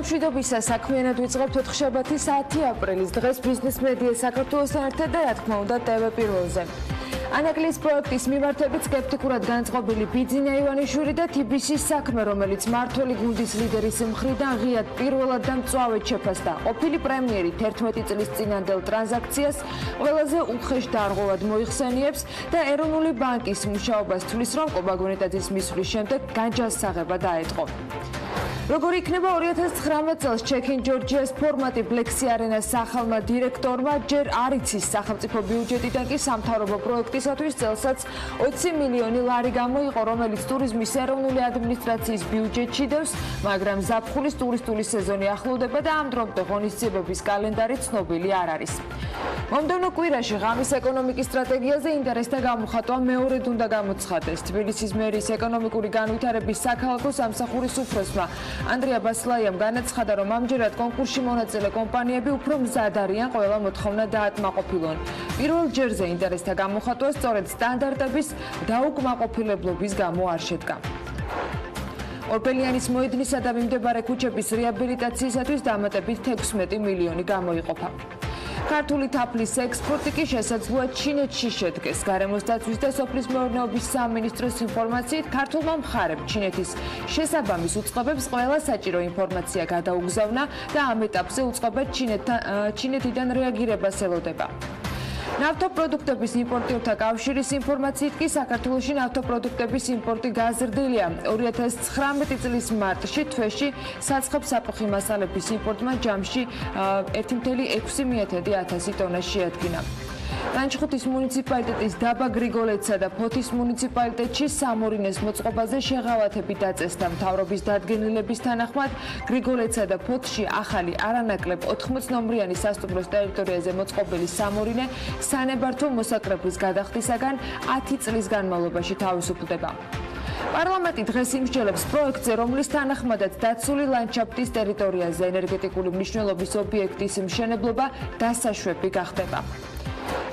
მშვიდობისა საქმიანად ვიწყებთ 4-შაბათის 10 აპრილის დღეს ბიზნესამბები საქართველოსთან ერთად და რა თქმა უნდა TV Pirveli-ზე. ანაკლის პროექტის მიმართებით სკეპტიკურად განწყობილი ბიძინა ივანიშვილი და TBC-ის საქმე, რომელიც მართველი გუნდის ლიდერის მხრიდან ღიად პირველად და მწვავედ შეფასდა. ყოფილი პრემიერი 11 წლის წინანდელ ტრანზაქციას ყველაზე უხეშ დარღვევად მოიხსენიებს და ეროვნული ბანკის მუშაობას თვლის, რომ კობაგონეტაძის მისვლის შემდეგ განჯასაღება დაეთყო. როგორ იქნება 2019 წელს ჩექინ ჯორჯიას ფორმატი ბლექსი არენას ახალმა დირექტორმა ჯერ არ იცის სახელმწიფო ბიუჯეტიდან კი სამთავრობო პროექტისათვის წელსაც 20 მილიონი ლარი გამოიყო, რომელიც ტურიზმის ეროვნული ადმინისტრაციის ბიუჯეტში დევს, მაგრამ ზაფხულის ტურისტული სეზონი ახლოვდება და ამ დრომდე ღონისძიებების კალენდარი ცნობილი არ არის. მომდევნო კვირაში ღამის ეკონომიკის სტრატეგიაზე ინტერესთა გამოხატვა მეორედ უნდა გამოცხადდეს. თბილისის მერის ეკონომიკური განვითარების საქალაქო სამსახურის უფროსმა ანდრია ბასლაიამ განაცხადა, რომ ამჯერად კონკურსში მონაწილე კომპანიები უფრო მზად არიან ყველა მოთხოვნა დააკმაყოფილონ. პირველ ჯერზე ინტერესთა გამოხატვა სწორედ სტანდარტების დაუკმაყოფილებლობის გამო არ შედგა. ორბელიანის მოედნისა და მიმდებარე ქუჩების რეაბილიტაციისათვის დამატებით 16 მილიონი გამოიყოფა. ქართული თაფლის ექსპორტი კი შესაძლოა ჩინეთში შედგეს. გარემოს დაცვის და სოფლის მეურნეობის სამინისტროს ინფორმაციით, ქართულმა მხარემ ჩინეთის შესაბამის უწყებებს ყველა საჭირო ინფორმაცია გადაუგზავნა და ამ ეტაპზე უწყებად ჩინეთიდან რეაგირებას ელოდება. ნავთობპროდუქტების იმპორტიორთა კავშირის ინფორმაციით კი საქართველოში ნავთობპროდუქტების იმპორტი გაზრდილია. 2019 წლის მარტში თვეში საცხებ საფუხი მასალების იმპორტმა ჯამში 1,6 ტონა შეადგინა. ლანჩხუთის მუნიციპალიტეტის დაბა გრიგოლეთსა და ფოთის მუნიციპალიტეტში სამორინეს მოწყობაზე შეღავათები დაწესდა. მთავრობის დადგენილების თანახმად გრიგოლეთსა და ფოთში ახალი არანაკლებ 80 ნომრიანი სასტუმროს ტერიტორიაზე მოწყობილი სამორინე სანებართო მოსაკრებლის გადახდისაგან 10 წლის განმავლობაში თავისუფლდება. პარლამენტი დღეს იმსჯელებს პროექტზე, რომლის თანახმადაც დაცული ლანდშაფტის ტერიტორიაზე ენერგეტიკული მნიშვნელობის ობიექტის მშენებლობა დასაშვები გახდება.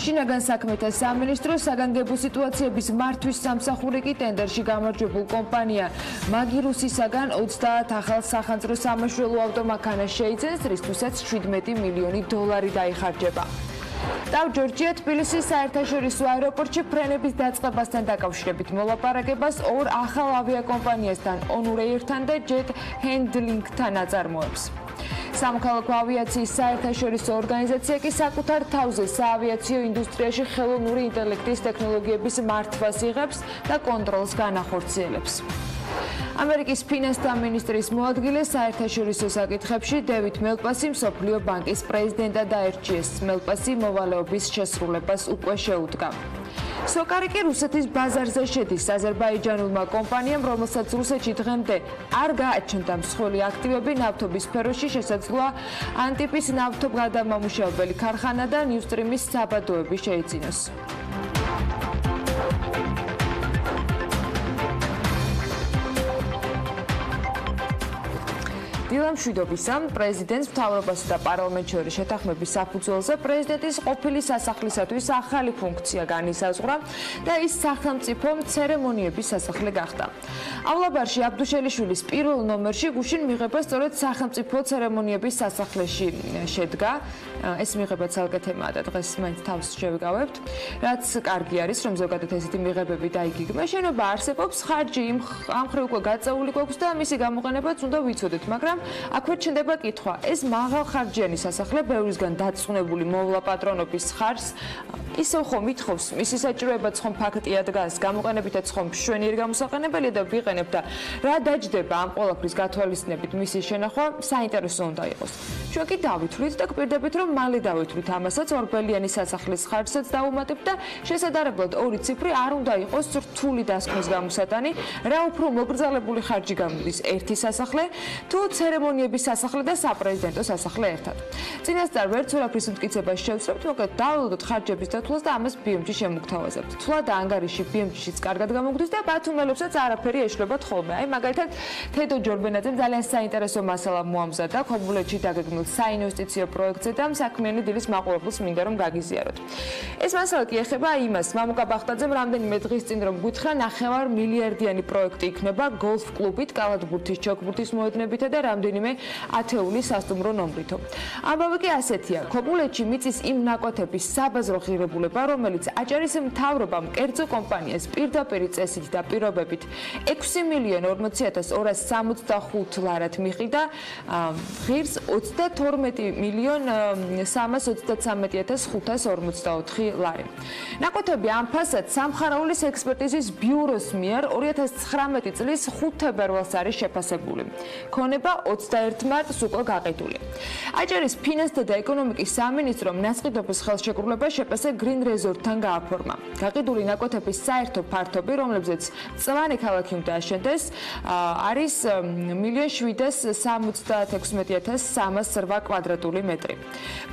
შინაგან საქმეთა სამინისტრო საგანგებო სიტუაციების მართვის სამსახური კი ტენდერში გამარჯვებულ კომპანია მაგირუსისაგან 30 ახალ სახანძრო სამაშველო ავტომანქანა შეიძენს, რისთვისაც 17 მილიონი დოლარი დაიხარჯება. დავ ჯორჯია თბილისის საერთაშორისო აეროპორტში ფრენების დაწყებასთან დაკავშირებით მოლაპარაკებას ორ ახალ ავიაკომპანიასთან, ონლაინთან და ჯეტ ჰენდლინგთან აწარმოებს. სამოქალაქო ავიაციის საერთაშორისო ორგანიზაცია კი საკუთარ თავზე საავიაციო ინდუსტრიაში ხელოვნური ინტელექტის ტექნოლოგიების მართვას იღებს და კონტროლს განახორციელებს. ამერიკის ფინანსთა მინისტრის მოადგილე საერთაშორისო საკითხებში დევიდ მელპასი მსოფლიო ბანკის პრეზიდენტად დაერჩიეს. მელპასი მოვალეობის შესრულებას უკვე შეუდგა. სოკარი კი რუსეთის ბაზარზე შედის. აზერბაიჯანულმა კომპანიამ, რომელსაც რუსეთში დღემდე არ გააჩნდა მსხვილი აქტივები ნავთობის სფეროში, შესაძლოა ანტიპის ნავთობგადამამუშავებელი ქარხანა და ნიუსტრიმის საბადოები შეიძინოს. დილა მშვიდობისა, პრეზიდენტს მთავრობასა და პარლამენტს შორის შეთანხმების საფუძველზე პრეზიდენტის ყოფილი სასახლისათვის ახალი ფუნქცია განისაზღვრა და ის სახელმწიფო ცერემონიების სასახლე გახდა. ავლაბარში აბდუშელიშვილის პირველ ნომერში გუშინ მიღება სწორედ სახელმწიფო ცერემონიების სასახლეში შედგა. ეს მიღება ცალკე თემაა და დღეს მაინც თავს შევიკავებთ. რაც კარგი არის, რომ ზოგადად ესეთი მიღებები დაიგიგმა. შენობა არსებობს, ხარჯი ამ მხრივ უკვე გაწეული გვაქვს და მისი გამოყენებაც უნდა ვიცოდეთ, მაგრამ აქვე ჩნდება კითხვა, ეს მაღალხარჯიანი სასახლე ბევრისგან დაწუნებული მოვლა პატრონობის ხარჯს ისევ ხომ ითხოვს, მისი საჭიროებაც ხომ ფაქტია დგას, გამოყენებითაც ხომ მშვენიერი გამოსაყენებელია და ვიყენებ და რა დაჯდება ამ ყველაფრის გათვალისწინებით მისი შენახვა საინტერესო უნდა იყოს. ჩვენ კი დავითვლით და გვპირდებით, რომ მალე დავითვლით ამასაც ორბელიანი სასახლის ხარჯსაც დავუმატებთ და შესაძლებლად ორი ციფრი არ უნდა იყოს რთული დასკვნის გამოსატანი, რა უფრო მოგრძალებული ხარჯი გამოდის ერთი სასახლე თუ ცერემონიების სასახლე და საპრეზიდენტო სასახლე ერთად. წინასწარ ვერც ვერაფრის მტკიცებას შევსწრებთ, მოკლედ დავალოდოთ ხარჯების დათვლას და ამას BMG შემოგთავაზებთ. თვლა და ანგარიში BMG-შიც კარგად გამოგვდის და ბათუმელებსაც არაფერი ეშლებათ ხოლმე. აი მაგალითად თედო ჯორბენაძემ ძალიან საინტერესო მასალა მოამზადა ქობულეთში დაგეგმილ საინვესტიციო პროექტზე და საქმიანი დილის მაყურებელს მინდა რომ გაგიზიაროთ. ეს მასალა კი ეხება იმას, მამუკა ბახტაძემ რამდენიმე დღის წინ რომ გითხრა 9 მილიარდიანი პროექტი იქნება გოლფ კლუბით, კალათბურთის, ჩოგბურთის მოედნებითა და რამდენიმე ათეული სასტუმრო ნომრითო. ამბავი კი ასეთია. ქობულეთში მიწის იმ ნაკვეთების საბაზრო ღირებულება, რომელიც აჭარის მთავრობამ კერძო კომპანიას პირდაპირ წესით და პირობებით 6.40.265 ლარად მიყიდა, ღირს 22.333.524 ლარი. ნაკვეთები ამ ფასად სამხარაულის ექსპერტიზის ბიუროს მიერ 2019 წლის 5 თებერვალს არის შეფასებული. ქონება 21 მარტს უკვე გაყიდული. აჭარის ფინანსთა და ეკონომიკის სამინისტრომ ნასყიდობის ხელშეკრულება შეფასე Green Resort-თან გააფორმა. გაყიდული ნაკვეთების საერთო ფართობი, რომლებზეც მწვანე ქალაქი უნდა აშენდეს, არის 1,776,308 კვადრატული მეტრი.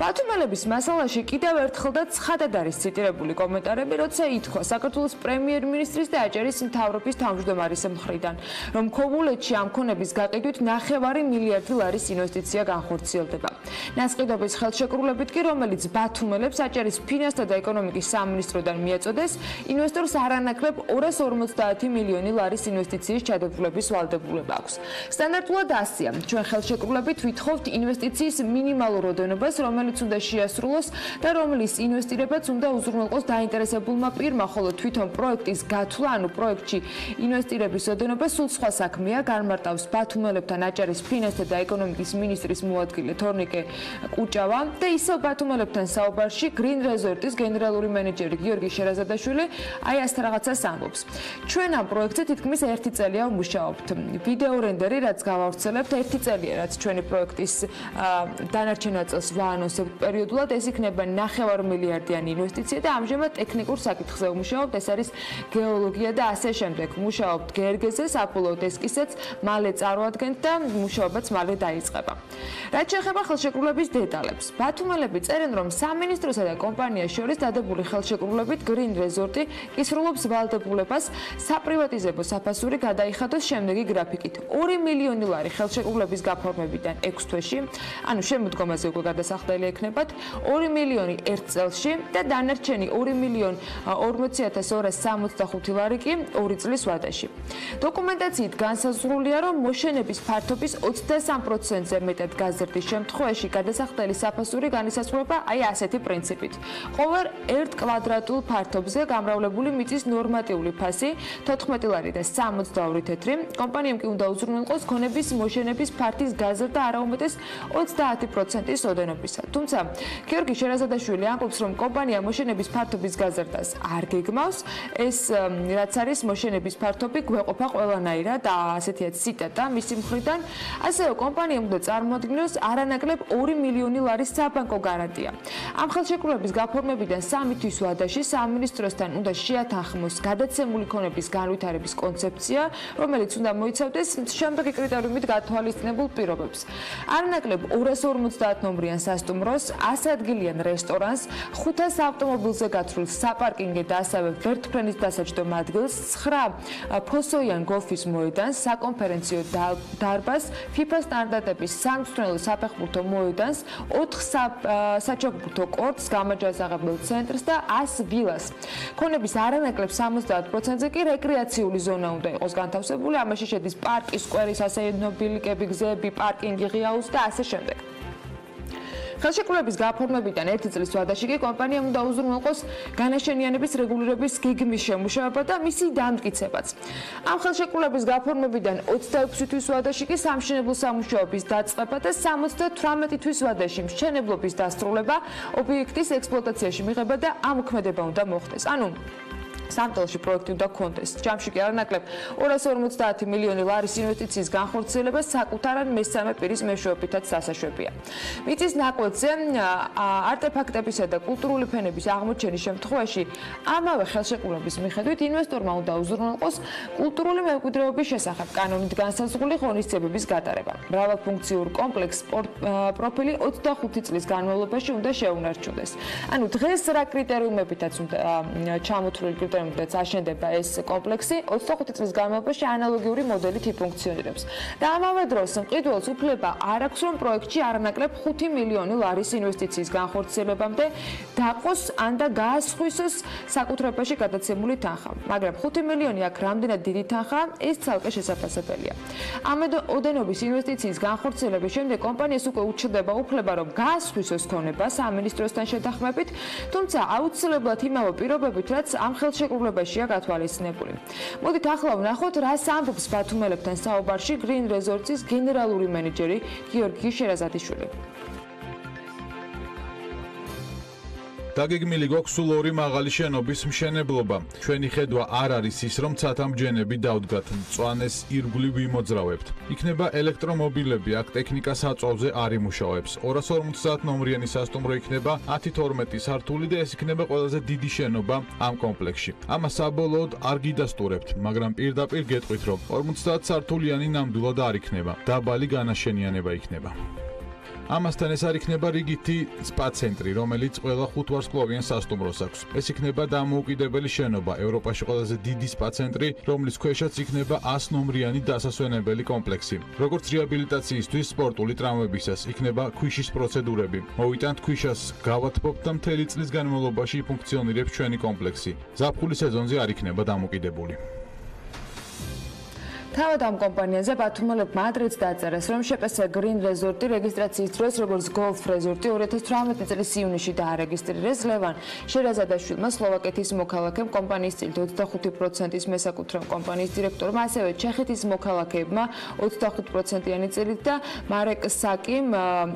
ბათუმელების მასალაში კიდევ ერთხელ და ცხადად არის ციტირებული კომენტარები, როცა ითქვა საქართველოს პრემიერ-მინისტრის და აჭარის მთავრობის თავმჯდომარის მხრიდან, რომ ქობულეთში ამ ქონების გაყიდვით 9 მილიარდი ლარის ინვესტიცია განხორციელდება. ნასყიდობის ხელშეკრულებით კი, რომელიც ბათუმელებს აჭარის ფინანსთა და ეკონომიკის სამინისტროდან მიაწოდეს, ინვესტორს არანაკლებ 250 მილიონი ლარის ინვესტიციის ჩადებული ვალდებულება აქვს. სტანდარტულად ასია. ჩვენ ხელშეკრულებით ვითხოვთ ინვესტიციის მინიმალურ ოდენობას, რომელიც უნდა შეასრულოს და რომლის ინვესტირებაც უნდა უზრუნველყოს დაინტერესებულმა პირმა, ხოლო თვითონ პროექტის გათვლა, ანუ პროექტში ინვესტირების ოდენობა სულ სხვა საქმეა, განმარტავს ბათუმელებთან აჭარის ფინანსთა და ეკონომიკის მინისტრის მოადგილე თორნიკე კუჭავა და ისევ ბათუმელებთან საუბარში Green Resort-ის გენერალური მენეჯერი გიორგი შერაზადაშვილი აი ასეთ რაღაცას ამბობს. ჩვენ ამ პროექტზე თითქმის 1 წელია ვმუშაობთ. ვიდეო რენდერი, რაც გავავრცელებთ, 1 წელია, რაც ჩვენი პროექტის დანარჩენ ნაწილს ვაანონსებთ პერიოდულად, ეს იქნება 9 მილიარდიანი ინვესტიცია და ამჟამად ტექნიკურ საკითხზე ვმუშაობთ, ეს არის გეოლოგია და ასე შემდეგ. ვმუშაობთ გერგეზე, აპოლო დესკისაც მალე წარმოადგენთ და მუშაობაც მალე დაიწყება. რაც შეეხება ხელშეკრულების დეტალებს, ბათუმელები წერენ, რომ სამინისტროსა და კომპანიას შორის დადებული ხელშეკრულებით Green Resort-ი კისრულობს ვალდებულებას საპრივატიზებო საფასური გადაიხადოს შემდეგი გრაფიკით: 2 მილიონი ლარი ხელშეკრულების გაფორმებიდან 6 თვეში, ანუ შემოდგომაზე უკვე გადასახდელი ექნებათ, 2 მილიონი 1 წელში და დანარჩენი 2.40.265 ლარი კი 2 წლის ვადაში. დოკუმენტაციით განსაზღვრულია, რომ მოშენების ფართობის 23%-ზე მეტად გაზრდის შემთხვევაში გადასახდელი საფასური განისაზღვრება აი ასეთი პრინციპით: ყოველ 1 კვადრატულ ფართობზე გამრავლებული მიწის ნორმატიული ფასი 14 ლარი და 62 თეთრი, კომპანიამ კი უნდა უზრუნველყოს ქონების მოშენების ფართის გაზრდა არაუმეტეს 30%-ის ოდენობისა. თუმცა გიორგი შერაზადაშვილი ამბობს, რომ კომპანია მოშენების ფართობის გაზრდას არ გეგმავს, ეს რაც არის მოშენების ფართობი გვეყოფა ყველანაირად და ასეთია ციტატა მისი მხრიდან. ასევე კომპანიამ უნდა წარმოადგინოს არანაკლებ 2 მილიონი ლარის საბანკო გარანტია. ამ ხელშეკრულების გაფორმებიდან 3 თვის ვადაში სამინისტროსთან უნდა შეათანხმოს გადაცემული ქონების განვითარების კონცეფცია, რომელიც უნდა მოიცავდეს შემდეგი კრიტერიუმით გათვალისწინებულ პირობებს: არანაკლებ 250 ნომრიან სასტუმროს, 100 ადგილიან რესტორანს, 500 ავტომობილზე გათვლილ საპარკინგე და ასევე ვერტფრენის დასაჯდომ ადგილს, 9 ფოსოიან გოლფის მოედანს, საკონფერენციო დარბაზს, FIFA სტანდარტების სამწვრთნელო საფეხბურთო მოედანს, 4 საჩოგბურთო კორტს, გამაჯვազაღებელ ცენტრს და 100 ვილას. ქონების არანაკლებ 70%-ზე კი რეკრეაციული ზონა უნდა იყოს განთავსებული, ამაში შედის პარკი, სკვერი, სასეირნო ბილიკები, გზები, პარკინგი, ღიაუზი და ასე შემდეგ. ხელშეკრულების გაფორმებიდან 1 წლის ვადაში კი კომპანიამ უნდა უზრუნველყოს განაშენიანების რეგულირების გეგმის შემუშავება და მისი დამტკიცებაც. ამ ხელშეკრულების გაფორმებიდან 26 თვის ვადაში კი სამშენებლო სამუშაოების დაწყება და 78 თვის ვადაში მშენებლობის დასრულება, ობიექტის ექსპლუატაციაში მიღება და ამოქმედება უნდა მოხდეს. ანუ სამწელში პროექტი უნდა გქონდეს. ჯამში კი არანაკლებ 250 მილიონი ლარის ინვესტიციის განხორციელება საკუთარ ან მესამე პირის მეშვეობითაც დასაშვებია. მიწის ნაკვეთზე არტეფაქტებისა და კულტურული ფენების აღმოჩენის შემთხვევაში ამავე ხელშეკრულების მიხედვით ინვესტორმა უნდა უზრუნველყოს კულტურული მემკვიდრეობის შესახებ კანონით განსაზღვრული ღონისძიებების გატარება. მრავალფუნქციურ კომპლექსს პროფილი 25 წლის განმავლობაში უნდა შეუნარჩუნდეს. ანუ დღეს რა კრიტერიუმებითაც უნდა ჩამოთვლილი შემდეგაც აშენდება ეს კომპლექსი, 25 წლის განმავლობაში ანალოგიური მოდელით იფუნქციონირებს. და ამავე დროს მყიდველს უფლება არ აქვს, რომ პროექტში არანაკლებ 5 მილიონი ლარის ინვესტიციის განხორციელებამდე დაყოს ან და გაასხვისოს საკუთრებაში გადაცემული თანხა. მაგრამ 5 მილიონი აქ რამდენად დიდი თანხაა, ეს ცალკე შესაფასებელია. ამ ოდენობის ინვესტიციის განხორციელების შემდეგ კომპანიას უკვე უჩნდება უფლება, რომ გაასხვისოს ქონება სამინისტროსთან შეთანხმებით, თუმცა აუცილებლად იმავე პირობებით, რაც ამ ხელშეკრულებაშია გათვალისწინებული. მოდით ახლა ვნახოთ, რას ამბობს ბათუმელებთან საუბარში Green Resorts-ის გენერალური მენეჯერი გიორგი შერაზადიშვილი. დაგეგმილი გვაქვს სულ 2 მაღალი შენობის მშენებლობა. ჩვენი ხედვა არ არის ის, რომ ცათამბჯენები დავდგათ, მწვანეს ირგვლივ ვიმოძრავებთ. იქნება ელექტრომობილები, აქ ტექნიკა საწვავზე არ იმუშავებს. 250 ნომრიანი სასტუმრო იქნება 10-12 სართული და ეს იქნება ყველაზე დიდი შენობა ამ კომპლექსში. ამას საბოლოოდ არ გიდასტურებთ, მაგრამ პირდაპირ გეტყვით, რომ 50 სართულიანი ნამდვილად არ იქნება. დაბალი განაშენიანება იქნება. ამასთან ეს არ იქნება რიგითი სპა-ცენტრი, რომელიც ყველა 5 ვარსკვლავიან სასტუმროს აქვს. ეს იქნება დამოუკიდებელი შენობა, ევროპაში ყველაზე დიდი სპა-ცენტრი, რომლის ქვეშაც იქნება 100 ნომრიანი დასასვენებელი კომპლექსი. როგორც რეაბილიტაციისთვის, სპორტული ტრავმებისას იქნება ქვიშის პროცედურები. მოვიტანთ ქვიშას, გავათბობთ და მთელი წლის განმავლობაში ფუნქციონირებს ჩვენი კომპლექსი. ზაფხულის სეზონზე არ იქნება დამოკიდებული. თავად ამ კომპანიაზე ბათუმელებმა ადრეც დაწერეს, რომ შეპესა Green Resort-ი რეგისტრაციის დროს როგორც Golf Resort-ი 2018 წლის ივნისში დაარეგისტრირეს. ლევან შერაზადაშვილმა სლოვაკეთის მოქალაქემ კომპანიის წილით 25%-ის მესაკუთრემ კომპანიის დირექტორმა, ასევე ჩეხეთის მოქალაქეებმა 25%-იანი წილით და მარეკ საკიმ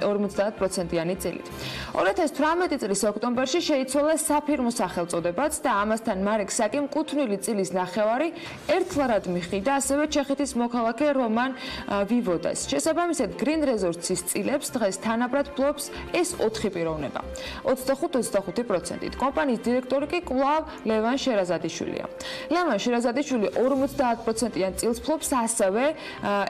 50%-იანი წილით. 2018 წლის ოქტომბერში შეიცვალა საფირმო სახელწოდებაც და ამასთან მარეკ საკიმ კუთვნილი წილის ნახევარი ერთლარად მიხიდა, ასევე ჩეხეთის მოქალაქე რომან ვივოდას. შესაბამისად Green Resorts-ის წილებს დღეს თანაბრად ფლობს ეს 4 პიროვნება. 25-25%-ით. კომპანიის დირექტორი კი კვლავ ლევან შერაზადიშვილია. ლევან შერაზადიშვილი 50%-იან წილს ფლობს ასევე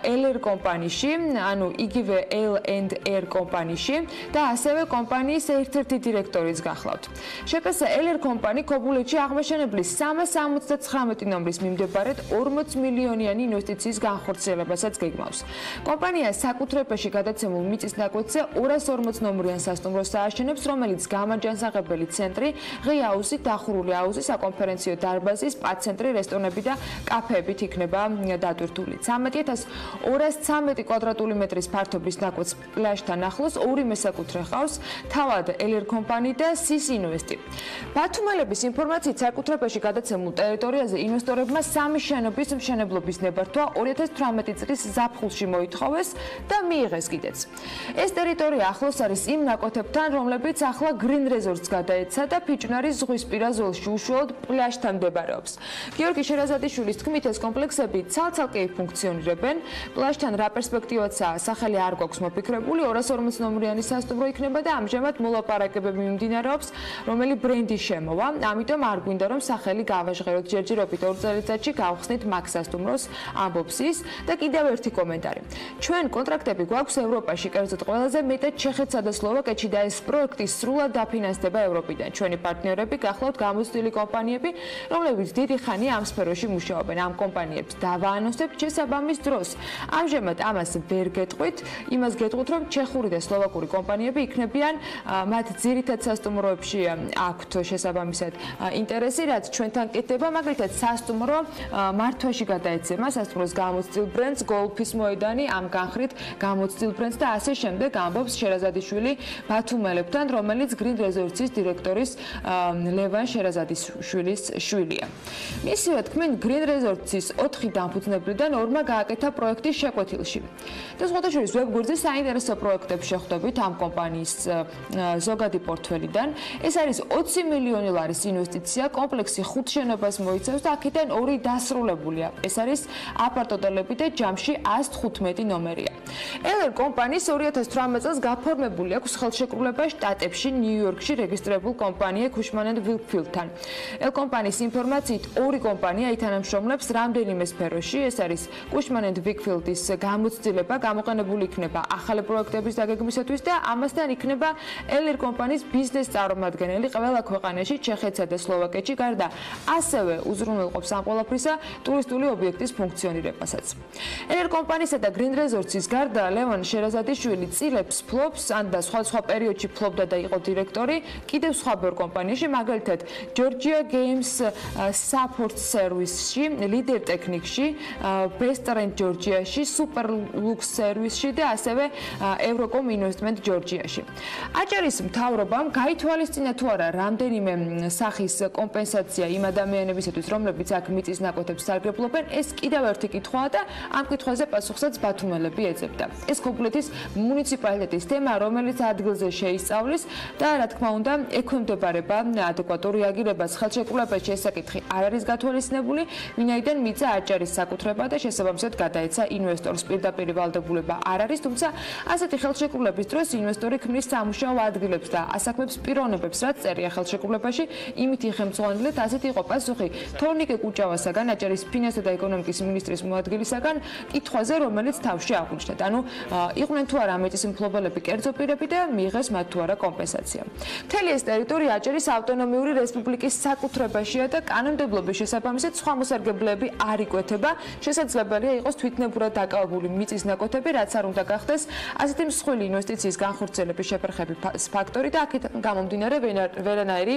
LR კომპანიაში, ანუ იგივე L&R კომპანიაში და ასევე კომპანიის ერთ-ერთი დირექტორის გახლავთ. შეპესა LR კომპანი ქობულეთში აღმაშენებლის 379 ნომრის მიმდებარედ 40 მილიონიანი ინვესტიციის განხორციელებასაც გეგმავს. კომპანია საკუთრებაში გადაცემულ მიწის ნაკვეთზე 240 ნომრიან სასტუმროს ააშენებს, რომელიც გამაჯანსაღებელი ცენტრი, ღია აუზი, დახურული აუზი, საკონფერენციო დარბაზი, სპა-ცენტრი, რესტორნები და კაფეებით იქნება დატვირთული. 13,213 კვადრატული მეტრის ფართობის ნაკვეთს პლაჟთან ახლოს 2 მესაკუთრე ჰყავს, თავად LR კომპანია და SIS ინვესტი. ბათუმელების ინფორმაციით საკუთრებაში გადაცემულ ტერიტორიაზე ინვესტორებმა 3 შენობის მშენებლობის ნებართვა 2018 წლის ზაფხულში მოითხოვეს და მიიღეს კიდეც. ეს ტერიტორია ახლოს არის იმ ნაკვეთებთან, რომლებიც ახლა Green Resorts გადაეცა და ფიჭვნარის ზღვისპირა ზოლში უშუალოდ პლაჟთან მდებარეობს. გიორგი შერაზადიშვილის თქმით, ეს კომპლექსები ცალ-ცალკე ფუნქციონირებენ. პლაჟთან რა პერსპექტივაცაა, სახელი არ გვაქვს მოფიქრებული, 240 ნომრიანი სასტუმრო იქნება და ამჟამად მოლაპარაკებები მიმდინარეობს, რომელი ბრენდი შემოვა. ამიტომ არ გვინდა რომ სახელი გავაჟღეროთ ჯერჯერობით 2 წელიწადში გავხსნით მაგ სასტუმროს, ამბობს ის და კიდევ ერთი კომენტარი. ჩვენ კონტრაქტები გვაქვს ევროპაში, კერძოდ ყველაზე მეტად ჩეხეთსა და სლოვაკეთში და ეს პროექტი სრულად დაფინანსდება ევროპიდან. ჩვენი პარტნიორები გახლავთ გამოცდილი კომპანიები, რომლებიც დიდი ხანია ამ სფეროში მუშაობენ. ამ კომპანიებს დავაანონსებთ შესაბამის დროს. ამჟამად ამას ვერ გეტყვით, იმას გეტყვით, რომ ჩეხური და სლოვაკური კომპანიები იქნებიან მათ ძირითად სასტუმროებში აქვთ შესაბამისად ინტერესი, რაც ჩვენთან კეთდება, მაგალითად სასტუმრო მართვაში გადაეცემა სასტუმროს გამოცდილ ბრენდს, გოლფის მოედანი, ამ განხრით გამოცდილ ბრენდს და ასე შემდეგ ამბობს შერაზადიშვილი ბათუმელებთან, რომელიც Green Resorts-ის დირექტორის ლევან შერაზადიშვილის შვილია. მისივე თქმით, Green Resorts-ის 4 დამფუძნებლიდან 2-მა გააკეთა პროექტის შეკვეთილში. და სხვადასხვა ვებგვერდზე საინტერესო პროექტებს შეხვდებით ამ კომპანიის ზოგადი პორტფელიდან. ეს არის 20 მილიონი ლარის ინვესტიცია, კომპლექსი 5 შენობას მოიცავს და აქედან 2 დასრულებულია. ეს არის აპარტოდელები და ჯამში 115 ნომერია. ელერ კომპანიის 2018 წელს გაფორმებული აქვს ხელშეკრულება შტატებში, ნიუ-იორკში რეგისტრირებულ კომპანია Cushman&Wakefieldთან. ელ-კომპანიის ინფორმაციით, ორი კომპანია ითანამშრომლებს რამდენიმე სფეროში. ეს არის Cushman&Wakefield's გამოცდილება, გამოყენებული იქნება ახალი პროექტების დაგეგმისათვის და ამასთან იქნება ელერ კომპანიის ბიზნეს წარმომადგენელი ყველა ქვეყანაში, ჩეხეთსა და სლოვაკეთში, გარდა ასევე უზრუნველყოფს ამ ყველაფრისა ტურისტული ობიექტის ფუნქციონირებასაც. ელერ კომპანიისა და Green Resorts-ის გარდა ლევან შერაზადიშვილი წილებს ფლობს, ან და სხვა პერიოდში ფლობდა და იყო დირექტორი კიდევ სხვა ბევრ კომპანიაში, მაგალითად Georgia Games Support Service-ში, Leader Technics-ში, Best Rent Georgia-ში, Super Lux Service-ში და ასევე Eurocom Investment Georgia-ში. აჭარის მთავრობამ გაითვალისწინა თუ არა რამდენიმე სახის კომპენსაცია იმ ადამიანებისათვის, რომლებიც აქ მიწის ნაკვეთებს სარგებლობენ, ეს კიდევ ერთი კითხვაა და ამ კითხვაზე პასუხსაც ბათუმელები ეძებდა. ეს ქობულეთის მუნიციპალიტეტის თემა, რომელიც ადგილზე შეისწავლის და რა თქმა უნდა, ექვემდებარება ადეკვატურ რეაგირებას. ხელშეკრულებაში ეს საკითხი არ არის გათვალისწინებული, ვინაიდან მიწა აჭარის საკუთრება და შესაბამისად გადაეცა ინვესტორს. პირდაპირ ვალდებულება არ არის, თუმცა ასეთი ხელშეკრულების დროს ინვესტორი ქმნის სამუშაო ადგილებს და ასაქმებს პიროვნებებს, რაც წერია ხელშეკრულებაში, იმით იხელმძღვანელეთ. ასეთი იყო პასუხი თორნიკე კუჭავასაგან, აჭარის ფინანსთა და ეკონომიკის მინისტრის მოადგილისაგან, კითხვაზე, რომელიც თავში აღნიშნეთ. ანუ იყვნენ თუ არა ამეტის მფლობელები კერძო პირები და მიიღეს მათ თუ არა კომპენსაცია. მთელი ეს ტერიტორია აჭარის ავტონომიური რესპუბლიკის საკუთრებაშია და კანონმდებლობის შესაბამისად სხვა მოსარგებლეები არ იკვეთება. შესაძლებელია იყოს თვითნებურად დაკავებული მიწის ნაკვეთები, რაც არ უნდა გახდეს ასეთი მსხვილი ინვესტიციის განხორციელების შეფერხების ფაქტორი და აქეთ გამომდინარე ვერანაირი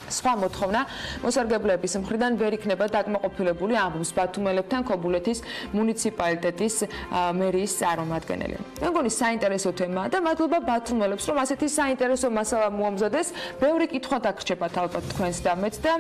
სხვა მოთხოვნა მოსარგებლეების მხრიდან ვერ იქნება დაკმაყოფილებული, ამბობს ბათუმელებთან ქობულეთის მუნიციპალიტეტის მერიის წარმომადგენელი. მე მგონი საინტერესო თემაა და მადლობა ბათუმელებს, რომ ასეთი საინტერესო მასალა მოამზადეს. ბევრი კითხვა დაგრჩებათ ალბათ თქვენს და მეც და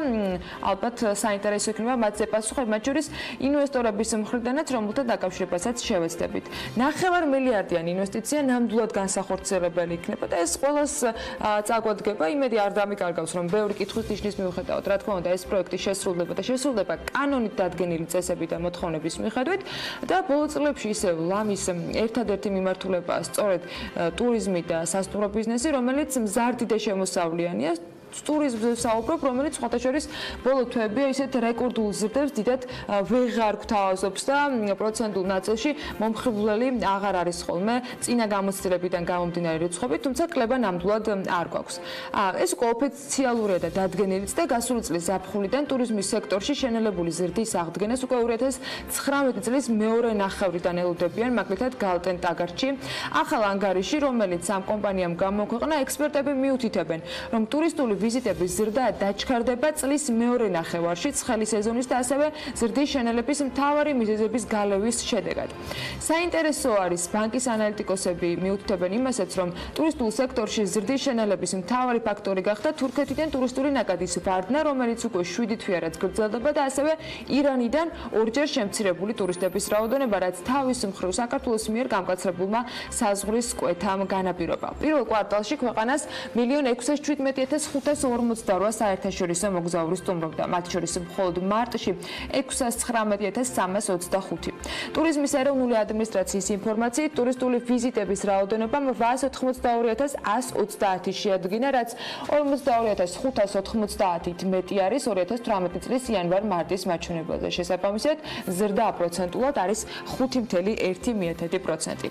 ალბათ საინტერესო იქნება მათზე პასუხი, მათ შორის ინვესტორების მხრიდანაც, რომელთა დაკავშირებასაც შევეცდებით. 9 მილიარდიანი ინვესტიცია ნამდვილად განსახორციელებელი იქნება და ეს ყველას წაგვადგება. იმედი არ დამიკარგავს, რომ ბევრი ნიშნის მიუხედავად, რა თქმა უნდა, ეს პროექტი შესრულდება კანონით დადგენილი წესები და მოთხოვნების მიხედვით და ბოლო წლებში ისევ ლამის ერთადერთი მიმართულებაა სწორედ ტურიზმი და სასტუმრო ბიზნესი, რომელიც მზარდი და შემოსავლიანია. ტურიზმზე საუბრობ, რომელიც სხვათა შორის ბოლო თვეებია ისეთ რეკორდულ ზრდებს დიდად ვეღარ გვთავაზობს და პროცენტულ ნაწილში მომხიბვლელი აღარ არის ხოლმე წინა გამოცდილებიდან გამომდინარე რიცხვებით, თუმცა კლება ნამდვილად არ გვაქვს. ეს უკვე ოფიციალურია და დადგენილიც და გასული წლის ზაფხულიდან ტურიზმის სექტორში შენელებული ზრდის აღდგენას უკვე 2019 წლის მეორე ნახევრიდან ელოდებიან, მაგალითად გალტენ ტაგარჩი, ახალ ანგარიში, რომელიც ამ კომპანიამ გამოქვეყნა, ექსპერტები მიუთითებენ, რომ ტურისტული ვიზიტების ზრდა დაჩქარდება წლის მეორე ნახევარში ცხელი სეზონის და ასევე ზრდის შენელების მთავარი მიზეზების გალევის შედეგად. საინტერესო არის ბანკის ანალიტიკოსები მიუთითებენ იმასაც, რომ ტურისტულ სექტორში ზრდის შენელების მთავარი ფაქტორი გახდა თურქეთიდან ტურისტული ნაკადის ვარდნა, რომელიც უკვე 7 თვეარად გრძელდება და ასევე ირანიდან ორჯერ შემცირებული ტურისტების რაოდენობა, რაც თავის მხრივ საქართველოს მიერ გამკაცრებულმა საზღვრის კვეთამ განაპირობა. პირველ კვარტალში ქვეყანას 1,617,548 საერთაშორისო მოგზაური სტუმრობდა, მათ შორის მხოლოდ მარტში 619,325. ტურიზმის ეროვნული ადმინისტრაციის ინფორმაციით, ტურისტული ვიზიტების რაოდენობა 882,130 შეადგინა, რაც 42,590-ით მეტი არის 2018 წლის იანვარ-მარტის მაჩვენებელზე. შესაბამისად, ზრდა პროცენტულად არის 5,1%.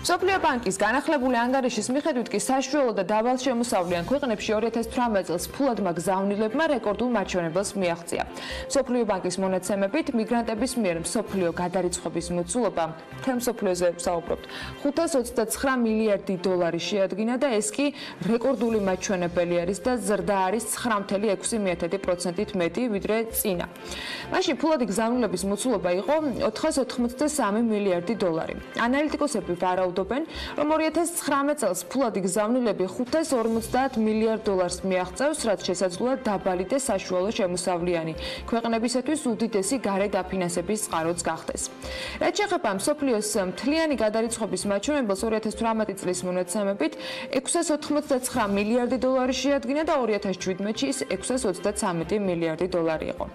მსოფლიო ბანკის განახლებული ანგარიშის მიხედვით კი საშუალო და დაბალშემოსავლიან ქვეყნებში 2018 წელს ფულადმა გზავნილებმა რეკორდულ მაჩვენებელს მიაღწია. მსოფლიო ბანკის მონაცემებით, მიგრანტების მიერ მსოფლიო გადარიცხვის მოცულობა, თემ მსოფლიოზე ვსაუბრობთ, 529 მილიარდი დოლარი შეადგინა და ეს კი რეკორდული მაჩვენებელი არის და ზრდა არის 9,6%-ით მეტი ვიდრე წინა. მაშინ ფულადი გზავნილების მოცულობა იყო 483 მილიარდი დოლარი. ანალიტიკოსები ვარაუდობენ, ვარაუდობენ, რომ 2019 წელს ფულადი გზავნილები 550 მილიარდ დოლარს მიაღწევს, რაც შესაძლოა დაბალი და საშუალო შემოსავლიანი ქვეყნებისათვის უდიდესი გარე დაფინანსების წყაროც გახდეს. რაც შეეხება მსოფლიოს მთლიანი გადარიცხვის მაჩვენებელს 2018 წლის მონაცემებით 689 მილიარდი დოლარი შეადგინა და 2017-ში ის 633 მილიარდი დოლარი იყო.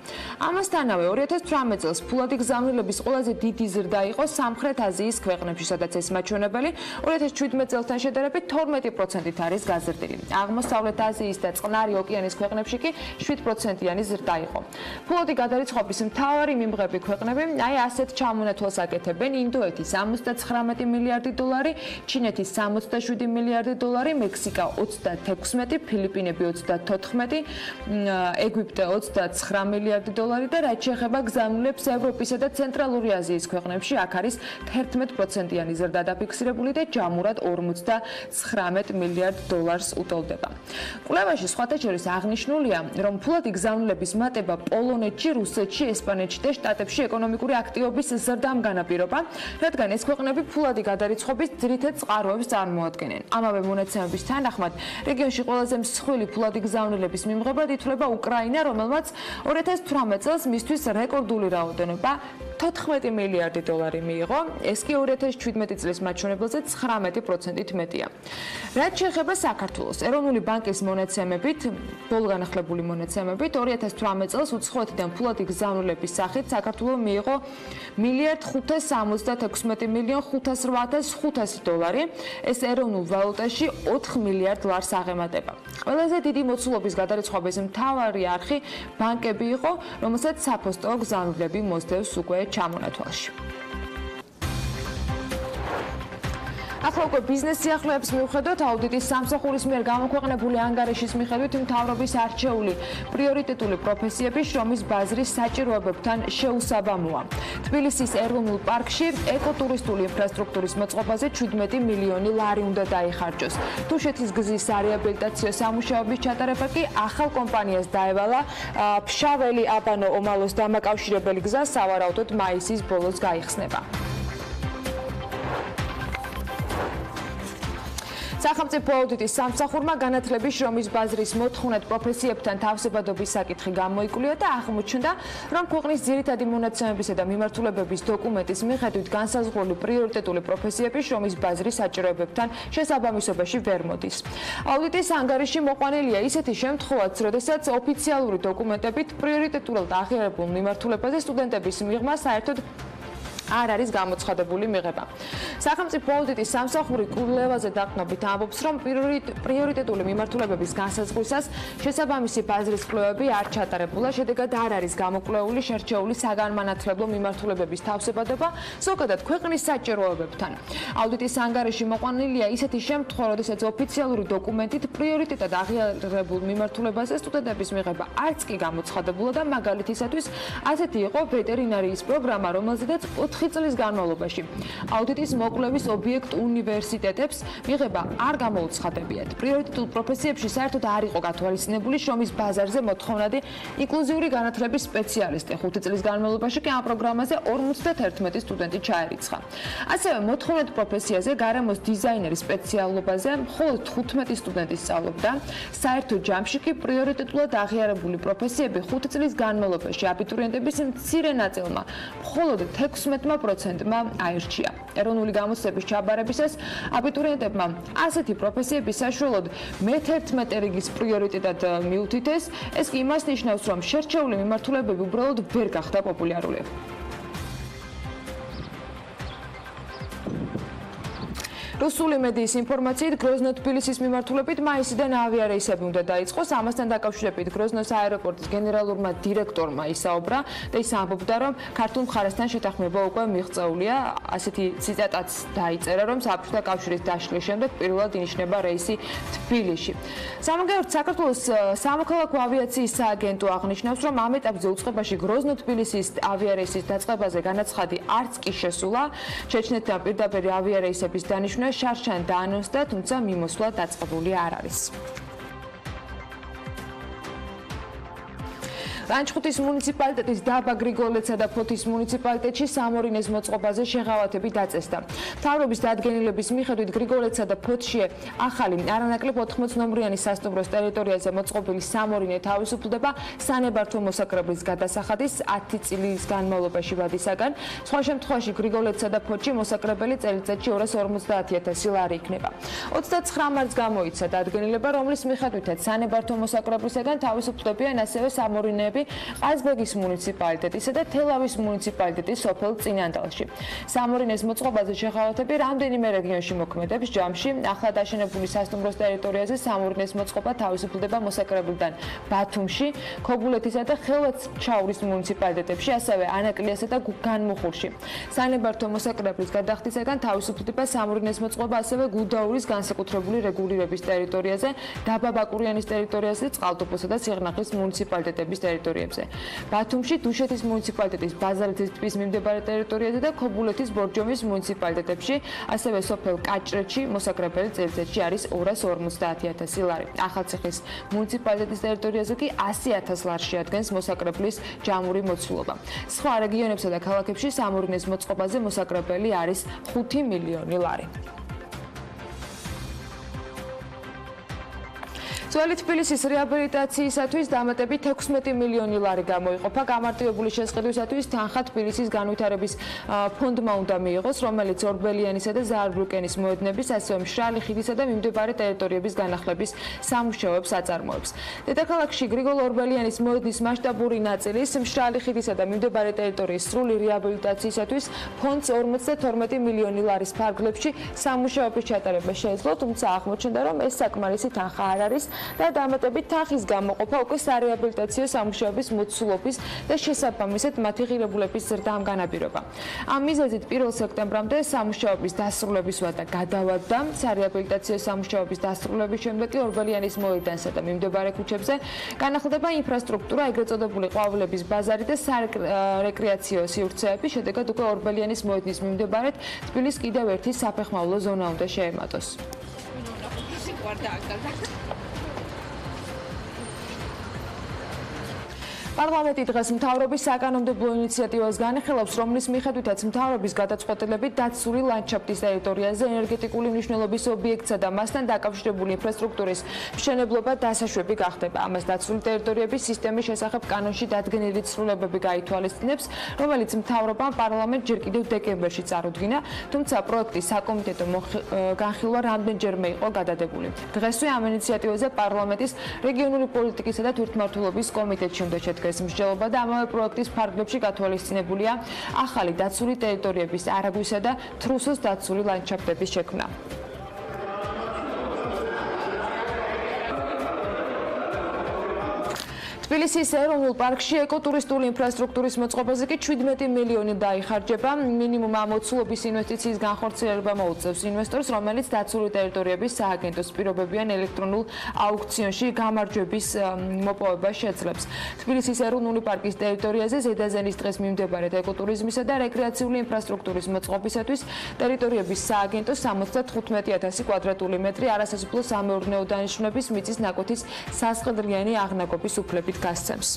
ამასთანავე 2018 წელს ფულადი გზავნილების ყველაზე დიდი ზრდა იყო სამხრეთ აზიის ქვეყნებში, სადაც ეს მაჩვენებელი 2017 წელთან შედარებით 12%-ით არის გაზრდილი. აღმოსავლეთ აზიის და წყნარი ოკეანის ქვეყნებში კი 7%-იანი ზრდა იყო. ფულადი გადარიცხვის მთავარი მიმღები ქვეყნები აი ასეთ ჩამონათვალს აკეთებენ: ინდოეთი 79 მილიარდი დოლარი, ჩინეთი 67 მილიარდი დოლარი, მექსიკა 36, ფილიპინები 34, ეგვიპტე 29 მილიარდი დოლარი და რაც შეეხება გზავნილებს ევროპისა და ცენტრალური აზიის ქვეყნებში აქ არის 11%-იანი ზრდა დაფიქსირებული და ჯამურად 59 მილიარდ დოლარს უტოლდება. კვლევაში სხვათა შორის აღნიშნულია, რომ ფულადი გზავნილების მატება პოლონეთში, რუსეთში, ესპანეთში და შტატებში ეკონომიკური აქტივობის ზრდამ განაპირობა, რადგან ეს ქვეყნები ფულადი გადარიცხვის ძირითად წყაროებს წარმოადგენენ. ამავე მონაცემების თანახმად, რეგიონში ყველაზე მსხვილი ფულადი გზავნილების მიმღებად ითვლება უკრაინა, რომელმაც 2018 წელს მისთვის რეკორდული რაოდენობა 14 მილიარდი დოლარი მიიღო, ეს კი 2017 წლის მაჩვენებელზე 19%-ით მეტია. რაც შეეხება საქართველოს, ეროვნული ბანკის მონაცემებით, ბოლო განახლებული მონაცემებით, 2018 წელს უცხოეთიდან ფულადი გზავნილების სახით საქართველო მიიღო 1,566,508,500 დოლარი, ეს ეროვნულ ვალუტაში 4 მილიარდ ლარს აღემატება. ყველაზე დიდი მოცულობის გადარიცხვის მთავარი არხი ბანკები იყო, რომელსაც საფოსტო გზავნილები მოსდევს უკვე ჩამონათვალში. ახლა უკვე ბიზნეს სიახლეებს მიუხედავთ, აუდიტის სამსახურის მიერ გამოქვეყნებული ანგარიშის მიხედვით მთავრობის არჩეული პრიორიტეტული პროფესიები შრომის ბაზრის საჭიროებებთან შეუსაბამოა. თბილისის ეროვნულ პარკში ეკოტურისტული ინფრასტრუქტურის მოწყობაზე 17 მილიონი ლარი უნდა დაიხარჯოს. თუშეთის გზისარეაბილიტაციო სამუშაოების ჩატარება კი ახალ კომპანიას დაევალა ფშაველი აბანო ომალოს დამაკავშირებელი გზა სავარაუდოდ მაისის ბოლოს გაიხსნება. სახელმწიფო აუდიტის სამსახურმა განათლების შრომის ბაზრის მოთხოვნად პროფესიებთან თავსებადობის საკითხი გამოიკვლია და აღმოჩნდა, რომ ქვეყნის ძირითადი მონაცემებისა და მიმართულებების დოკუმენტის მიხედვით განსაზღვრული პრიორიტეტული პროფესიები შრომის ბაზრის საჭიროებებთან შესაბამისობაში ვერ მოდის. აუდიტის ანგარიში მოყვანილია ისეთი შემთხვევაც, როდესაც ოფიციალური დოკუმენტებით პრიორიტეტულად აღიარებულ მიმართულებაზე სტუდენტების მიღმა საერთოდ არ არის გამოცხადებული მიღება. სახელმწიფო აუდიტის სამსახური კვლევაზე დაყრდნობით ამბობს, რომ პრიორიტეტული მიმართულებების განსაზღვრისას შესაბამისი ბაზრის კვლევები არ ჩატარებულა, შედეგად არ არის გამოკვლეული შერჩეული საგანმანათლებლო მიმართულებების თავსებადობა ზოგადად ქვეყნის საჭიროებებთან. აუდიტის ანგარიში მოყვანილია ისეთი შემთხვევა, როდესაც ოფიციალური დოკუმენტით პრიორიტეტად აღიარებულ მიმართულებაზე სტუდენტების მიღება არც კი გამოცხადებულა და მაგალითისათვის ასეთი იყო ვეტერინარიის პროგრამა, რომელზედაც 4 წლის განმავლობაში აუდიტის მოკვლევის ობიექტ უნივერსიტეტებს მიღება არ გამოუცხადებიათ. პრიორიტეტულ პროფესიებში საერთოდ არ იყო გათვალისწინებული შრომის ბაზარზე მოთხოვნადი ინკლუზიური განათლების სპეციალისტი. 5 წლის განმავლობაში კი ამ პროგრამაზე 51 სტუდენტი ჩაერიცხა. ასევე მოთხოვნად პროფესიაზე გარემოს დიზაინერის სპეციალობაზე მხოლოდ 15 სტუდენტი სწავლობდა. საერთო ჯამში კი პრიორიტეტულად აღიარებული პროფესიები 5 წლის განმავლობაში აბიტურიენტების მცირე ნაწილმა მხოლოდ 16%-მა აირჩია. ეროვნული გამოცდების ჩაბარებისას აბიტურიენტებმა ასეთი პროფესიები საშუალოდ მე-11 რიგის პრიორიტეტად მიუთითეს. ეს კი იმას ნიშნავს, რომ შერჩეული მიმართულებები უბრალოდ ვერ გახდა პოპულარული. რუსული მედიის ინფორმაციით, გროზნო-თბილისის მიმართულებით მაისიდან ავიარეისები უნდა დაიწყოს. ამასთან დაკავშირებით გროზნოს აეროპორტის გენერალურმა დირექტორმა ისაუბრა და ის ამბობდა, რომ ქართულ მხარესთან შეთანხმება უკვე მიღწეულია. ასეთი ციტატაც დაიწერა, რომ საბჭოთა კავშირის დაშლის შემდეგ პირველად ინიშნება რეისი თბილისში. სამაგიეროდ საქართველოს სამოქალაქო ავიაციის სააგენტო აღნიშნავს, რომ ამ ეტაპზე უწყებაში გროზნო-თბილისის ავიარეისის დაწყებაზე განაცხადი არც კი შესულა. ჩეჩნეთთან პირდაპირ ავიარეისების დანიშვნა შარშან დაანონსდა, თუმცა მიმოსვლა დაწყებული არ არის. ლანჩხუთის მუნიციპალიტეტის დაბა გრიგოლეთსა და ფოთის მუნიციპალიტეტში სამორინეს მოწყობაზე შეღავათები დაწესდა. მთავრობის დადგენილების მიხედვით გრიგოლეთსა და ფოთში ახალი არანაკლებ 80 ნომრიანი სასტუმროს ტერიტორიაზე მოწყობილი სამორინე თავისუფლდება სანებართვო მოსაკრებლის გადასახადის 10 წლის განმავლობაში ვადისაგან. სხვა შემთხვევაში გრიგოლეთსა და ფოთში მოსაკრებელი წელიწადში 250.000 ლარი იქნება. 29 მარტს გამოიცა დადგენილება, რომლის მიხედვითაც სანებართვო მოსაკრებლისაგან თავისუფლებიან ასევე სამორინეები ყაზბეგის მუნიციპალიტეტისა და თელავის მუნიციპალიტეტის სოფელ წინანდალში. სამორინეს მოწყობაზე შეღავათები რამდენიმე რეგიონში მოქმედებს. ჯამში ახლად აშენებული სასტუმროს ტერიტორიაზე სამორინეს მოწყობა თავისუფლდება მოსაკრებლიდან ბათუმში, ქობულეთისა და ხელვაჩაურის მუნიციპალიტეტებში, ასევე ანაკლიასა და განმუხურში. სანებართვო მოსაკრებლის გადახდისაგან თავისუფლდება სამორინეს მოწყობა ასევე გუდაურის განსაკუთრებული რეგულირების ტერიტორიაზე, დაბა ბაკურიანის ტერიტორიაზე, წყალტუბოსა და სიღნაღის მუნიციპალიტეტების ტერიტორიებზე. ბათუმში დუშეთის მუნიციპალიტეტის ბაზალეთის ტბის მიმდებარე ტერიტორიაზე და ქობულეთის ბორჯომის მუნიციპალიტეტებში, ასევე სოფელ კაჭრეთში მოსაკრებელი წელიწადში არის 250.000 ლარი. ახალციხის მუნიციპალიტეტის ტერიტორიაზე კი 100.000 ლარს შეადგენს მოსაკრებლის ჯამური მოცულობა. სხვა რეგიონებსა და ქალაქებში სამორინეს მოწყობაზე მოსაკრებელი არის 5 მილიონი ლარი. ძველი თბილისის რეაბილიტაციისათვის დამატებით 16 მილიონი ლარი გამოიყოფა. გამარტივებული შესყიდვისათვის თანხა თბილისის განვითარების ფონდმა უნდა მიიღოს, რომელიც ორბელიანისა და ზაარბრუკენის მოედნების, ასევე მშრალი ხიდისა და მიმდებარე ტერიტორიების განახლების სამუშაოებს აწარმოებს. დედაქალაქში გრიგოლ ორბელიანის მოედნის მასშტაბური ნაწილის, მშრალი ხიდისა და მიმდებარე ტერიტორიის სრული რეაბილიტაციისათვის ფონდს 52 მილიონი ლარის ფარგლებში სამუშაოების ჩატარება შეეძლო, თუმცა აღმოჩნდა, რომ ეს საკმარისი თანხა არ არის და დამატებით თანხის გამოყოფა უკვე სარეაბილიტაციო სამუშაოების მოცულობის და შესაბამისად მათი ღირებულების ზრდამ განაპირობა. ამ მიზეზით 1 სექტემბრამდე სამუშაოების დასრულების ვადა გადავადდა. სარეაბილიტაციო სამუშაოების დასრულების შემდეგ კი ორბელიანის მოედანსა და მიმდებარე ქუჩებზე განახლდება ინფრასტრუქტურა, ეგრეთ წოდებული ყვავილების ბაზარი და სარეკრეაციო სივრცეები. შედეგად უკვე ორბელიანის მოედნის მიმდებარედ თბილის კიდევ ერთი საფეხმავლო ზონა უნდა შეემატოს. პარლამენტი დღეს მთავრობის საკანონმდებლო ინიციატივას განიხილავს, რომლის მიხედვითაც მთავრობის გადაწყვეტილებით დაცული ლანდშაფტის ტერიტორიაზე ენერგეტიკული მნიშვნელობის ობიექტსა და მასთან დაკავშირებული ინფრასტრუქტურის მშენებლობა დასაშვები გახდება. ამას დაცული ტერიტორიების სისტემის შესახებ კანონში დადგენილი ცვლილებები გაითვალისწინებს, რომელიც მთავრობამ პარლამენტს ჯერ კიდევ დეკემბერში წარუდგინა, თუმცა პროექტის საკომიტეტო განხილვა რამდენჯერმე იყო გადადებული. დღესვე ამ ინიციატივაზე პარლამენტის რეგიონული პოლიტიკისა და თვითმმართველობის კომიტეტში უნდა შედგეს მსჯელობა და ამავე პროექტის ფარგლებში გათვალისწინებულია ახალი დაცული ტერიტორიების არაგვისა და თრუსოს დაცული ლანდშაფტების შექმნა. თბილისის ეროვნულ პარკში ეკოტურისტული ინფრასტრუქტურის მოწყობაზე კი 17 მილიონი დაიხარჯება. მინიმუმ ამოცულობის ინვესტიციის განხორციელება მოუწევს ინვესტორს, რომელიც დაცული ტერიტორიების სააგენტოს პირობებიან ელექტრონულ აუქციონში გამარჯვების მოპოვებას შეძლებს. თბილისის ეროვნული პარკის ტერიტორიაზე ზედაზენის დღეს მიმდებარედ ეკოტურიზმისა და რეკრეაციული ინფრასტრუქტურის მოწყობისათვის ტერიტორიების სააგენტოს 75.000 კვადრატული მეტრი არასასოფლო სამეურნეო დანიშნულების მიწის ნაკვეთის სასყიდლიანი აღნაგობის უფლებით გასცემს.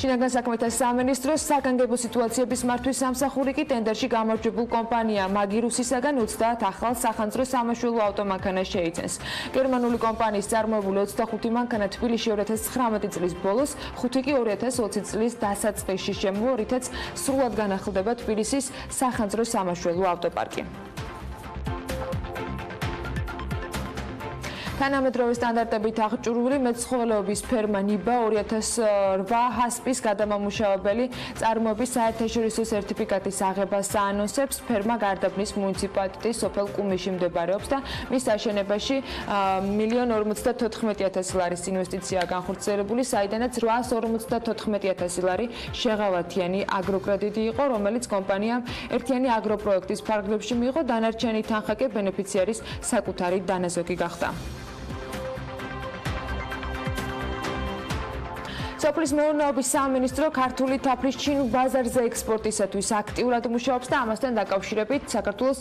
შინაგან საქმეთა სამინისტროს საგანგებო სიტუაციების მართვის სამსახური კი ტენდერში გამარჯვებულ კომპანია მაგირუსისაგან 30 ახალ სახანძრო სამაშველო ავტომანქანას შეიცენს. გერმანული კომპანიის წარმოებული 25 მანქანა თბილისში 2019 წლის ბოლოს, 5 კი 2020 წლის დასაწყისში შემოვა, რითაც სრულად განახლდება თბილისის სახანძრო სამაშველო ავტოპარკი. თანამედროვე სტანდარტებით აღჭურვილი მეცხოველეობის ფერმა ნიბა 2008 ჰასპის გადამამუშავებელი წარმოების საერთაშორისო სერტიფიკატის აღებას აანონსებს. ფერმა გარდაბნის მუნიციპალიტეტის სოფელ კუმიში მდებარეობს და მის აშენებაში 1,54,000 ლარის ინვესტიცია განხორციელებული, საიდანაც 854,000 ლარი შეღავათიანი აგროკრედიტი იყო, რომელიც კომპანიამ ერთიანი აგრო პროექტის ფარგლებში მიიღო, დანარჩენი თანხა კი ბენეფიციარის საკუთარი დანაზოგი გახდა. სოფლის მეურნეობის სამინისტრო ქართული თაფლის ჩინურ ბაზარზე ექსპორტისათვის აქტიურად მუშაობს და ამასთან დაკავშირებით საქართველოს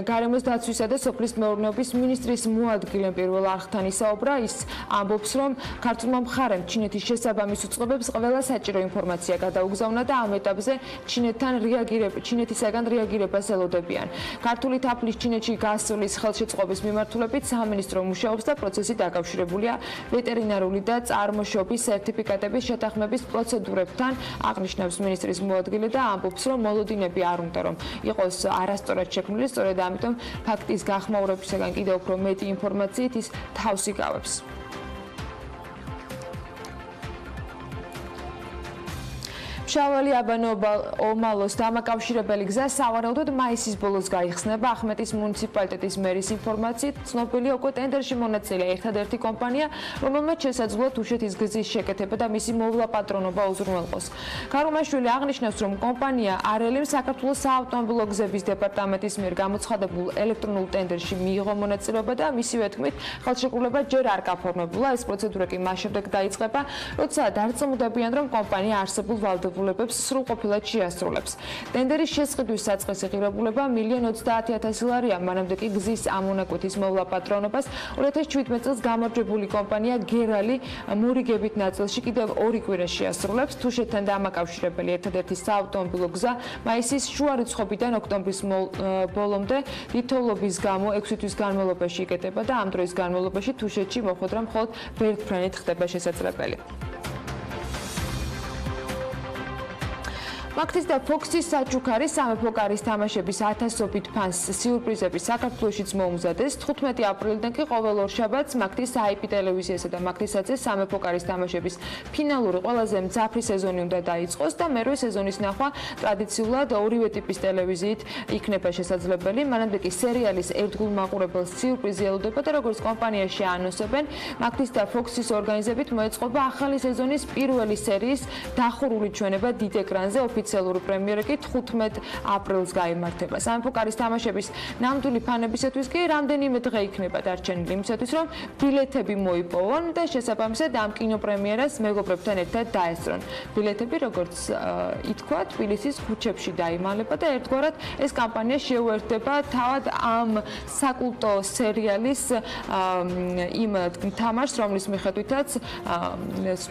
გარემოს დაცვისა და სოფლის მეურნეობის მინისტრის მოადგილემ პირველ არხთან ისაუბრა. ის ამბობს, რომ ქართულმა მხარემ ჩინეთის შესაბამის უწყობებს ყველა საჭირო ინფორმაცია გადაუგზავნა და ამ ეტაპზე ჩინეთისაგან რეაგირებას ელოდებიან. ქართული თაფლის ჩინეთში გასვლის ხელშეწყობის მიმართულებით სამინისტრო მუშაობს და პროცესი დაკავშირებულია ვეტერინარული და წარმოშობის სერტიფიკატების შეთანხმების პროცედურებთან, აღნიშნავს მინისტრის მოადგილე და ამბობს, რომ მოლოდინები არ უნდა რომ იყოს არასწორად შექმნილი, სწორედ ამიტომ ფაქტის გახმაურებისაგან კიდევ უფრო მეტი ინფორმაციით ის თავს იკავებს. შავალი აბანო-ომალოს დამაკავშირებელი გზა სავარაუდოდ მაისის ბოლოს გაიხსნება. ახმეტის მუნიციპალიტეტის მერის ინფორმაციით, ცნობილია უკვე ტენდერში მონაწილე ერთადერთი კომპანია, რომელმაც შესაძლოა თუშეთის გზის შეკეთება და მისი მოვლა პატრონობა უზრუნველყოს. ქარუმაშვილი აღნიშნავს, რომ კომპანია არელიმ საქართველოს საავტომობილო გზების დეპარტამენტის მიერ გამოცხადებულ ელექტრონულ ტენდერში მიიღო მონაწილეობა და მისივე თქმით, ხელშეკრულება ჯერ არ გაფორმებულა. ეს პროცედურა კი მას შემდეგ დაიწყება, როცა დარწმუნდებიან, რომ კომპანია არსებულ ვალდებულებებს სრულყოფილად შეასრულებს. ტენდერის შესყიდვის საწყისი ღირებულება 1,30,000 ლარია, მანამდე კი გზის ამონაკვეთის მოვლა პატრონობას 2017 წელს გამარჯვებული კომპანია გერალი მორიგებით ნაწილში კიდევ 2 კვირა შეასრულებს. თუშეთთან დამაკავშირებელი ერთადერთი საავტომობილო გზა მაისის შუა რიცხვებიდან ოქტომბრის ბოლომდე თითოეულობის გამო 6 თვის განმავლობაში იკეტება და ამ დროის განმავლობაში თუშეთში მოხვედრა მხოლოდ ვერტმფრენით ხდება შესაძლებელი. მაქთის და ფოქსის საჩუქარი სამეფო კარის თამაშების 1000-ობით ფანს სიურპრიზები საქართველოშიც მოუმზადეს. 15 აპრილიდან კი ყოველ ორშაბათს მაქთის IP ტელევიზიასა და მაქთისაცე სამეფო კარის თამაშების ფინალური ყველაზე მძაფრი სეზონი უნდა დაიწყოს და მერვე სეზონის ნახვა ტრადიციულად ორივე ტიპის ტელევიზიით იქნება შესაძლებელი. მანამდე კი სერიალის ერთგულ მაყურებელს სიურპრიზი ელოდება და როგორც კომპანიაში ანონსებენ, მაქთის და ფოქსის ორგანიზებით მოეწყობა ახალი სეზონის პირველი სერიის დახურული ჩვენება დიდ ეკრანზე. ოფიციალური პრემიერა კი 15 აპრილს გაიმართება. სამეფო კარის თამაშების ნამდვილი ფანებისათვის კი რამდენიმე დღე იქნება დარჩენილი იმისათვის, რომ ბილეთები მოიპოვონ და შესაბამისად ამ კინოპრემიერას მეგობრებთან ერთად დაესწრონ. ბილეთები, როგორც ითქვა, თბილისის ქუჩებში დაიმალება და ერთგვარად ეს კამპანია შეუერთდება თავად ამ საკულტო სერიალის იმ თამაშს, რომლის მიხედვითაც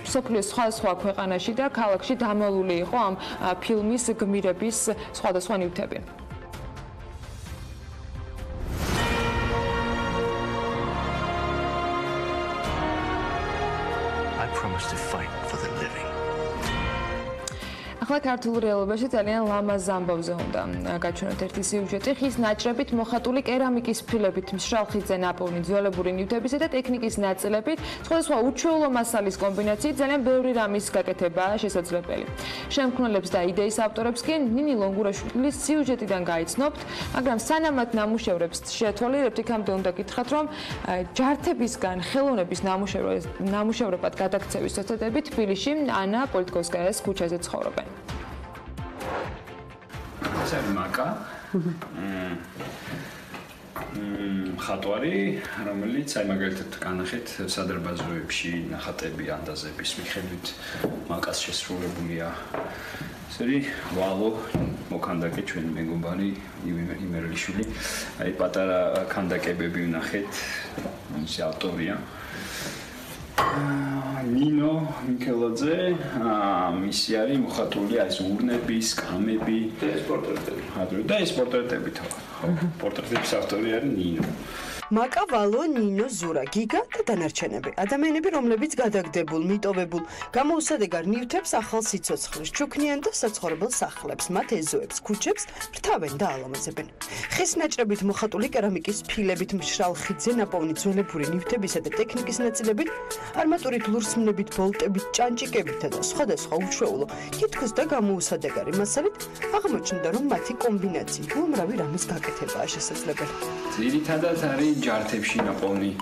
მსოფლიოს სხვა ქვეყანაში და ქალაქში დამალული იყო ამ ფილმის გმირების სხვადასხვა ნივთები. I promise to fight for the living. ახლა ქართულ რეალობაში ძალიან ლამაზ ამბავზე უნდა გაჩვენოთ ერთი სიუჟეტი. ხის ნაჭრებით მოხატული კერამიკის ფილებით, მშრალ ხიდზე ნაპოვნი ძველებური ნივთებისა და ტექნიკის ნაწილებით, სხვადასხვა უჩვეულო მასალის კომბინაციით ძალიან ბევრი რამის გაკეთებაა შესაძლებელი. შემქმნელებს და იდეის ავტორებს კი ნინი ლონგურაშვილის სიუჟეტიდან გაიცნობთ, მაგრამ სანამ მათ ნამუშევრებს შეათვალიერებთ, იქამდე უნდა გითხრათ, რომ ჯართებისგან ხელოვნების ნამუშევრებად გადაქცევის წესდებით თბილისში ანა პოლიტკოვსკაიას ქუჩაზე ცხოვრობენ. მაკა ხატვარი, რომელიც აი მაგალითად განახეთ სადარბაზოებში ნახატები ანდაზების მიხედვით მაკას შესრულებულია. ესერი ვალო მოქანდაკე ჩვენი მეგობარი იმერლიშვილი. აი პატარა ქანდაკებები ვნახეთ, ის ავტორია. ნინო მიქელაძე, მისი არის მოხატული ეს ურნები, სკამები და ეს პორტრეტები. და ეს პორტრეტები თავად. პორტრეტების ავტორი არის ნინო. მაკა, ვალო, ნინო, ზურა, გიგა და დანარჩენები. ადამიანები, რომლებიც გადაგდებულ, მიტოვებულ, გამოუსადეგარ ნივთებს ახალ სიცოცხლეს ჩუქნიან და საცხოვრებელ სახლებს, მათ ეზოებს, ქუჩებს რთავენ და ალამაზებენ. ხის ნაჭრებით მოხატული კერამიკის ფილებით, მშრალ ხიდზე ნაპოვნი ძველებური ნივთებისა და ტექნიკის ნაწილებით, არმატურით ლურსმნებით, ბოლტებით, ჭანჭიკებითა და სხვადასხვა უჩვეულო, თითქოს და გამოუსადეგარი მასალით აღმოჩნდა, რომ მათი კომბინაციით უამრავი რამის გაკეთებაა შესაძლებელი. ძირითადად არის ჯართებში ნაპოვნი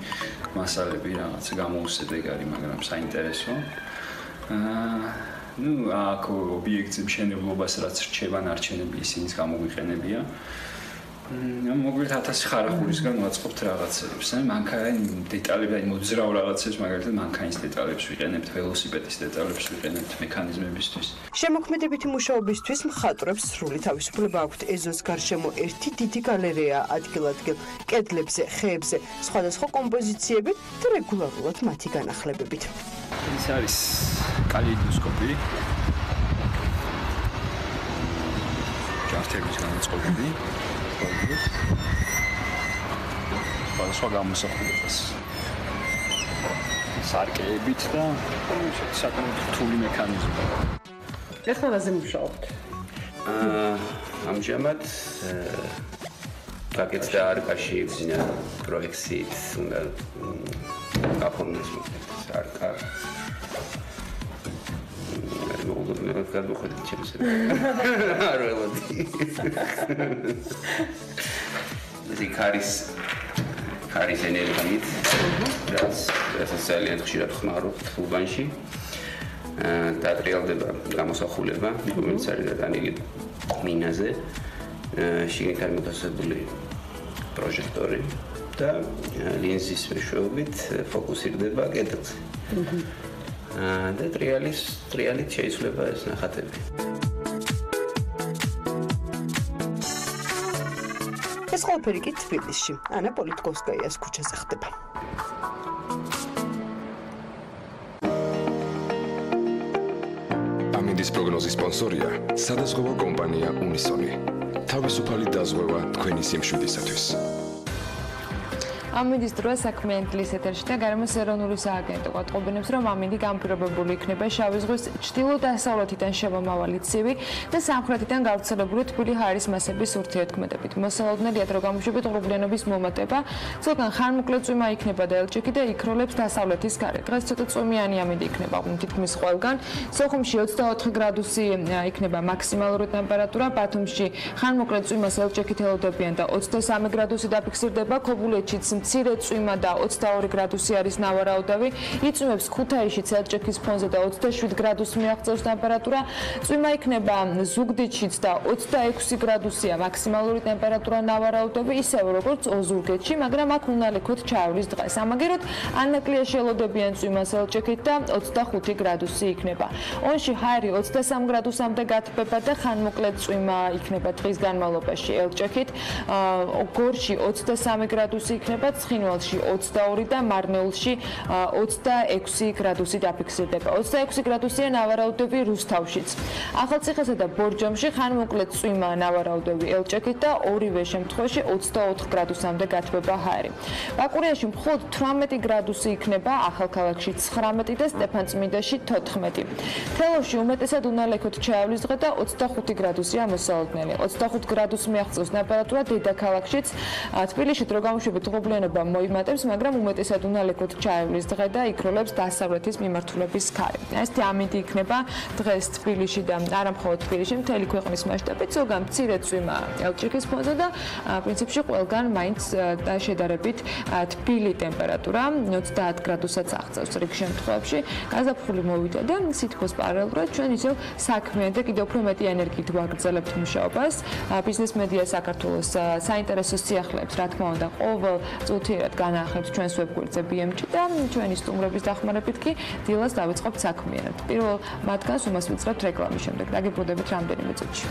მასალები, რაღაც გამოუსადეგარი, მაგრამ საინტერესო. აქ ობიექტის მშენებლობას რაც რჩება ნარჩენები ისინიც გამოიყენებია. მოგვით 1000 ხარახურისგან ვაწყობთ რაღაცებს. მანქანის დეტალები, მოძრავ რაღაცებს, მაგალითად მანქანის დეტალებს ვიყენებთ, ველოსიპედის დეტალებს ვიყენებთ მექანიზმებისთვის. შემოქმედებითი მუშაობისთვის მხატვრებს სრული თავისუფლება აქვთ. ეზოს გარშემო ერთი დიდი გალერეა ადგილ-ადგილ, კედლებზე, ხეებზე, სხვადასხვა კომპოზიციებით და რეგულარულად მათი განახლებებით. ეს არის კალეიდოსკოპი. ჯართების განწყობები. სხვადასხვა გამოსახულებას. სარკეებით და საკმაოდ რთული მექანიზმი. ეხლა რაზე მუშაობთ? ამჟამად გაკეთდა არკაში პროექციით უნდა გაფორმოს არკა. მე გადმოხედით ჩემს. არ ველოდი. ქარის ენერგიით, რაც ძალიან ხშირად ხმარობთ უბანში. დატრიალდება გამოსახულება, რომელიც არის დანილი მინაზე. შიგნით არის მოთავსებული პროჟექტორი და ლინზის მეშვეობით ფოკუსირდება კედელზე. და ტრიალით შეიცვლება ეს ნახატები. ეს ყველაფერი კი თბილისში, ანა პოლიტკოვსკაიას ქუჩაზე ხდება. ამინდის პროგნოზის სპონსორია სადაზღვევო კომპანია უნისონი. თავისუფალი დაზღვევა თქვენი სიმშვიდისათვის. ამინდის დროა საქმიანი დილის ეთერში და გარემოს ეროვნული სააგენტო გვატყობინებს, რომ ამინდი გამპირობებული იქნება შავი ზღვის ჩრდილო-დასავლეთიდან შემომავალი ცივი და სამხრეთიდან გავრცელებული თბილი ჰაერის მასების ურთიერთქმედებით. მოსალოდნელია დრო გამოშვებით ღრუბლიანობის მომატება, ზოგან ხანმოკლე წვიმა იქნება და ელჭიქი და იქროლებს დასავლეთის გარეთ. დღეს ცოტა წვიმიანი ამინდი იქნება თითქმის ყველგან. სოხუმში 24 გრადუსი იქნება მაქსიმალური ტემპერატურა, ბათუმში ხანმოკლე წვიმას ელჭიქით ელოდებიან და 23 გრადუსი დაფიქსირდება, ქობულეთშიც მცირე წვიმა და 22 გრადუსი არის ნავარაუდევი. იწვიმებს ქუთაისში ელჭიქის ფონზე და 27 გრადუსს მიაღწევს ტემპერატურა. წვიმა იქნება ზუგდიდშიც და 26 გრადუსია მაქსიმალური ტემპერატურა ნავარაუდევი, ისევ როგორც ოზურგეთში, მაგრამ აქ უნალექოთ ჩაივლის დღე. სამაგეროდ ანაკლია შელოდებიან წვიმას ელჭიქით და 25 გრადუსი იქნება. ონში ჰაერი 23 გრადუსამდე გათბება და ხანმოკლე წვიმა იქნება დღის განმავლობაში ელჭიქით. გორში 23 გრადუსი იქნება, ცხინვალში 22 და მარნეულში 26 გრადუსი დაფიქსირდება. 26 გრადუსია ნავარაუდევი რუსთავშიც. ახალციხესა და ბორჯომში ხანმოკლე წვიმა ნავარაუდევი ელჭიქით და ორივე შემთხვევაში 24 გრადუსამდე გათბება ჰაერი. ბაკურიაში მხოლოდ 18 გრადუსი იქნება, ახალქალაქში 19 და სტეფანწმინდაში 14. თელავში უმეტესად უნალექოთ ჩაივლის დღე და 25 გრადუსია მოსალოდნელი. 25 გრადუსს მიაღწევს ტემპერატურა დედაქალაქშიც. თბილისში დრო გამოშვებით ღრუბლიანობა მოიმატებს, მაგრამ უმეტესად უნალექოთ ჩაივლის დღე და იქროლებს დასავლეთის მიმართულების ქარი. ესეთი ამინდი იქნება დღეს თბილისში და არა მხოლოდ თბილისში, მთელი ქვეყნის მასშტაბით, ზოგან მცირე წვიმა ელჭიქის ფონზე და პრინციპში ყველგან მაინც შედარებით თბილი ტემპერატურა 30 გრადუსაც აღწევს რიგ შემთხვევებში. გაზაფხული მოვიდა და სითბოს პარალელურად ჩვენ ისევ საქმიანი და კიდევ უფრო მეტი ენერგიით ვაგრძელებთ მუშაობას. ბიზნეს მედია საქართველოს საინტერესო სიახლეებს, რა თქმა უნდა, ყოველ წუთიერად განაახებს ჩვენს ვებგვერდზე BMG და ჩვენი სტუმრების დახმარებით კი დილას დავიწყებთ საქმიანად. პირველ მათგანს უმას ვიწყებთ რეკლამის შემდეგ. დაგიბრუნდებით რამდენიმე წუთში.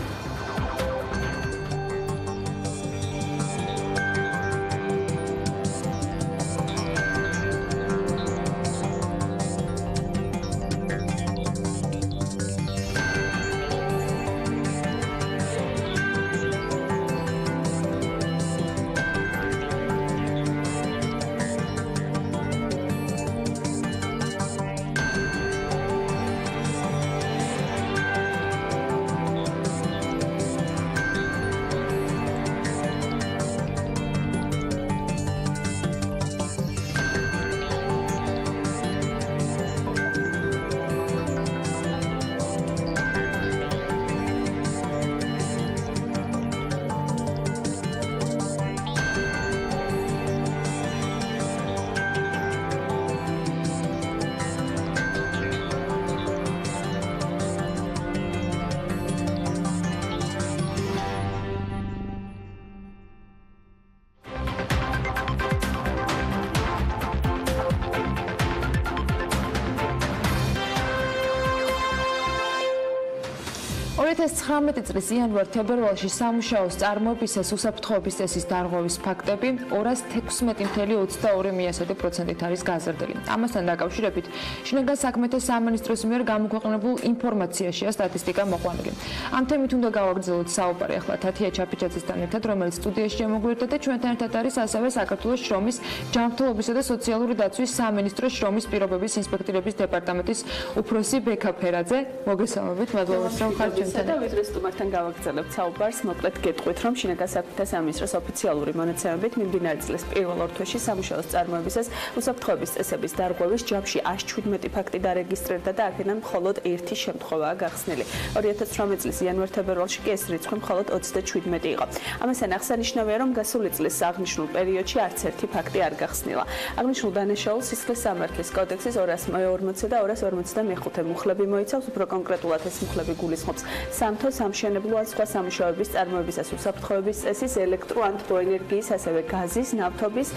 2019 წლის იანვარ-თებერვალში სამუშაოს წარმოებისას უსაფრთხოების წესის დარღვევის ფაქტები 216.22% არის გაზრდილი. ამასთან დაკავშირებით შინაგან საქმეთა სამინისტროს მიერ გამოქვეყნებულ ინფორმაციაშია სტატისტიკა მოყვანილი. ამ თემით უნდა გავაგრძელოთ საუბარი ახლა თათია ჩაფიჩაძესთან ერთად, რომელიც სტუდიაში შემოგვიერთდა და ჩვენთან ერთად არის ასევე საქართველოს შრომის, ჯანმრთელობისა და სოციალური დაცვის სამინისტროს შრომის პირობების ინსპექტირების დეპარტამენტის უფროსი ბექაფერაძე. მოგესალმებით, მადლობა რომ ხართ ჩვენთან. და ვიდრე სტუმართან გავაგრძელებთ საუბარს, მოკლედ გეტყვით, რომ შინაგან საქმეთა სამინისტროს ოფიციალური მონაცემებით მიმდინარე წლის პირველ ორ თვეში სამუშაოს წარმოებისას უსაფრთხოების წესების დარღვევის ჯამში 117 ფაქტი დარეგისტრირდა და აქედან მხოლოდ ერთი შემთხვევაა გახსნილი. 2018 წლის იანვარ-თებერვალში კი ეს რიცხვი მხოლოდ 27 იყო. ამასთან აღსანიშნავია, რომ გასული წლის აღნიშნულ პერიოდში არც ერთი ფაქტი არ გახსნილა. აღნიშნულ დანაშაულს სისხლის სამართლის კოდექსის 240 და 255 მუხლები მოიცავს, უფრო კონკრეტულად ეს მუხლები გულისხმობს სამთო, სამშენებლო ან სხვა სამუშაოების წარმოებისას უსაფრთხოების წესის, ელექტრო ან თბოენერგიის, ასევე გაზის, ნავთობის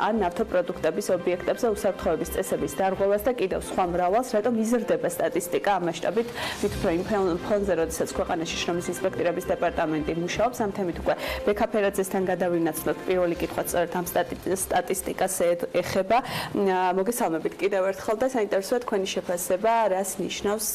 ან ნავთობპროდუქტების ობიექტებზე უსაფრთხოების წესების დარღვევას და კიდევ სხვა მრავალს, რატომ იზრდება სტატისტიკა ამ მასშტაბით, მით უფრო იმ ფონზე, როდესაც ქვეყანაში შრომის ინსპექტირების დეპარტამენტი მუშაობს, ამ თემით უკვე ბექაფერაძესთან გადავინაცვლოთ. პირველი კითხვაც ამ სტატისტიკას ეხება. მოგესალმებით კიდევ ერთხელ და საინტერესოა თქვენი შეფასება, რას ნიშნავს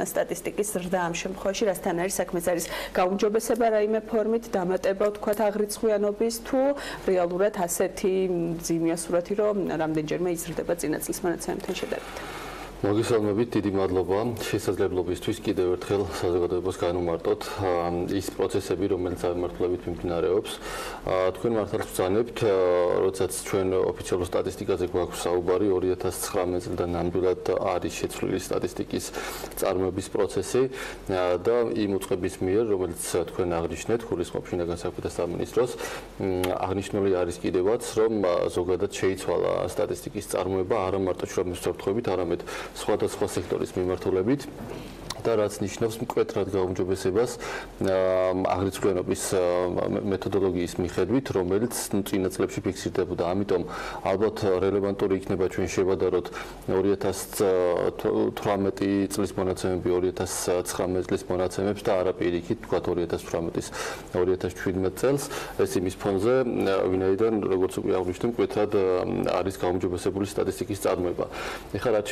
სტატისტიკის ზრდა ამ შემთხვევაში, რასთან არის საქმე, არის გაუმჯობესება რაიმე ფორმით, დამატება ვთქვათ აღრიცხვიანობის თუ რეალურად ასეთი მძიმეა სურათი, რომ რამდენჯერმე იზრდება წინა წლის მონაცემებთან შედარებით. მოგესალმებით, დიდი მადლობა შესაძლებლობისთვის კიდევ ერთხელ საზოგადოებას განვმარტოთ ის პროცესები, რომელიც ამართლებით მიმდინარეობს. თქვენ მართალს ვძანებთ, როდესაც ჩვენ ოფიციალურ სტატისტიკაზე გვაქვს საუბარი 2019 წლიდან ნამდვილად არის შეცვლილი სტატისტიკის წარმოების პროცესი და იმ უწყების მიერ, რომელიც თქვენ აღნიშნეთ, გულისხმობს შინაგან საქმეთა სამინისტროს, აღნიშნული არის კიდევაც, რომ ზოგადად შეიცვალა სტატისტიკის წარმოება არა მარტო შრომის უსაფრთხოებით, არამედ სხვადასხვა სექტორის მიმართულებით და რაც ნიშნავს მკვეთრად გაუმჯობესებას აღრიცხვიანობის მეთოდოლოგიის მიხედვით, რომელიც წინა წლებში ფიქსირდებოდა. ამიტომ ალბათ რელევანტური იქნება ჩვენ შევადაროთ 2018 წლის მონაცემები 2019 წლის მონაცემებს და არა პირიქით თქვა 2018-ის 2017 წელს. ეს იმის ფონზე, ვინაიდან როგორც უკვე აღნიშნე, მკვეთრად არის გაუმჯობესებული სტატისტიკის წარმოება. ეხლა რაც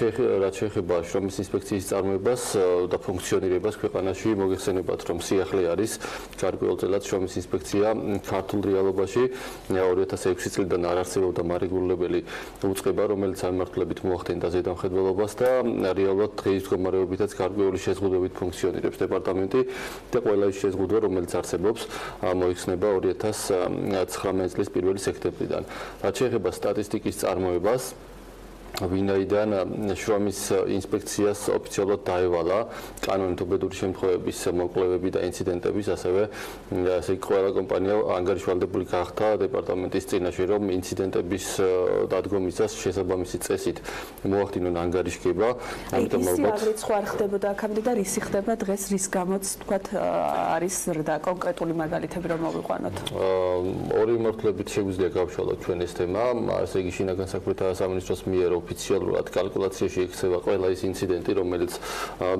შეეხება შრომის ინსპექციის წარმოებას და ფუნქციონირებას ქვეყანაში, მოგეხსენებათ, რომ სიახლე არის გარკვეულწილად შრომის ინსპექცია ქართულ რეალობაში 2006 წლიდან არ არსებობდა მარეგულირებელი უწყება, რომელიც ამართლებით მოახდენდა ზედამხედველობას და რეალურად დღის მდგომარეობითაც გარკვეული შეზღუდვებით ფუნქციონირებს დეპარტამენტი და ყველა ის შეზღუდვა, რომელიც არსებობს, მოიხსნება 2019 წლის 1 სექტემბრიდან. რაც შეეხება სტატისტიკის წარმოებას, ვინაიდან შრომის ინსპექციას ოფიციალურად დაევალა კანონით უბედური შემთხვევების მოკვლევები და ინციდენტების, ასევე ყველა კომპანია ანგარიშვალდებული გახდა დეპარტამენტის წინაშე, რომ ინციდენტების დადგომისას შესაბამისი წესით მოახდინონ ანგარიშგება. ამიტომ ალბათ რიცხვი არ ხდებოდა აქამდე და რისი ხდება დღეს, რის გამოც თქვათ არის ზრდა, კონკრეტული მაგალითები რომ მოვიყვანოთ. ორი მიმართულებით შეგვიძლია გავშალოთ ჩვენ ეს თემა, ასე იგი შინაგან საქმეთა სამინისტროს მიერ ოფიციალურად კალკულაციაში იქცევა ყველა ის ინციდენტი, რომელიც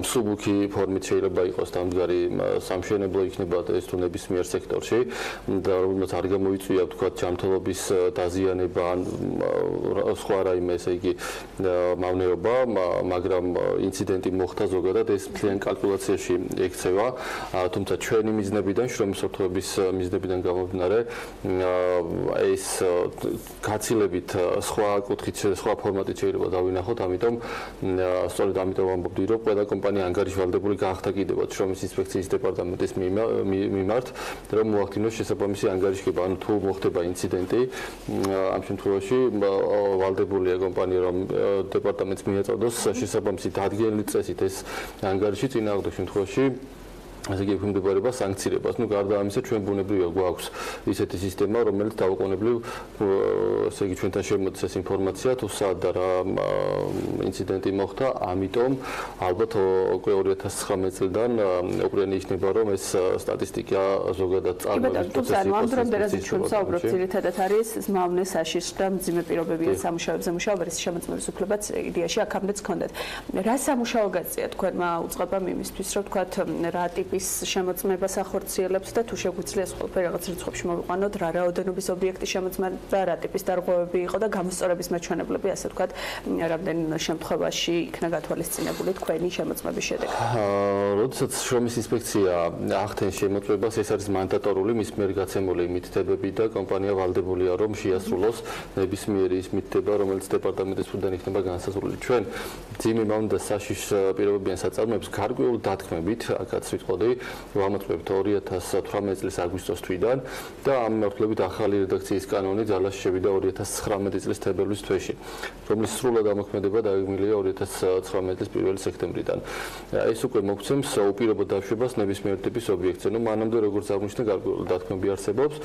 მსუბუქი ფორმით შეიძლება იყოს დამდგარი სამშენებლო იქნება ეს თუ ნებისმიერ სექტორში და რომელსაც არ გამოიწვია ვთქვათ ჯანმრთელობის დაზიანება ან სხვა რაიმე, ესე იგი მავნეობა, მაგრამ ინციდენტი მოხდა ზოგადად, ეს მთლიან კალკულაციაში იქცევა, თუმცა ჩვენი მიზნებიდან, შრომის უსაფრთხოების მიზნებიდან გამომდინარე, ეს გაცილებით სხვა კუთხით, სხვა ფორმატით შეიძლება დავინახოთ, ამიტომ სწორედ ამიტომ ვამბობდი, რომ ყველა კომპანია ანგარიშვალდებული გახდა კიდევაც შრომის ინსპექციის დეპარტამენტის მიმართ, რომ მოახდინოს შესაბამისი ანგარიშგება, ანუ თუ მოხდება ინციდენტი, ამ შემთხვევაში ვალდებულია კომპანია, რომ დეპარტამენტს მიაწოდოს შესაბამისი დადგენილი წესით ეს ანგარიში, წინააღმდეგ შემთხვევაში ასე იგი ექვემდებარება სანქცირებას. ნუ გარდა ამისა, ჩვენ ბუნებრივია გვაქვს ისეთი სისტემა, რომელიც დაუყოვნებლივ ასე იგი ჩვენთან შემოდის ეს ინფორმაცია, თუ სად და რა ინციდენტი მოხდა, ამიტომ ალბათ უკვე 2019 წლიდან უკვე ნიშნება, რომ ეს სტატისტიკა ზოგადად წარმოების პროცესი ამ დრომდერაზე ჩვენ საუბრობთ, ძირითადად არის მავნე საშიშ და მძიმე პირობებია სამუშაოებზე მუშაობრის შემოწმების უფლებაც იდეაში აქამდეც ჰქონდათ. რა სამუშაო გაწია თქვენმა უწყებამ იმისთვის, რომ თქვათ რა ტიპის რატიპის შემოწმებას ახორციელებს და თუ შეგვიძლია ყველაფერი რაღაც რიცხვებში მოვიყვანოთ, რა რაოდენობის ობიექტის შემოწმება, რა ტიპის დარღვევები იყო და გამოსწორების მაჩვენებლები, ასე ვთქვათ, რამდენ შემთხვევაში იქნა გათვალისწინებული თქვენი შემოწმების შედეგი. როდესაც შრომის ინსპექცია ახდენს შემოწმებას, ეს არის მანდატორული, მის მიერ გაცემული მითითებები და კომპანია ვალდებულია რომ შეასრულოს ნებისმიერი ის მითითება, რომელიც დეპარტამენტის მხრიდან იქნება განსაზღვრული. ჩვენ ძიმე მანდა საშიშ პირობებიან საწარმოებს გარკვეულ დათქმებით, აქაც ვიტყოდი, ვამოწმებთ 2018 წლის აგვისტოს თვიდან და ამ მიმართულებით ახალი რედაქციის კანონი ძალაში შევიდა 2019 წლის თებერვლის თვეში, რომლის სრულად ამოქმედება დაეგმილია 2019 წლის 1 სექტემბრიდან. ეს უკვე მოგცემს უპირობო დაშვებას ნებისმიერ ტიპის ობიექტზე. ნუ მანამდე როგორც აღნიშნე, გარკვეული დათქმები არსებობს,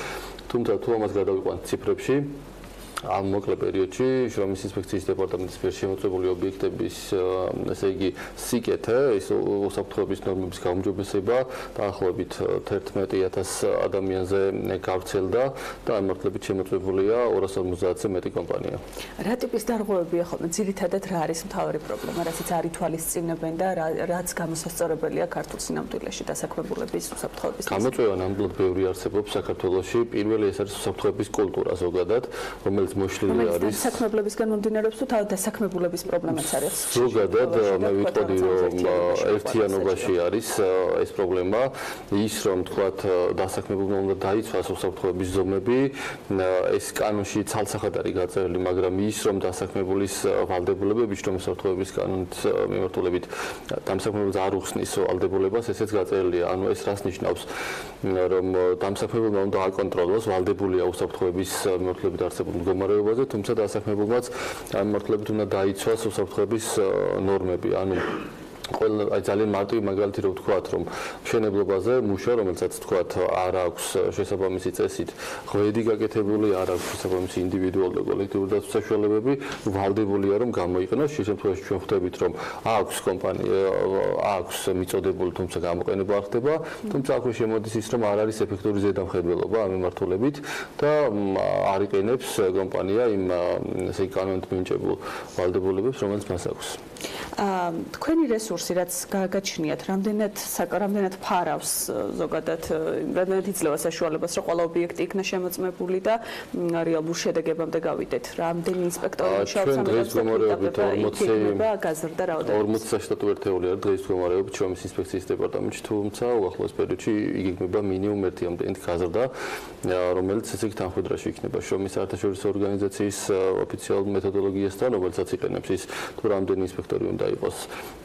თუმცა თუ ამას გადავიყვანთ ციფრებში, ამ მოკლე პერიოდში შრომის ინსპექციის დეპარტამენტის მიერ შემოწმებული ობიექტების, ესე იგი, სიკეთე, ის უსაფრთხოების ნორმების გაუმჯობესება დაახლოებით 11,000 ადამიანზე გავრცელდა და ამ მიმართულებით შემოწმებულია 250-ზე მეტი კომპანია. რა ტიპის დარღვევებია ხოლმე? ძირითადად რა არის მთავარი პრობლემა, რასაც არ ითვალისწინებენ და რაც გამოსასწორებელია ქართულ სინამდვილეში დასაქმებულების უსაფრთხოების? გამოწვევა ნამდვილად ბევრი არსებობს საქართველოში. პირველი ეს არის უსაფრთხოების კულტურა ზოგადად, რომელიც მოშლილი არის დასაქმებლებისგან მომდინარეობს თუ თავად დასაქმებულების პრობლემაც არის. ზოგადად მე ვიტყოდი რომ ერთიანობაში არის ეს პრობლემა, ის რომ თქვათ დასაქმებულმა უნდა დაიცვას უსაფრთხოების ზომები, ეს კანონში ცალსახად არის გაწერილი, მაგრამ ის რომ დასაქმებულის ვალდებულებები შრომის უსაფრთხოების კანონის მიმართულებით დამსაქმებელს არ უხსნის ვალდებულებას, ესეც გაწერილია. ანუ ეს რას ნიშნავს, რომ დამსაქმებელმა უნდა აკონტროლოს ვალდებულია უსაფრთხოების მიმართულებით არსებულ მდგომარეობაზე, თუმცა დასაქმებულმაც ამ მიმართულებით უნდა დაიცვას უსაფრთხოების ნორმები. ანუ ყველა ძალიან მარტივი მაგალითი რო ვთქვათ, რომ მშენებლობაზე მუშა, რომელსაც ვთქვათ, არ აქვს შესაბამისი წესით ღვედი გაკეთებული, არ აქვს შესაბამისი ინდივიდუალური და კოლექტიური დაცვის საშუალებები, ვალდებულია რომ გამოიყენოს. შე შემთხვევაში ჩვენ ხვდებით, რომ აქვს კომპანია, აქვს მიწოდებული, თუმცა გამოყენება არ ხდება, თუმცა აქვე შემოდის ის, რომ არ არის ეფექტური ზედამხედველობა ამ მიმართულებით და არ იყენებს კომპანია იმ ესე იგი კანონით მინიჭებულ ვალდებულებებს, რომელიც მას აქვს. თქვენი რესურსი, რაც გაგაჩნიათ, რამდენად ფარავს ზოგადად, რამდენად იძლევა საშუალებას, რომ ყველა ობიექტი იქნა შემოწმებული და რეალურ შედეგებამდე გავიდეთ. რამდენი ინსპექტორი მუშაობს ამ გაზრდა რაოდენობით? 40 საშტატო ერთეული არის დღის მდგომარეობით შრომის ინსპექციის დეპარტამენტში, თუმცა უახლოეს პერიოდში იგეგმება მინიმუმ 1 ამდენი გაზრდა, რომელიც ესე იგი თანხმდრაში იქნება შრომის საერთაშორისო ორგანიზაციის ოფიციალურ მეთოდოლოგიასთან, რომელსაც იყენებს ის თუ რამდენი ინსპექტორი უნდა იყოს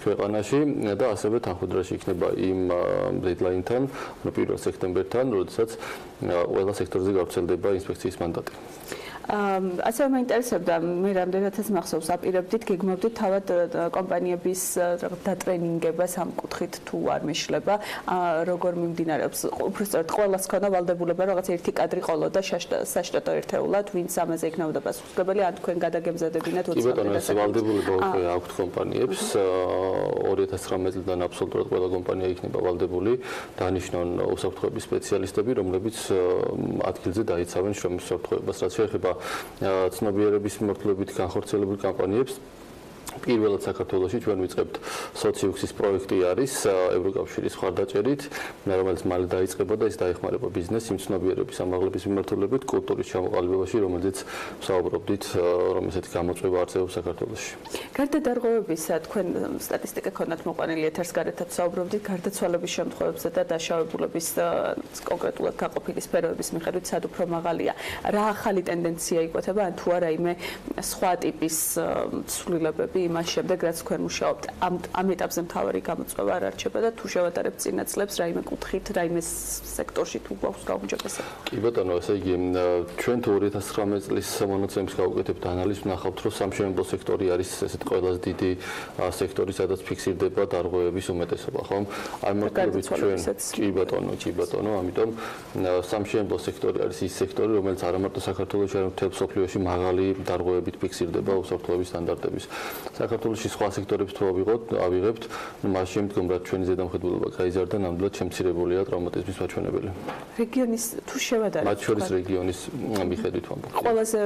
ქვეყანაში და ასევე თანხმდრაში იქნება იმ დედლაინთან, ანუ 1 სექტემბერთან, როდესაც ყველა სექტორზე გავრცელდება ინსპექციის მანდატი. ასევე მაინტერესებდა, მე რამდენადაც მახსოვს, აპირებდით, გეგმავდით თავად კომპანიების დატრენინგებას ამ კუთხით თუ არ მეშლება, როგორ მიმდინარეობს. უბრალოდ ყველას ქონდა ვალდებულება რაღაც ერთი კადრი ყოლოდა საშტატო ერთეულად, ვინც ამაზე იქნებოდა პასუხისმგებელი, ან თქვენ გადაგემზადებინათ 20 წელი. კი ბატონო, ეს ვალდებულება უკვე აქვთ კომპანიებს. 2019 წლიდან აბსოლუტურად ყველა კომპანია იქნება ვალდებული დანიშნონ უსაფრთხოების სპეციალისტები, რომლებიც ადგილზე დაიცავენ შრომის უსაფრთხოებას. რაც შეეხება ცნობიერების მიმართულებით განხორციელებულ კამპანიებს, პირველად საქართველოში ჩვენ ვიწყებთ სოციუქსის პროექტი არის ევროკავშირის მხარდაჭერით, რომელიც მალე დაიწყება და ის დაეხმარება ბიზნესს იმ ცნობიერების ამაღლების მიმართულებით კულტურის ჩამოყალიბებაში, რომელზეც ვსაუბრობდით, რომ ესეთი გამოწვევა არსებობს საქართველოში. გარდა დარღვევებისა, თქვენ სტატისტიკა ქონდათ მოყვანილი ეთერს გარეთაც ვსაუბრობდით გარდაცვალების შემთხვევებზე და დაშავებულების კონკრეტულად გაყოფილი სფეროების მიხედვით სად უფრო მაღალია. რა ახალი ტენდენცია იკვეთება, ან თუ არა იმე სხვა ტიპის ცვლილებები იმას შემდეგ, რაც თქვენ მუშაობთ, ამ ეტაპზე მთავარი გამოწვევა არ არჩება და თუ შევატარებთ წინა წლებს, რაიმე კუთხით, რაიმე სექტორში თუ გვაქვს გაუმჯობესება. კი ბატონო, ესე იგი, ჩვენ თუ 2019 წლის მონაცემს გავუკეთებთ ანალიზს, ვნახავთ, რომ სამშენებლო სექტორი არის ესეთ ყველაზე დიდი სექტორი, სადაც ფიქსირდება დარღვევების უმეტესობა, ხომ? ამ მიმართულებით ჩვენ კი ბატონო, ამიტომ სამშენებლო სექტორი არის ის სექტორი, რომელიც არა მარტო საქართველოში, არამედ მთელ მსოფლიოში მაღალი დარღვევებით ფიქსირდება უსაფრთხოების სტანდარტების. საქართველოში სხვა სექტორებს თუ ავიღებთ, მას შემდგომ რაც ჩვენი ზედამხედველობა გაიზარდა, ნამდვილად შემცირებულია ტრავმატიზმის მაჩვენებელი. რეგიონის თუ შევადარებთ. მათ შორის რეგიონის მიხედვით ვამბობ. ყველაზე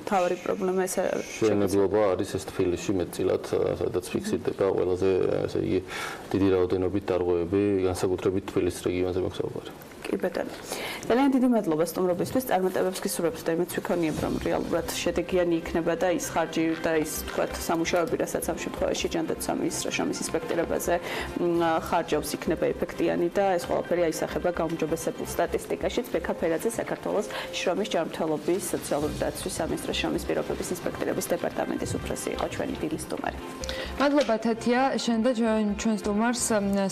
მთავარი პრობლემა ეს მშენებლობა არის ეს თბილისში მეტწილად, სადაც ფიქსირდება ყველაზე, ესე იგი, დიდი რაოდენობით დარღვევები, განსაკუთრებით თბილისის რეგიონზე მოგზაურობ. კი ბატონო. ძალიან დიდი მადლობა სტუმრობისთვის. წარმატებებს გისურვებთ და იმედს ვიქონიებ, რომ რეალურად შედეგიანი იქნება და ის ხარჯი და ის თქვათ სამუშაოები, რასაც ამ შემთხვევაში ჯანდაცვა მინისტრ შრომის ინსპექტირებაზე ხარჯავს, იქნება ეფექტიანი და ეს ყველაფერი აისახება გაუმჯობესებულ სტატისტიკაშიც. ბექაფერაძე საქართველოს შრომის ჯანმრთელობის სოციალური დაცვის სამინისტროს შრომის პირობების ინსპექტირების დეპარტამენტის უფროსი იყო ჩვენი დილის სტუმარი. მადლობა თეთია, შენ და ჩვენ სტუმარს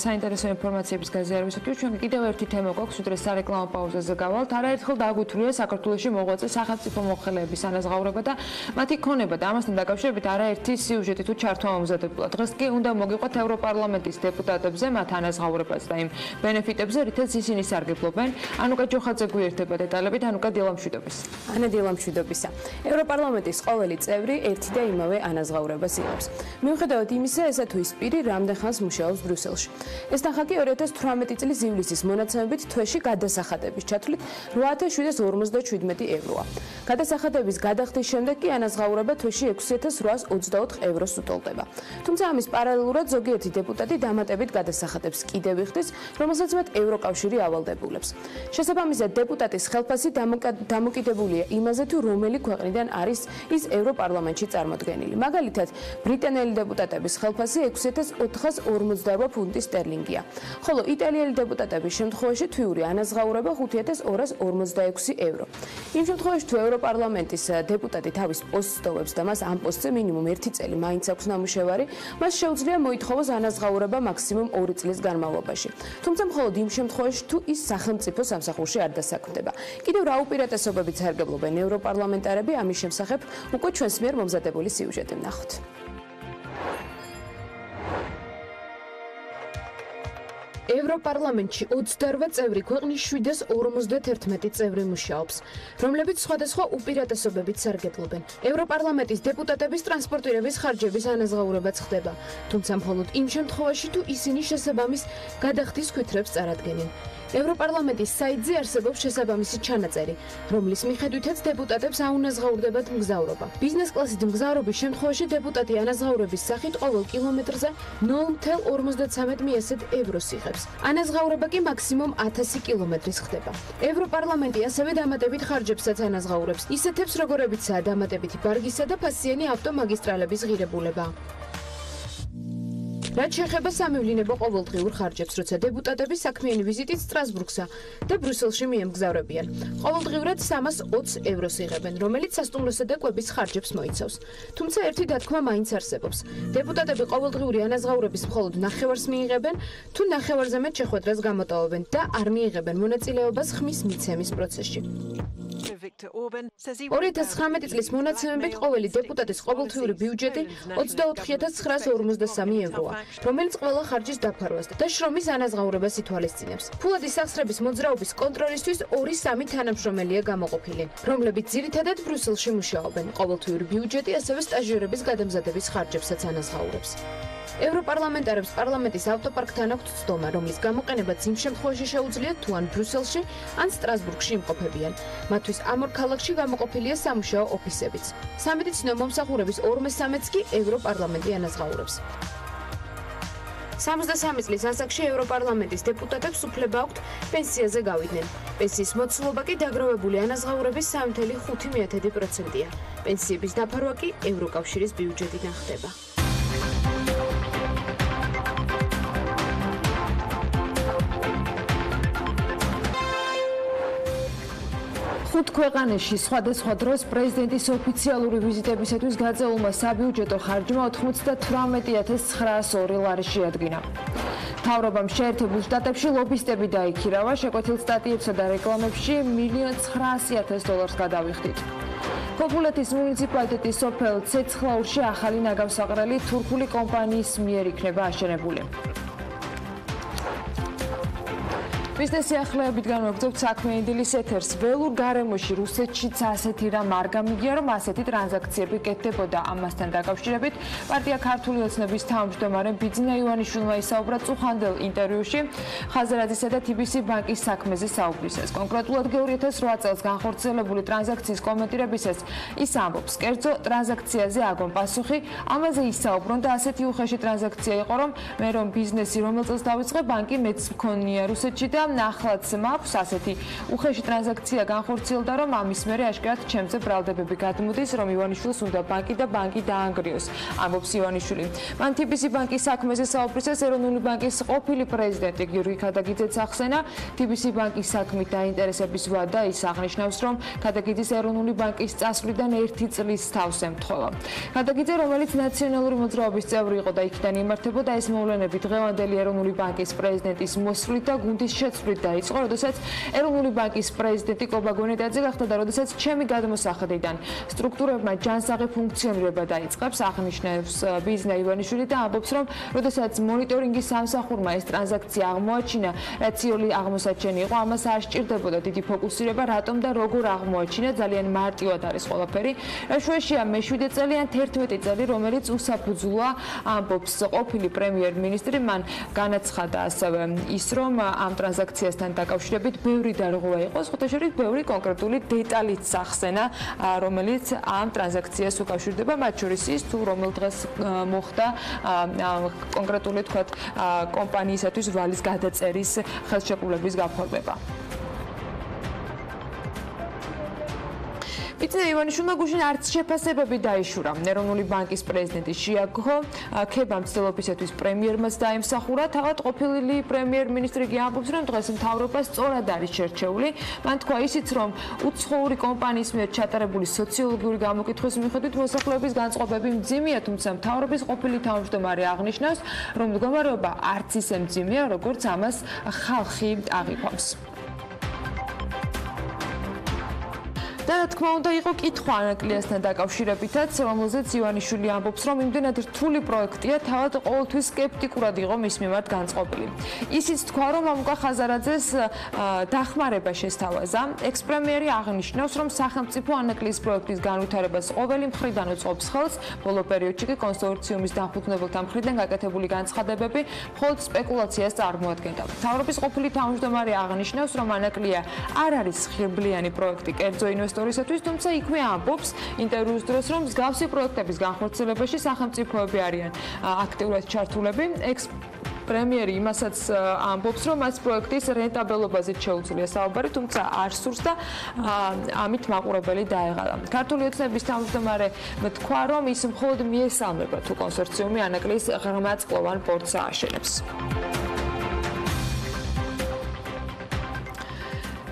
საინტერესო ინფორმაციების გაზიარებისათვის. ჩვენ კიდევ ერთი თემა გვაქვს, უდრეს სარეკლამო პაუზაზე გავალთ. არაერთხელ დაგვითვლია საქართველოში მოღვაწე სახელმწიფო მოხელეების ანაზღაურება და მათი ქონება და ამასთან დაკავშირებით არაერთი სიუჟეტი თუ ჩართვა მომზადებულა. დღეს კი უნდა მოგიყვათ ევროპარლამენტის დეპუტატებზე მათ ანაზღაურებას და იმ ბენეფიტებზე, რითაც ისინი სარგებლობენ. ანუკა ჯოხაძე გვიერთება დეტალებით, ანუკა დილამშვიდობის. ანა დილამშვიდობისა. ევროპარლამენტის ყოველი წევრი ერთი და იმავე ანაზღაურებას იღებს. მიუხედავად იმისა, ესა თუ ის პირი რამდენ ხანს მუშაობს ბრიუსელში. ეს ნახაკი 2018 წლის ივლისის მონაცემებით თვეში გადასახადების ჩათვლით 8747 ევროა. გადასახადების გადახდის შემდეგ კი ანაზღაურება თვეში 6824 ევროს უტოლდება. თუმცა ამის პარალელურად ზოგიერთი დეპუტატი დამატებით გადასახადებს კიდევ იხდის, რომელსაც მათ ევროკავშირი ავალდებულებს. შესაბამისად, დეპუტატის ხელფასი დამოკიდებულია იმაზე, თუ რომელი ქვეყნიდან არის ის ევროპარლამენტში წარმოდგენილი. მაგალითად, ბრიტანელი დეპუტატების ხელფასი 6448 ფუნტი სტერლინგია, ხოლო იტალიელი დეპუტატების შემთხვევაში თვიური ანაზღაურება 5246 евро. იმ შემთხვევაში თუ ევროპარლამენტის დეპუტატი თავის პოსტს ტოვებს და მას ამ პოსტზე მინიმუმ 1 წელი მაინც აქვს ნამუშევარი, მას შეუძლია მოითხოვოს ანაზღაურება მაქსიმუმ 2 წლის განმავლობაში. თუმცა მხოლოდ იმ შემთხვევაში თუ ის სახელმწიფო სამსახურში არ დასაქმდება. კიდევ რა უპირატესობებით სარგებლობენ ევროპარლამენტარები, ამის შესახებ უკვე ჩვენს მიერ მომზადებული სიუჟეტი ვნახოთ. ევროპარლამენტში 28 წევრი ქვეყნის 751 წევრი მუშაობს, რომლებიც სხვადასხვა უპირატესობებით სარგებლობენ. ევროპარლამენტის დეპუტატების ტრანსპორტირების ხარჯების ანაზღაურებაც ხდება, თუმცა მხოლოდ იმ შემთხვევაში, თუ ისინი შესაბამის გადახდის ქვითრებს წარადგენენ. ევროპარლამენტის საიტზე არსებობს შესაბამისი ჩანაწერი, რომლის მიხედვითაც დეპუტატებს აუნაზღაურდებათ მგზავრობა. ბიზნეს კლასით მგზავრობის შემთხვევაში დეპუტატი ანაზღაურების სახით ყოველ კილომეტრზე 0.53 ევროს იღებს. ანაზღაურება კი მაქსიმუმ 1000 კილომეტრის ხდება. ევროპარლამენტი ასევე დამატებით ხარჯებსაც ანაზღაურებს, ისეთებს როგორებიცაა დამატებითი ბარგისა და ფასიანი ავტომაგისტრალების ღირებულება. რაც შეეხება სამევლინებო ყოველდღიურ ხარჯებს, როცა დეპუტატები საქმიანი ვიზიტით სტრასბურგსა და ბრიუსელში მიემგზავრებიან. ყოველდღიურად 320 ევროს იღებენ, რომელიც სასტუმროსა და კვების ხარჯებს მოიცავს. თუმცა ერთი დათქმა მაინც არსებობს. დეპუტატები ყოველდღიური ანაზღაურების მხოლოდ ნახევარს მიიღებენ, თუ ნახევარზე მეტ შეხვედრას გამოტოვებენ და არ მიიღებენ მონაწილეობას ხმის მიცემის პროცესში. 2019 წლის მონაცემებით ყოველი დეპუტატის ყოველთვიური ბიუჯეტი 24953 ევროა, რომელიც ყველა ხარჯის დაფარვას და შრომის ანაზღაურებას ითვალისწინებს. ფულადი სახსრების მოძრაობის კონტროლისთვის 2-3 თანამშრომელია გამოყოფილი, რომლებიც ძირითადად ბრიუსელში მუშაობენ. ყოველთვიური ბიუჯეტი ასევე სტაჟირების გადამზადების ხარჯებსაც ანაზღაურებს. ევროპარლამენტარებს პარლამენტის ავტოპარკთან აქვთ ცდომა, რომლის გამოყენებაც იმ შემთხვევაში შეუძლიათ, თუ ან ბრიუსელში, ან სტრასბურგში იმყოფებიან. მათთვის ამ ორ ქალაქში გამოყოფილია სამუშაო ოფისებიც. სამედიცინო მომსახურების 2/3-ს კი ევროპარლამენტი ანაზღაურებს. 63 წლის ასაკში ევროპარლამენტის დეპუტატებს უფლება აქვთ პენსიაზე გავიდნენ. პენსიის მოცულობა კი დაგროვებული ანაზღაურების 3.5%-ია. პენსიების დაფარვა კი ევროკავშირის ბიუჯეტიდან ხდება. ხუთ ქვეყანაში სხვადასხვა დროს პრეზიდენტის ოფიციალური ვიზიტებისათვის გაწეულმა საბიუჯეტო ხარჯმა 98902 ლარი შეადგინა. მთავრობამ შეერთებულ შტატებში ლობისტები დაიქირავა, შეკვეთილ სტატიებსა და რეკლამებში $1,900,000 გადავიხდით. ქობულეთის მუნიციპალიტეტის სოფელ ცეცხლაურში ახალი ნაგავსაყრელი თურქული კომპანიის მიერ იქნება აშენებული. ბიზნესი ახლებებით განვაგრძობთ საქმიანი დილის ეთერს. ველურ გარემოში რუსეთშიც ასეთი რამ არ გამიგია, რომ ასეთი ტრანზაქციები კეთდებოდა. ამასთან დაკავშირებით პარტია ქართული ოცნების თავმჯდომარე ბიძინა ივანიშვილმა ისაუბრა წუხანდელ ინტერვიუში ხაზარაძისა და TBC ბანკის საქმეზე საუბრისას. კონკრეტულად 2008 წელს განხორციელებული ტრანზაქციის კომენტირებისას ის ამბობს, კერძო ტრანზაქციაზე აგონ პასუხი, ამაზე ისაუბრონ და ასეთი უხეში ტრანზაქცია იყო, რომ მე რომ ბიზნესი რომელ წელს დავიწყე, ბანკი მეც მქონია რუსეთში და ახლაც მაქვს ასეთი უხეში ტრანზაქცია განხორციელდა, რომ ამის მერე აშკარად ჩემზე ბრალდებები გადმოდის, რომ ივანიშვილს უნდა ბანკი და ბანკი დაანგრიოს, ამბობს ივანიშვილი. მან TBC ბანკის საქმეზე საუბრისას ეროვნული ბანკის ყოფილი პრეზიდენტი გიორგი ქადაგიძეც ახსენა TBC ბანკის საქმით დაინტერესების ვადა ის აღნიშნავს, რომ ქადაგიძის ეროვნული ბანკის წასვლიდან 1 წლის თავს ემთხვევა. ქადაგიძე, რომელიც ნაციონალური მოძრაობის წევრი იყო და იქიდან იმართებოდა, ეს მოვლენები დღევანდელი ეროვნული ბანკის პრეზიდენტის მოსვლით და გუნდის შეცვლით დაიწყო, როდესაც ეროვნული ბანკის პრეზიდენტი კობა გონეტაძე გახდა და როდესაც ჩემი გადმოსახედიდან სტრუქტურებმა ჯანსაღი ფუნქციონირება დაიწყებს, აღნიშნავს ბიზნა ივანიშვილი და ამბობს, რომ როდესაც მონიტორინგის სამსახურმა ეს ტრანზაქცია აღმოაჩინა, რაც იოლი აღმოსაჩენი იყო, ამას არ სჭირდებოდა დიდი ფოკუსირება, რატომ და როგორ აღმოაჩინა, ძალიან მარტივად არის ყველაფერი. შუაშია მე-7 წელი ან 11 წელი, რომელიც უსაფუძვლოა, ამბობს ყოფილი პრემიერ-მინისტრი. მან განაცხადა ასევე ის, რომ ამ ტრანზაქციასთან დაკავშირებით ბევრი დარღვევა იყო, სხვათა შორის ბევრი კონკრეტული დეტალიც ახსენა, რომელიც ამ ტრანზაქციას უკავშირდება, მათ შორის ის, თუ რომელ დღეს მოხდა კონკრეტული თქვათ კომპანიისათვის ვალის გადაწერის ხელშეკრულების გაფორმება. ბიძინა ივანიშვილმა გუშინ არც შეფასებები დაიშურა. ეროვნული ბანკის პრეზიდენტი შეაგო ქებამ ცდილობისათვის პრემიერმაც დაიმსახურა. თავად ყოფილი პრემიერ-მინისტრი კი ამბობს, რომ დღეს მთავრობა სწორად არის შერჩეული. მან თქვა ისიც, რომ უცხოური კომპანიის მიერ ჩატარებული სოციოლოგიური გამოკითხვის მიხედვით მოსახლეობის განწყობები მძიმეა, თუმცა მთავრობის ყოფილი თავმჯდომარე აღნიშნავს, რომ მდგომარეობა არც ისე მძიმეა, როგორც ამას ხალხი აღიქვამს. და რა თქმა უნდა იყო კითხვა ანაკლიასთან დაკავშირებითაც, რომელზეც ივანიშვილი ამბობს, რომ იმდენად რთული პროექტია, თავად ყოველთვის სკეპტიკურად იყო მის მიმართ განწყობილი. ისიც თქვა, რომ ამ უკვე ხაზარაძეს დახმარება შესთავაზა. ექს-პრემიერი აღნიშნავს, რომ სახელმწიფო ანაკლიის პროექტის განვითარებას ყოველი მხრიდან უწყობს ხელს, ბოლო პერიოდში კი კონსორციუმის დამფუძნებელთა მხრიდან გაკეთებული განცხადებები მხოლოდ სპეკულაციას წარმოადგენდა. მთავრობის ყოფილი თავმჯდომარე აღნიშნავს, რომ ანაკლია არ არის ხიბლიანი პროექტი კერძო ინვესტორისათვის, თუმცა იქვე ამბობს ინტერვიუს დროს, რომ მსგავსი პროექტების განხორციელებაში სახელმწიფოები არიან აქტიურად ჩართულები. ექს-პრემიერი იმასაც ამბობს, რომ მას პროექტის რენტაბელობაზე შეუძლია საუბარი, თუმცა არ სურს და ამით მაყურებელი დაეღალა. ქართული ოცნების თავმჯდომარე თქვა, რომ ის მხოლოდ მიესალმება თუ კონსორციუმი ანაკლიის ღრმაწყლოვან პორტს ააშენებს.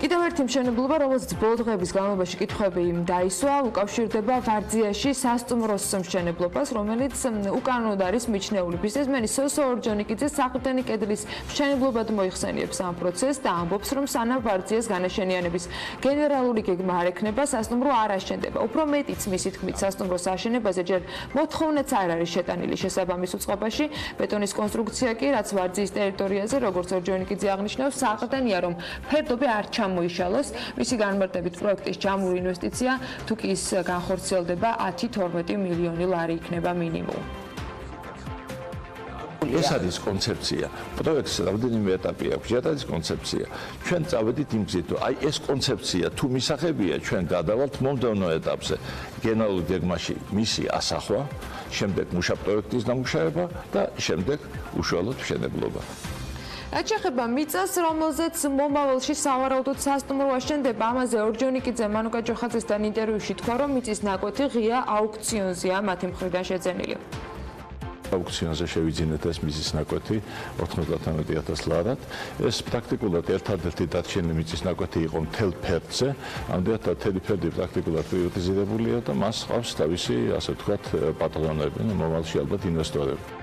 კიდევ ერთი მშენებლობა, რომელზეც ბოლო დღეების განმავლობაში კითხვები დაისვა, უკავშირდება ვარძიაში სასტუმროს მშენებლობას, რომელიც უკანონოდ არის მიჩნეული. ბიზნესმენი სოსო ორჯონიკიძე საყრდენი კედლის მშენებლობად მოიხსენიებს ამ პროცესს და ამბობს, რომ სანამ ვარძიას განაშენიანების გენერალური გეგმა არ ექნება, სასტუმრო არ აშენდება. უფრო მეტიც, მისი თქმით, სასტუმროს აშენებაზე ჯერ მოთხოვნაც არ არის შეტანილი შესაბამის უწყებაში. ბეტონის კონსტრუქცია კი, რაც ვარძიის ტერიტორიაზე, როგორც ორჯონიკიძე აღნიშნავს, საყრდენია, რომ ფერდობი არ მოიშალოს. მისი განმარტებით პროექტის ჯამური ინვესტიცია თუ კი ის განხორციელდება 10-12 მილიონი ლარი იქნება მინიმუმ. ეს არის კონცეფცია. პროექტს რამდენიმე ეტაპი აქვს. ეს კონცეფცია. ჩვენ წავედით იმ გზით, რომ აი ეს კონცეფცია თუ მისაღებია, ჩვენ გადავალთ მომდევნო ეტაპზე. გენერალურ გეგმაში მისი ასახვა, შემდეგ მუშა პროექტის დამუშავება და შემდეგ უშუალოდ მშენებლობა. რაც შეეხება მიწას, რომელზეც მომავალში სავარაუდოდ სასტუმრო აშენდება, ამაზე ორჯონიკიძე მანუკა ჯოხაძესთან ინტერვიუში თქვა, რომ მიწის ნაკვეთი ღია აუქციონზეა მათი მხრიდან შეძენილი. აუქციონზე შევიძინეთ ეს მიწის ნაკვეთი 99,000 ლარად. ეს პრაქტიკულად ერთადერთი დარჩენილი მიწის ნაკვეთი იყო მთელ ფერდზე. ამდენად მთელი ფერდი პრაქტიკულად პრივატიზირებულია და მას ჰყავს თავისი, ასე ვთქვათ, პატრონები, მომავალში ალბათ ინვესტორები.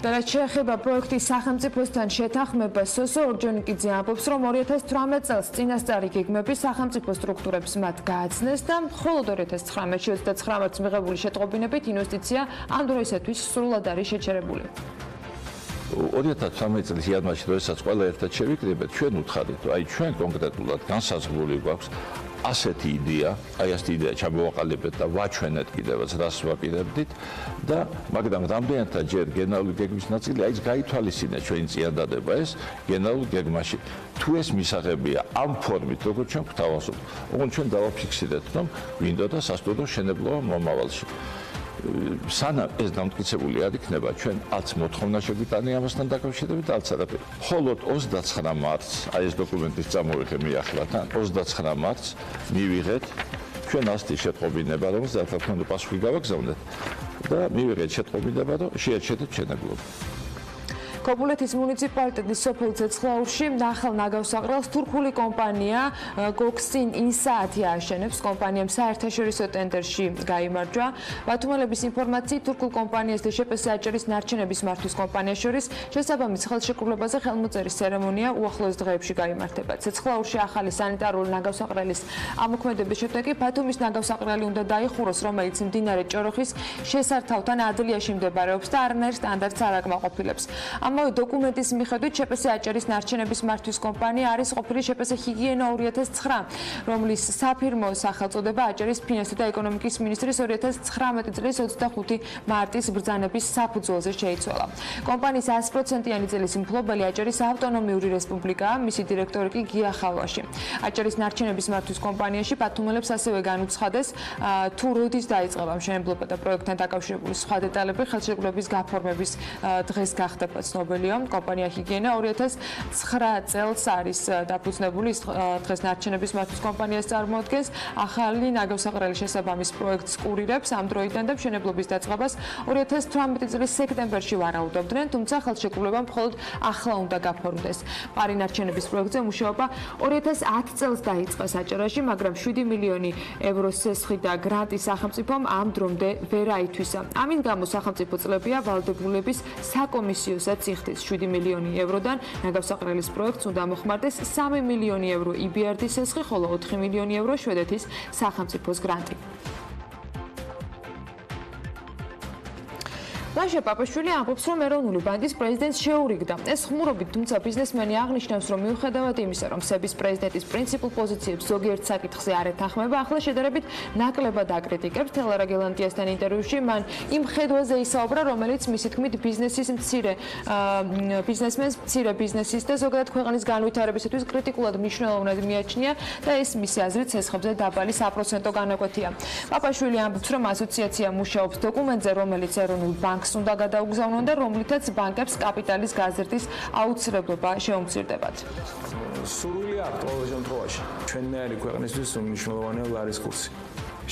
და რაც შეეხება პროექტის სახელმწიფოსთან შეთანხმებას, სოსო ორჯონიკიძე ამბობს, რომ 2018 წელს წინასწარი გეგმები სახელმწიფო სტრუქტურებს მათ გააცნეს და მხოლოდ 2019-ში 29 მიღებული შეტყობინებით ინვესტიცია ამ დროისათვის სრულად არის შეჩერებული. 2013 წლის იანვარში, როდესაც ყველა ერთად შევიკრიბეთ, ჩვენ უთხარით, აი ჩვენ კონკრეტულად განსაზღვრული გვაქვს ასეთი იდეა, აი ასეთი იდეა ჩამოვაყალიბეთ და ვაჩვენეთ კიდევაც რას ვაპირებდით და მაგრამ რამდენადაც ჯერ გენერალური გეგმის ნაწილი აი ეს გაითვალისწინეთ ჩვენი წიანდადება ეს გენერალურ გეგმაში თუ ეს მისაღებია ამ ფორმით როგორც ჩვენ გვთავაზობთ, ოღონდ ჩვენ დავაფიქსირეთ რომ გვინდოდა სასტუმრო შენებლობა მომავალში. სანამ ეს დამტკიცებული არ იქნება, ჩვენ არც მოთხოვნა შეგვიტანი ამასთან დაკავშირებით, არც არაფერი. მხოლოდ 29 მარტს, აი ეს დოკუმენტის წამოვიღე მე ახლა თან, 29 მარტს მივიღეთ ჩვენ ასეთი შეტყობინება, რომელსაც რა თქმა უნდა პასუხი გავაგზავნეთ და მივიღეთ შეტყობინება, რომ შეაჩერდეთ შენებლობა. ქობულეთის მუნიციპალიტეტის სოფელ ცეცხლაურში ახალ ნაგავსაყრელს თურქული კომპანია გოქსინ ინსაათი აშენებს. კომპანიამ საერთაშორისო ტენდერში გაიმარჯვა. ბათუმელების ინფორმაციით თურქულ კომპანიას და შპს აჭერის ნარჩენების მართვის კომპანიას შორის შესაბამის ხელშეკრულებაზე ხელმოწერის ცერემონია უახლოეს დღეებში გაიმართება. ცეცხლაურში ახალი სანიტარული ნაგავსაყრელის ამოქმედების შემდეგ კი ბათუმის ნაგავსაყრელი უნდა დაიხუროს, რომელიც მდინარე ჭოროხის შესართავთან ადლიაში მდებარეობს და არანაირ სტანდარტს არ აკმაყოფილებს. ამავე დოკუმენტის მიხედვით შპს აჭერის ნარჩენების მართვის კომპანია არის ყოფილი შპს ჰიგიენა 2009, რომლის საფირმო სახელწოდება აჭერის ფინანსთა და ეკონომიკის მინისტრის 2019 წლის 25 მარტის ბრძანების საფუძველზე შეიცვალა. კომპანიის 100%-იანი წელის მფლობელი აჭერის ავტონომიური რესპუბლიკაა, მისი დირექტორი კი გია ხალვაში. აჭერის ნარჩენების მართვის კომპანიაში ბათუმელებს ასევე განუცხადეს, თუ როდის დაიწყება მშენებლობა და პროექტთან დაკავშირებული სხვა დეტალები ხელშეკრულების გაფორმების დღეს გახდება ცნობილია. კომპანია ჰიგიენა 2009 წელს არის დაფუძნებული, დღეს ნარჩენების მართვის კომპანიას წარმოადგენს. ახალი ნაგავსაყრელის შესაბამის პროექტს კურირებს ამ დროიდან და მშენებლობის დაწყებას 2018 წლის სექტემბერში ვარაუდობდნენ, თუმცა ხელშეკრულება მხოლოდ ახლა უნდა გაფორმდეს. პარი ნარჩენების პროექტზე მუშაობა 2010 წელს დაიწყეს აჭარაში, მაგრამ 7 მილიონი ევროს სესხი და გრანტი სახელმწიფომ ამ დრომდე ვერ აითვისა. ამის გამო სახელმწიფო წლებია ვალდებულების საკომისიოსაც იხდის 7 მილიონი ევროდან ნაგავსაყრელის პროექტს უნდა მოხმარდეს 3 მილიონი евро EBRD-ის სესხი, ხოლო 4 მილიონი евро შვედეთის სახელმწიფოს გრანტი. ლაშა პაპაშვილი ამბობს, რომ ეროვნული ბანკის პრეზიდენტს შეურიგდა. ეს ხმურობით, თუმცა ბიზნესმენი აღნიშნავს, რომ მიუხედავად იმისა, რომ სების პრეზიდენტის პრინციპულ პოზიციებს ზოგიერთ საკითხზე არ ეთანხმება, ახლა შედარებით ნაკლებად აკრიტიკებს. თელარა გელანტიასთან ინტერვიუში მან იმ ხედვაზე ისაუბრა, რომელიც მისი თქმით ბიზნესმენს მცირე ბიზნესის და ზოგადად ქვეყნის განვითარებისათვის კრიტიკულად მნიშვნელოვნად მიაჩნია და ეს მისი აზრით სესხებზე დაბალი საპროცენტო განაკვეთია. პაპაშვილი ამბობს, რომ ასოციაცია მუშაობს დოკუმენტზე, რომელიც ეროვნულ ბანკს უნდა გადაუგზავნონ და რომლითაც ბანკებს კაპიტალის გაზრდის აუცილებლობა შეუმცირდებათ. სურვილი აქვს ყოველ შემთხვევაში. ჩვენნაირი ქვეყნისთვის მნიშვნელოვანია ლარის კურსი.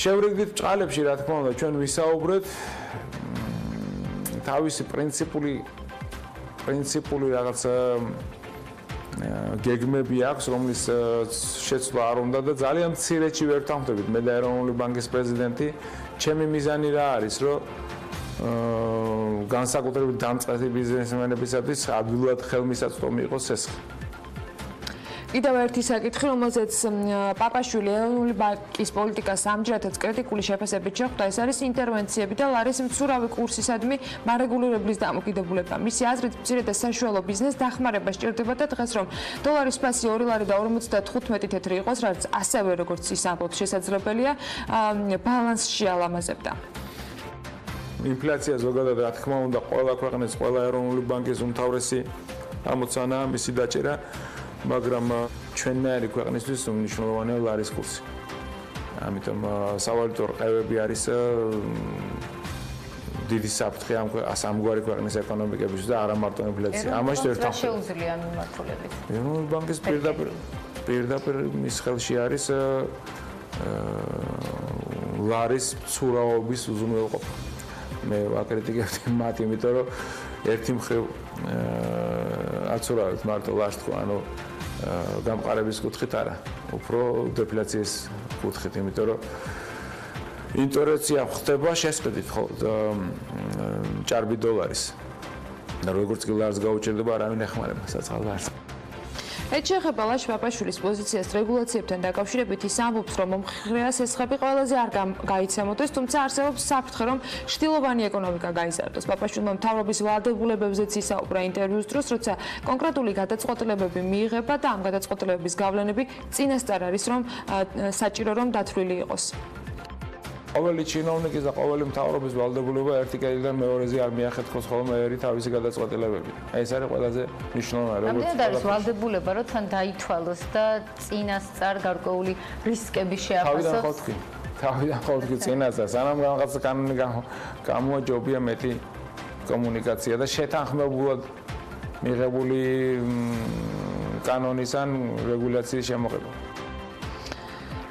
შევრიგდით ბჭყალებში, რა თქმა უნდა, ჩვენ ვისაუბრეთ თავისი პრინციპული რაღაც გეგმები აქვს, რომლის შეცვლა არ უნდა და ძალიან მცირეში ვერ თანხმდებით. მე და ეროვნული ბანკის პრეზიდენტი, ჩემი მიზანი რა არის, რომ განსაკუთრებით დამწყეთი ბიზნესმენებისათვის ადვილად ხელმისაწვდომი იყოს სესხი. კიდევ ერთი საკითხი, რომელზეც პაპაშვილი ეროვნული ბანკის პოლიტიკას ამჯერადაც კრიტიკული შეფასებით შეხვდა, ეს არის ინტერვენციები და ლარის მცურავი კურსისადმი მარეგულირებლის დამოკიდებულება. მისი აზრით, მცირე და საშუალო ბიზნესს დახმარება სჭირდება და დღეს რომ დოლარის ფასი 2 ლარი და 55 თეთრი იყოს, რაც ასევე როგორც ის ამბობს შესაძლებელია, ბალანსში ალამაზებდა. ინფლაცია ზოგადად რა თქმა უნდა ყველა ქვეყნის, ყველა ეროვნული ბანკის უმთავრესი ამოცანაა მისი დაჭერა, მაგრამ ჩვენნაირი ქვეყნისთვის მნიშვნელოვანია ლარის კურსი. ამიტომ სავალუტო რყევები არის დიდი საფრთხე ამგვარი ქვეყნის ეკონომიკებისთვის და არა მარტო ინფლაცია. ამაში ერთად შეუძლია მიმართულებით. ეროვნული ბანკის პირდაპირ მის ხელში არის ლარის მცურავობის უზრუნველყოფა. მე ვაკრიტიკებდი მათ, იმიტომ რომ ერთი მხრივ აცურავეთ მარტო ლარს თქო, ანუ გამყარების კუთხით არა, უფრო დეფლაციის კუთხით, იმიტომ რომ ინტუიცია ხდება შესყიდით ჭარბი დოლარის. და როგორც კი ლარს გაუჭირდება, არავინ ეხმარება საწყალ ლარს. ეს შეეხება ლაშ პაპაშვილის პოზიციას რეგულაციებთან დაკავშირებით ის ამბობს, რომ მომხრეა სესხები ყველაზე არ გაიცემოდეს, თუმცა არსებობს საფრთხე, რომ შტილოვანი ეკონომიკა გაიზარდოს. პაპაშვილმა მთავრობის ვალდებულებებზეც ისაუბრა ინტერვიუს დროს, როცა კონკრეტული გადაწყვეტილებები მიიღება და ამ გადაწყვეტილებების გავლენები წინასწარ არის, რომ საჭირო რომ დათვლილი იყოს. ყოველი ჩინოვნიკის და ყოველი მთავრობის ვალდებულება ერთი კედლიდან მეორეზე არ მიახერხოს ხოლმე ერი თავისი გადაწყვეტილებები. ეს არის ყველაზე მნიშვნელოვანი. ამდენად არის ვალდებულება, რომ თან დაითვალოს და წინასწარ გარკვეული რისკები შეაფასოს. თავიდან ხოვთქი წინასწარ, სანამ რაღაცა კანონი გამოაჯობია მეტი კომუნიკაცია და შეთანხმებულად მიღებული კანონის ან რეგულაციის შემოღება.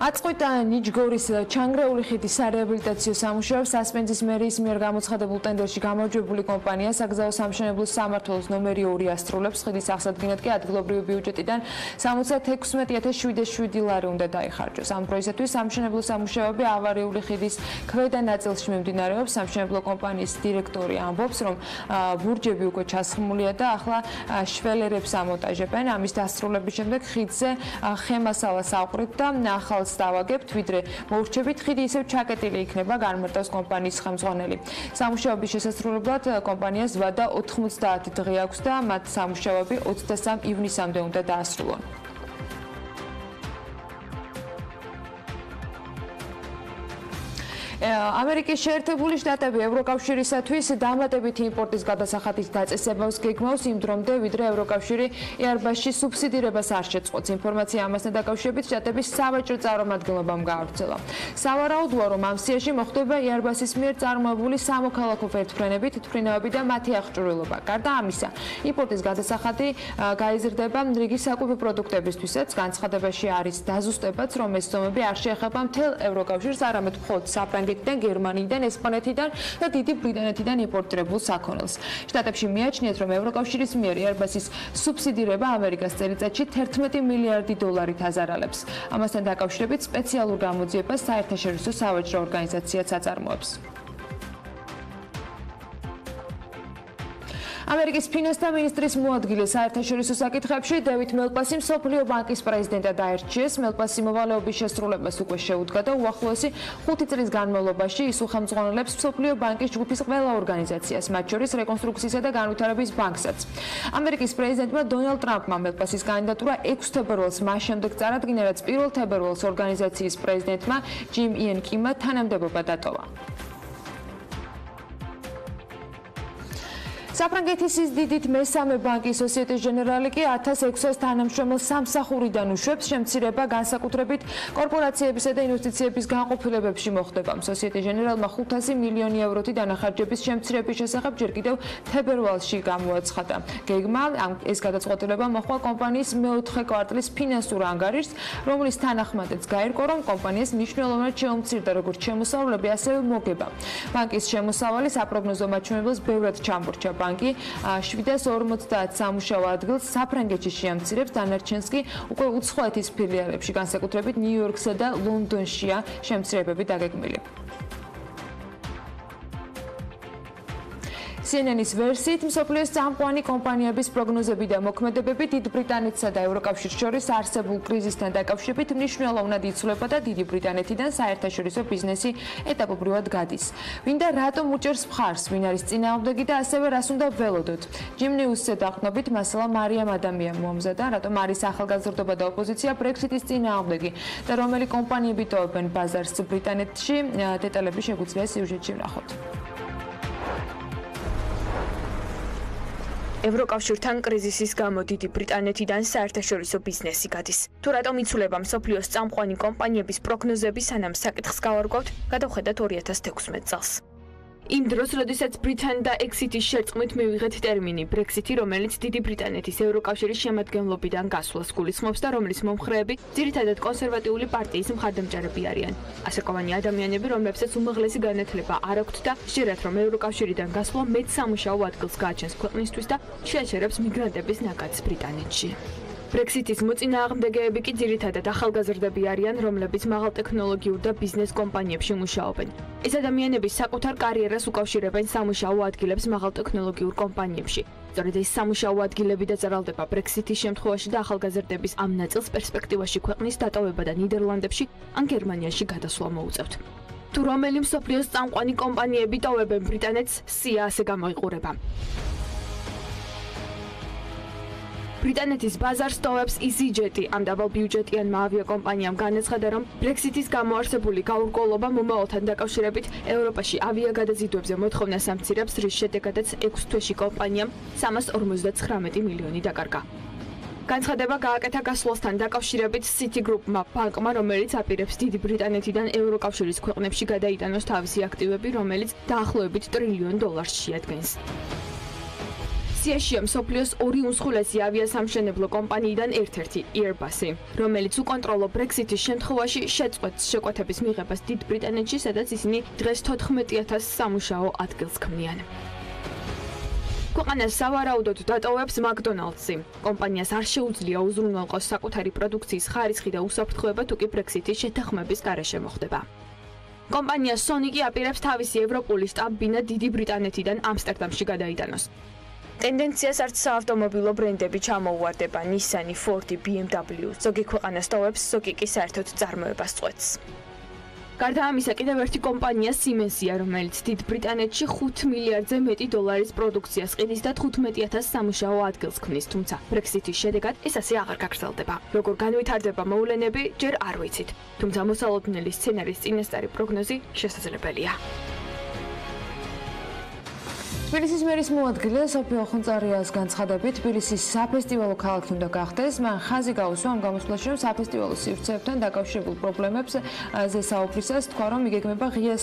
აწყვიტა ნიჯგორის ჩანგრეული ხიდის სარეაბილიტაციო სამუშაოებს სასპენძის მერიის მიერ გამოცხადებულ ტენდერში გამარჯვებული კომპანია საგზაო სამშენებლო სამმართველოს ნომერი 2 ასრულებს. ხიდის აღსადგენად კი ადგილობრივი ბიუჯეტიდან 76,707 ლარი უნდა დაიხარჯოს. ამ პროექტისთვის სამშენებლო სამუშაოები ავარიული ხიდის ქვედა ნაწილში მიმდინარეობს. სამშენებლო კომპანიის დირექტორი ამბობს, რომ ბურჯები უკვე ჩასხმულია და ახლა შველერებს ამონტაჟებენ. ამის დასრულების შემდეგ ხიდზე ხემასალას აყვრით და ახალ დავაგებთ, ვიდრე მოურჩებით, ხიდი ისევ ჩაკეტილი იქნება, განმარტავს კომპანიის ხელმძღვანელი. სამუშაოების შესასრულებლად კომპანიას ვადა 90 დღე აქვს და მათ სამუშაოები 23 ივნისამდე უნდა დაასრულონ. ამერიკის შეერთებული შტატები ევროკავშირისათვის დამატებითი იმპორტის გადასახადის დაწესებას გეგმავს იმ დრომდე, ვიდრე ევროკავშირი ეარბასში სუბსიდირებას არ შეწყვეტს. ინფორმაცია ამასთან დაკავშირებით შტატების სავაჭრო წარმომადგენლობამ გაავრცელა. სავარაუდოა, რომ ამ სიაში მოხდება ეარბასის მიერ წარმოებული სამოქალაქო ვერტმფრენები, თვითმფრინავები და მათი აღჭურვილობა. გარდა ამისა, იმპორტის გადასახადი გაიზრდება რიგი საკვები პროდუქტებისთვისაც. განცხადებაში არის დაზუსტებაც, რომ ეს ზომები არ შეეხება მთელ ევროკავშირს, არამედ მხოლოდ საფრანგეთიდან, გერმანიიდან, ესპანეთიდან და დიდი ბრიტანეთიდან იმპორტირებულ საქონელს. შტატებში მიაჩნიათ, რომ ევროკავშირის მიერ ეარბასის სუბსიდირება ამერიკას წელიწადში 11 მილიარდი დოლარით აზარალებს. ამასთან დაკავშირებით სპეციალურ გამოძიებას საერთაშორისო სავაჭრო ორგანიზაციაც აწარმოებს. ამერიკის ფინანსთა მინისტრის მოადგილე საერთაშორისო საკითხებში დევიდ მელპასი მსოფლიო ბანკის პრეზიდენტად აირჩიეს. მელპასი მოვალეობის შესრულებას უკვე შეუდგა და უახლოესი 5 წლის განმავლობაში ის უხელმძღვანელებს მსოფლიო ბანკის ჯგუფის ყველა ორგანიზაციას, მათ შორის რეკონსტრუქციისა და განვითარების ბანკსაც. ამერიკის პრეზიდენტმა დონალდ ტრამპმა მელპასის კანდიდატურა 6 თებერვალს მას შემდეგ წარადგინა, რაც 1 თებერვალს ორგანიზაციის პრეზიდენტმა ჯიმ იენ კიმმა თანამდებობა დატოვა. საფრანგეთის სიდიდით მესამე ბანკი სოსიეტე ჟენერალი კი 1600 თანამშრომელ სამსახურიდან უშვებს. შემცირება განსაკუთრებით კორპორაციებისა და ინვესტიციების განყოფილებებში მოხდება. სოსიეტე ჟენერალმა 500 მილიონი ევროთი დანახარჯების შემცირების შესახებ ჯერ კიდევ თებერვალში გამოაცხადა. გეგმა ეს გადაწყვეტილება მოხდა კომპანიის მეოთხე კვარტლის ფინანსურ ანგარიშს, რომლის თანახმადაც გაირკვა, რომ კომპანიას მნიშვნელოვნად შეუმცირდა როგორც შემოსავლები, ასევე მოგება. ბანკის შემოსავალი საპროგნოზო მაჩვენებელს ბევრად ჩამორჩა. ბანკი 750 სამუშაო ადგილს საფრანგეთში შეამცირებს, დანარჩენს კი უკვე უცხოეთის ფილიალებში, განსაკუთრებით ნიუ-იორკსა და ლონდონშია შემცირებები დაგეგმილი. CNN-ის ვერსიით მსოფლიოს წამყვანი კომპანიების პროგნოზები და მოქმედებები დიდ ბრიტანეთსა და ევროკავშირს შორის არსებულ კრიზისთან დაკავშირებით მნიშვნელოვნად იცვლება და დიდი ბრიტანეთიდან საერთაშორისო ბიზნესი ეტაპობრივად გადის. ვინდა რატომ უჭერს მხარს, ვინ არის წინააღმდეგი და ასევე რას უნდა ველოდოთ. Jim News-ზე დაყრდნობით მასალა მარიამ ადამიანმა მოამზადა, რატომ არის ახალგაზრდობა და ოპოზიცია Brexit-ის წინააღმდეგი და რომელი კომპანიები ტოვებენ ბაზარს ბრიტანეთში. დეტალები შეგვიძლია სიუჟეტში ვნახოთ. ევროკავშირთან კრიზისის გამო დიდი ბრიტანეთიდან საერთაშორისო ბიზნესი გადის. თუ რატომ იცვლება მსოფლიოს წამყვანი კომპანიების პროგნოზები, სანამ საკითხს გავარკვევთ, გადავხედათ 2016 წელს. იმ დროს, როდესაც ბრიტანი და ექსიტის შერწყმით მივიღეთ ტერმინი Brexit-ი, რომელიც დიდი ბრიტანეთის ევროკავშირის შემადგენლობიდან გასვლას გულისხმობს და რომლის მომხრეები ძირითადად კონსერვატიული პარტიის მხარდამჭერები არიან. ასაკოვანი ადამიანები, რომლებსაც უმაღლესი განათლება არ აქვთ და ხშირად რომ ევროკავშირიდან გასვლა მეტ სამუშაო ადგილს გააჩენს ქვეყნისთვის და შეაჩერებს მიგრანტების ნაკადს ბრიტანეთში. Brexit-ის მოწინააღმდეგეები კი ძირითადად ახალგაზრდები არიან, რომლებიც მაღალტექნოლოგიურ და ბიზნეს კომპანიებში მუშაობენ. ეს ადამიანები საკუთარ კარიერას უკავშირებენ სამუშაო ადგილებს მაღალტექნოლოგიურ კომპანიებში. სწორედ ეს სამუშაო ადგილები დაწარალდება Brexit-ის შემთხვევაში და ახალგაზრდების ამ ნაწილს პერსპექტივაში ქვეყნის დატოვება და ნიდერლანდებში ან გერმანიაში გადასვლა მოუწევთ. თუ რომელი მსოფლიოს წამყვანი კომპანიები ტოვებენ ბრიტანეთს, სია ასე გამოიყურება. ბრიტანეთის ბაზარს ტოვებს EasyJet-ი, ამ დაბალბიუჯეტიანმა ავიაკომპანიამ განაცხადა, რომ Brexit-ის გამოარსებული გაურკვევლობა მომავალთან დაკავშირებით ევროპაში ავიაგადაზიდვებზე მოთხოვნას ამცირებს, რის შედეგადაც 6 თვეში კომპანიამ 359 მილიონი დაკარგა. განცხადება გააკეთა გასვლასთან დაკავშირებით Citigroup-მა ბანკმა, რომელიც აპირებს დიდი ბრიტანეთიდან ევროკავშირის ქვეყნებში გადაიტანოს თავისი აქტივები, რომელიც დაახლოებით $1 ტრილიონ შეადგენს. სიაშია მსოფლიოს 2 უმსხვილესი ავიასამშენებლო კომპანიიდან ერთ-ერთი Airbus-ი, რომელიც უკონტროლო Brexit-ის შემთხვევაში შეწყვეტს შეკვეთების მიღებას დიდ ბრიტანეთში, სადაც ისინი დღეს 14,000 სამუშაო ადგილს ქმნიან. ქვეყანას სავარაუდოდ დატოვებს McDonald's-ი. კომპანიას არ შეუძლია უზრუნველყოს საკუთარი პროდუქციის ხარისხი და უსაფრთხოება, თუ კი Brexit-ის შეთანხმების გარეშე მოხდება. კომპანია Sony კი აპირებს თავისი ევროპული შტაბ-ბინა დიდი ბრიტანეთიდან ამსტერდამში გადაიტანოს. ტენდენციას არც საავტომობილო ბრენდები ჩამოუვარდება, Nissan, Ford, BMW. ზოგი ქვეყანას ტოვებს, ზოგი კი საერთოდ წარმოებას წყვეტს. გარდა ამისა, კიდევ ერთი კომპანია Siemens-ია, რომელიც დიდ ბრიტანეთში $5 მილიარდზე მეტი პროდუქციას ყიდის და 15,000 სამუშაო ადგილს ქმნის, თუმცა Brexit-ის შედეგად ეს ასე აღარ გაგრძელდება. როგორ განვითარდება მოვლენები, ჯერ არ ვიცით, თუმცა მოსალოდნელი სცენარის წინასწარი პროგნოზი შესაძლებელია. თბილისის მერის მოადგილე სოფიო ხუნწარიას განცხადებით, თბილისის საფესტივალო ქალაქი უნდა გახდეს. მან ხაზი გაუსვა ამ გამოსვლაში, რომ საფესტივალო სივრცეებთან დაკავშირებულ პრობლემებს ზესაუბრისას თქვა, რომ იგეგმება ღია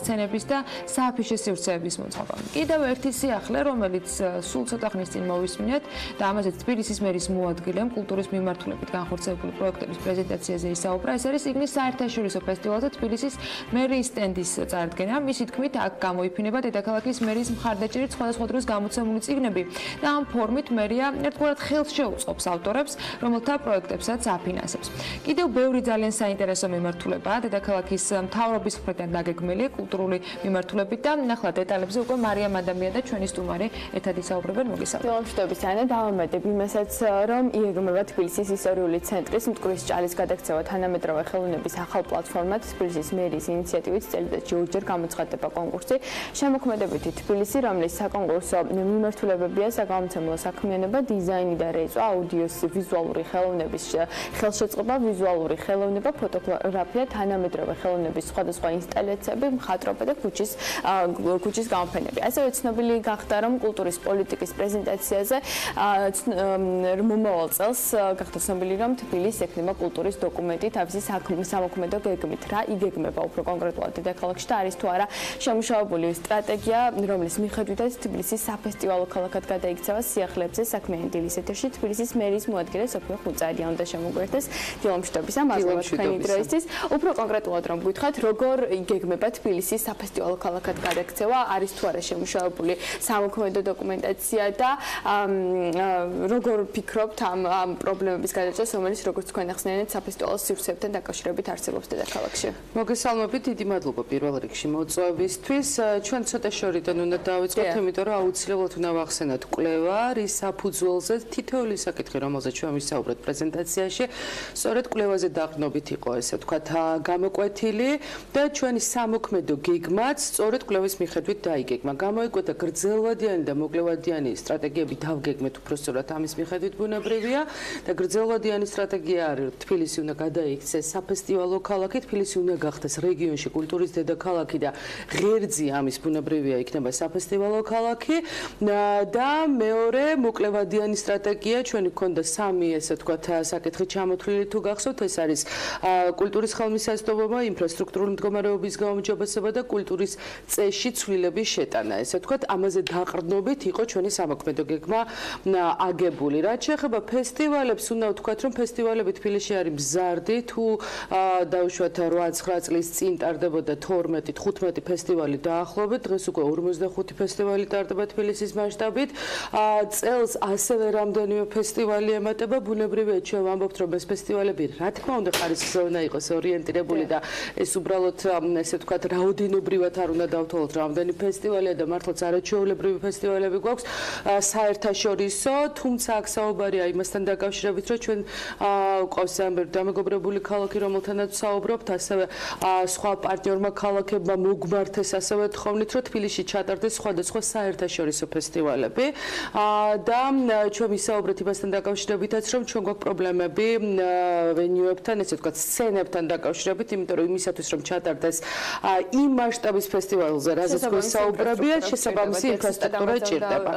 სცენების და სააფიშე სივრცეების მოწყობა. კიდევ ერთი სიახლე, რომელიც სულ ცოტა ხნის წინ მოვისმინეთ და ამაზეც თბილისის მერის მოადგილემ კულტურის მიმართულებით განხორციელებული პროექტების პრეზენტაციაზე ისაუბრა. ეს არის წიგნის საერთაშორისო ფესტივალზე თბილისის მერის სტენდის წარდგენა. მისი თქმით, აქ გამოიფინება დედაქალაქის მერის მხარდაჭერით სხვადასხვა დროს გამოცემული წიგნები და ამ ფორმით მერია ერთგვარად ხელს შეუწყობს ავტორებს, რომელთა პროექტებსაც აფინანსებს. კიდევ ბევრი ძალიან საინტერესო მიმართულებაა დედაქალაქის მთავრობის მხრიდან დაგეგმილი კულტურული მიმართულებით და ნახლა დეტალებზე უკვე მარიამ ადამია და ჩვენი სტუმარი ერთად ისაუბრებენ. მოგესალმებით. დილამშვიდობის ანა, დავამატებ იმასაც, რომ იეგმება თბილისის ისტორიული ცენტრის მტკვრის ჭალის გადაქცევა თანამედროვე ხელოვნების ახალ პლატფორმად თბილისის მერის ინიციატივით წელიწადში ორჯერ გამოცხადდება კონკურსი. შემოქმედებითი თბილისი, რომლის საკონკურსო მიმართულებებია საგამომცემლო საქმიანობა, დიზაინი და რეწვა, აუდიოს ვიზუალური ხელოვნების ხელშეწყობა, ვიზუალური ხელოვნება, ფოტოგრაფია, თანამედროვე ხელოვნების სხვადასხვა ინსტალაციები, მხატვრობა და ქუჩის გამოფენები. ასევე ცნობილი გახდა, რომ კულტურის პოლიტიკის პრეზენტაციაზე მომავალ წელს გახდა ცნობილი, რომ თბილისს ექნება კულტურის დოკუმენტი თავისი სამოქმედო გეგმით. რა იგეგმება უფრო კონკრეტულად დედაქალაქში და არის თუ არა შემუშავებული სტრატეგია, რომლის მიხედვითაც თბილისის საფესტივალო ქალაქად გადაიქცევა სიახლეებზე საქმიანი დილის ეთერში თბილისის მერის მოადგილე სოფიო ხუნწარია უნდა შემოგვერთდეს. დილამშვიდობის და მადლობა თქვენი დროისთვის. უფრო კონკრეტულად რომ გითხრათ, როგორ იგეგმება თბილისის საფესტივალო ქალაქად გადაიქცევა, არის თუ არა შემუშავებული სამოქმედო დოკუმენტაცია და როგორ ფიქრობთ ამ პრობლემების გადაჭრას, რომელიც როგორც თქვენ ახსენეთ, საფესტივალოს სივრცეებთან დაკავშირებით არსებობს დედაქალაქში. მოგესალმებით, დიდი მადლობა პირველ რიგში მოწვევისთვის. ჩვენ ცოტა შორიდან უნდა დავიწყოთ, იმიტომ რომ აუცილებლად უნდა ვახსენოთ კვლევა, რის საფუძველზე თითოეული საკითხი, რომელზეც ჩვენ ვისაუბრეთ პრეზენტაციაში, სწორედ კვლევაზე დაყრდნობით იყო, ესე ვთქვათ, გამოკვეთილი და ჩვენი სამოქმედო გეგმაც სწორედ კვლევის მიხედვით დაიგეგმა. გამოიკვეთა გრძელვადიანი და მოკლევადიანი სტრატეგიები დავგეგმეთ უბრალოდ ამის მიხედვით ბუნებრივია და გრძელვადიანი სტრატეგია არის, თბილისი უნდა გადაიქცეს საფესტივალო ქალაქი, თბილისი უნდა გახდეს რეგიონში კულტურის დედაქალაქი და ღერძი ამის ბუნებრივია იქნება საფესტივალო ქალაქი და მეორე მოკლევადიანი სტრატეგია ჩვენი გქონდა სამი ესე ვთქვათ საკითხი ჩამოთვლილი თუ გახსოვთ ეს არის კულტურის ხელმისაწვდომობა, ინფრასტრუქტურული მდგომარეობის გაუმჯობესება და კულტურის წესში ცვლილების შეტანა. ესე ვთქვათ ამაზე დაყრდნობით იყო ჩვენი სამოქმედო გეგმა აგებული. რაც შეეხება ფესტივალებს, უნდა ვთქვათ რომ ფესტივალები თბილისში არის მზარდი, თუ დავუშვათ 8-9 წლის წინ ტარდებოდა 12-15 ფესტივალი დაახლოებით, დღეს უკვე 45 ფესტივალი ტარდება თბილისის მასშტაბით. წელს ასევე რამდენიმე ფესტივალი ემატება. ბუნებრივია, ჩვენ ვამბობთ, რომ ეს ფესტივალები რა თქმა უნდა ხარისხზე უნდა იყოს ორიენტირებული და ეს უბრალოდ ესე ვთქვათ, რაოდენობრივად არ უნდა დავთვალოთ, რამდენი ფესტივალია და მართლაც არაჩვეულებრივი ფესტივალები გვაქვს საერთაშორისო, თუმცა აქ საუბარია იმასთან დაკავშირებით, რომ ჩვენ ყავს ამბები დამეგობრებული ქალაქი, რომელთანაც საუბრობთ, ასევე სხვა პარტნიორმა ქალაქებმა მოგმართეს ასევე თხოვნით, რომ თბილისში ჩატარდეს სხვადასხვა საერთაშორისო ფესტივალები და ჩვენ ვისაუბრეთ იმასთან დაკავშირებითაც, რომ ჩვენ გვაქვს პრობლემები ვენიუებთან, ესე ვთქვათ, სცენებთან დაკავშირებით, იმიტომ რომ იმისათვის რომ ჩატარდეს იმ მასშტაბის ფესტივალზე, რაზეც გვესაუბრებია, შესაბამისი ინფრასტრუქტურა ჭირდება.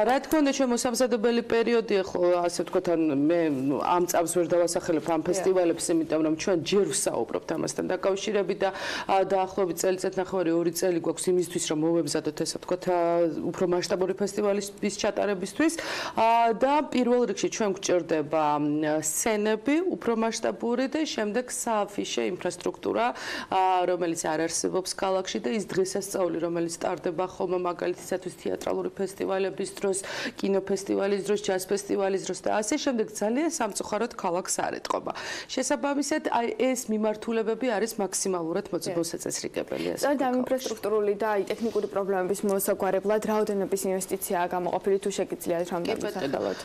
რა თქმა უნდა, ჩვენ მოსამზადებელი პერიოდია, ხო, ასე ვთქვათ, მე ამ წამს ვერ დავასახელებ ამ ფესტივალებს, იმიტომ რომ ჩვენ ჯერ ვსაუბრობთ ამასთან დაკავშირებით და დაახლოებით წელიწადნახევარი 2 წელი გვაქვს იმისთვის, რომ მოვემზადოთ, ესე ვთქვათ, უფრო მასშტაბური ფესტივალის ჩატარებისთვის და პირველ რიგში ჩვენ გვჭირდება სცენები, უფრო მასშტაბური და შემდეგ სააფიშე ინფრასტრუქტურა, რომელიც არ არსებობს ქალაქში და ის დღესასწაული, რომელიც ტარდება ხოლმე მაგალითისათვის თეატრალური ფესტივალების დროს, კინოფესტივალის დროს, ჯაზ ფესტივალის დროს და ასე შემდეგ ძალიან სამწუხაროდ ქალაქს არ ეტყობა. შესაბამისად, აი ეს მიმართულებები არის მაქსიმალურად მოწესრიგებელი. სწორედ ამ ინფრასტრუქტურული და ტექნიკური პრობლემების მოსაგვარებლად რაოდენობის ინვესტიციაა გამოყოფილი თუ შეგიძლიათ რამდენი სახელად?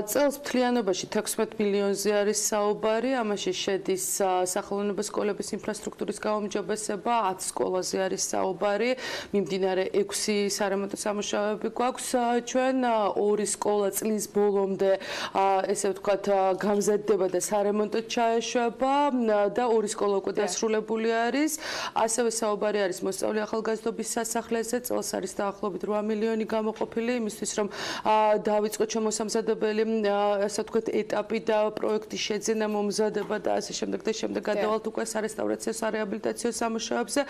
წელს მთლიანობაში 16 მილიონზე არის საუბარი, ამაში შედის სახელმწიფო სკოლების ინფრასტრუქტურის გაუმჯობესება, 10 სკოლაზე არის საუბარი, მიმდინარე 6 სარემონტო სამუშაოები გვაქვს, ჩვენ 2 სკოლა წლის ბოლომდე ესე ვთქვათ გამზადდება და სარემონტოდ ჩაეშვება და 2 სკოლა უკვე დასრულებული არის. ასევე საუბარი არის მოსწავლე ახალგაზრდობის სასახლეზე, წელს არის დაახლოებით 8 მილიონი გამოყოფილი იმისთვის, რომ დავიწყოთ შემოსამზადებელი ასე ვთქვათ ეტაპი და პროექტის შეძენა, მომზადება და ასე შემდეგ და შემდეგ გადავალთ უკვე სარესტავრაციო სარეაბილიტაციო სამუშაოებზე.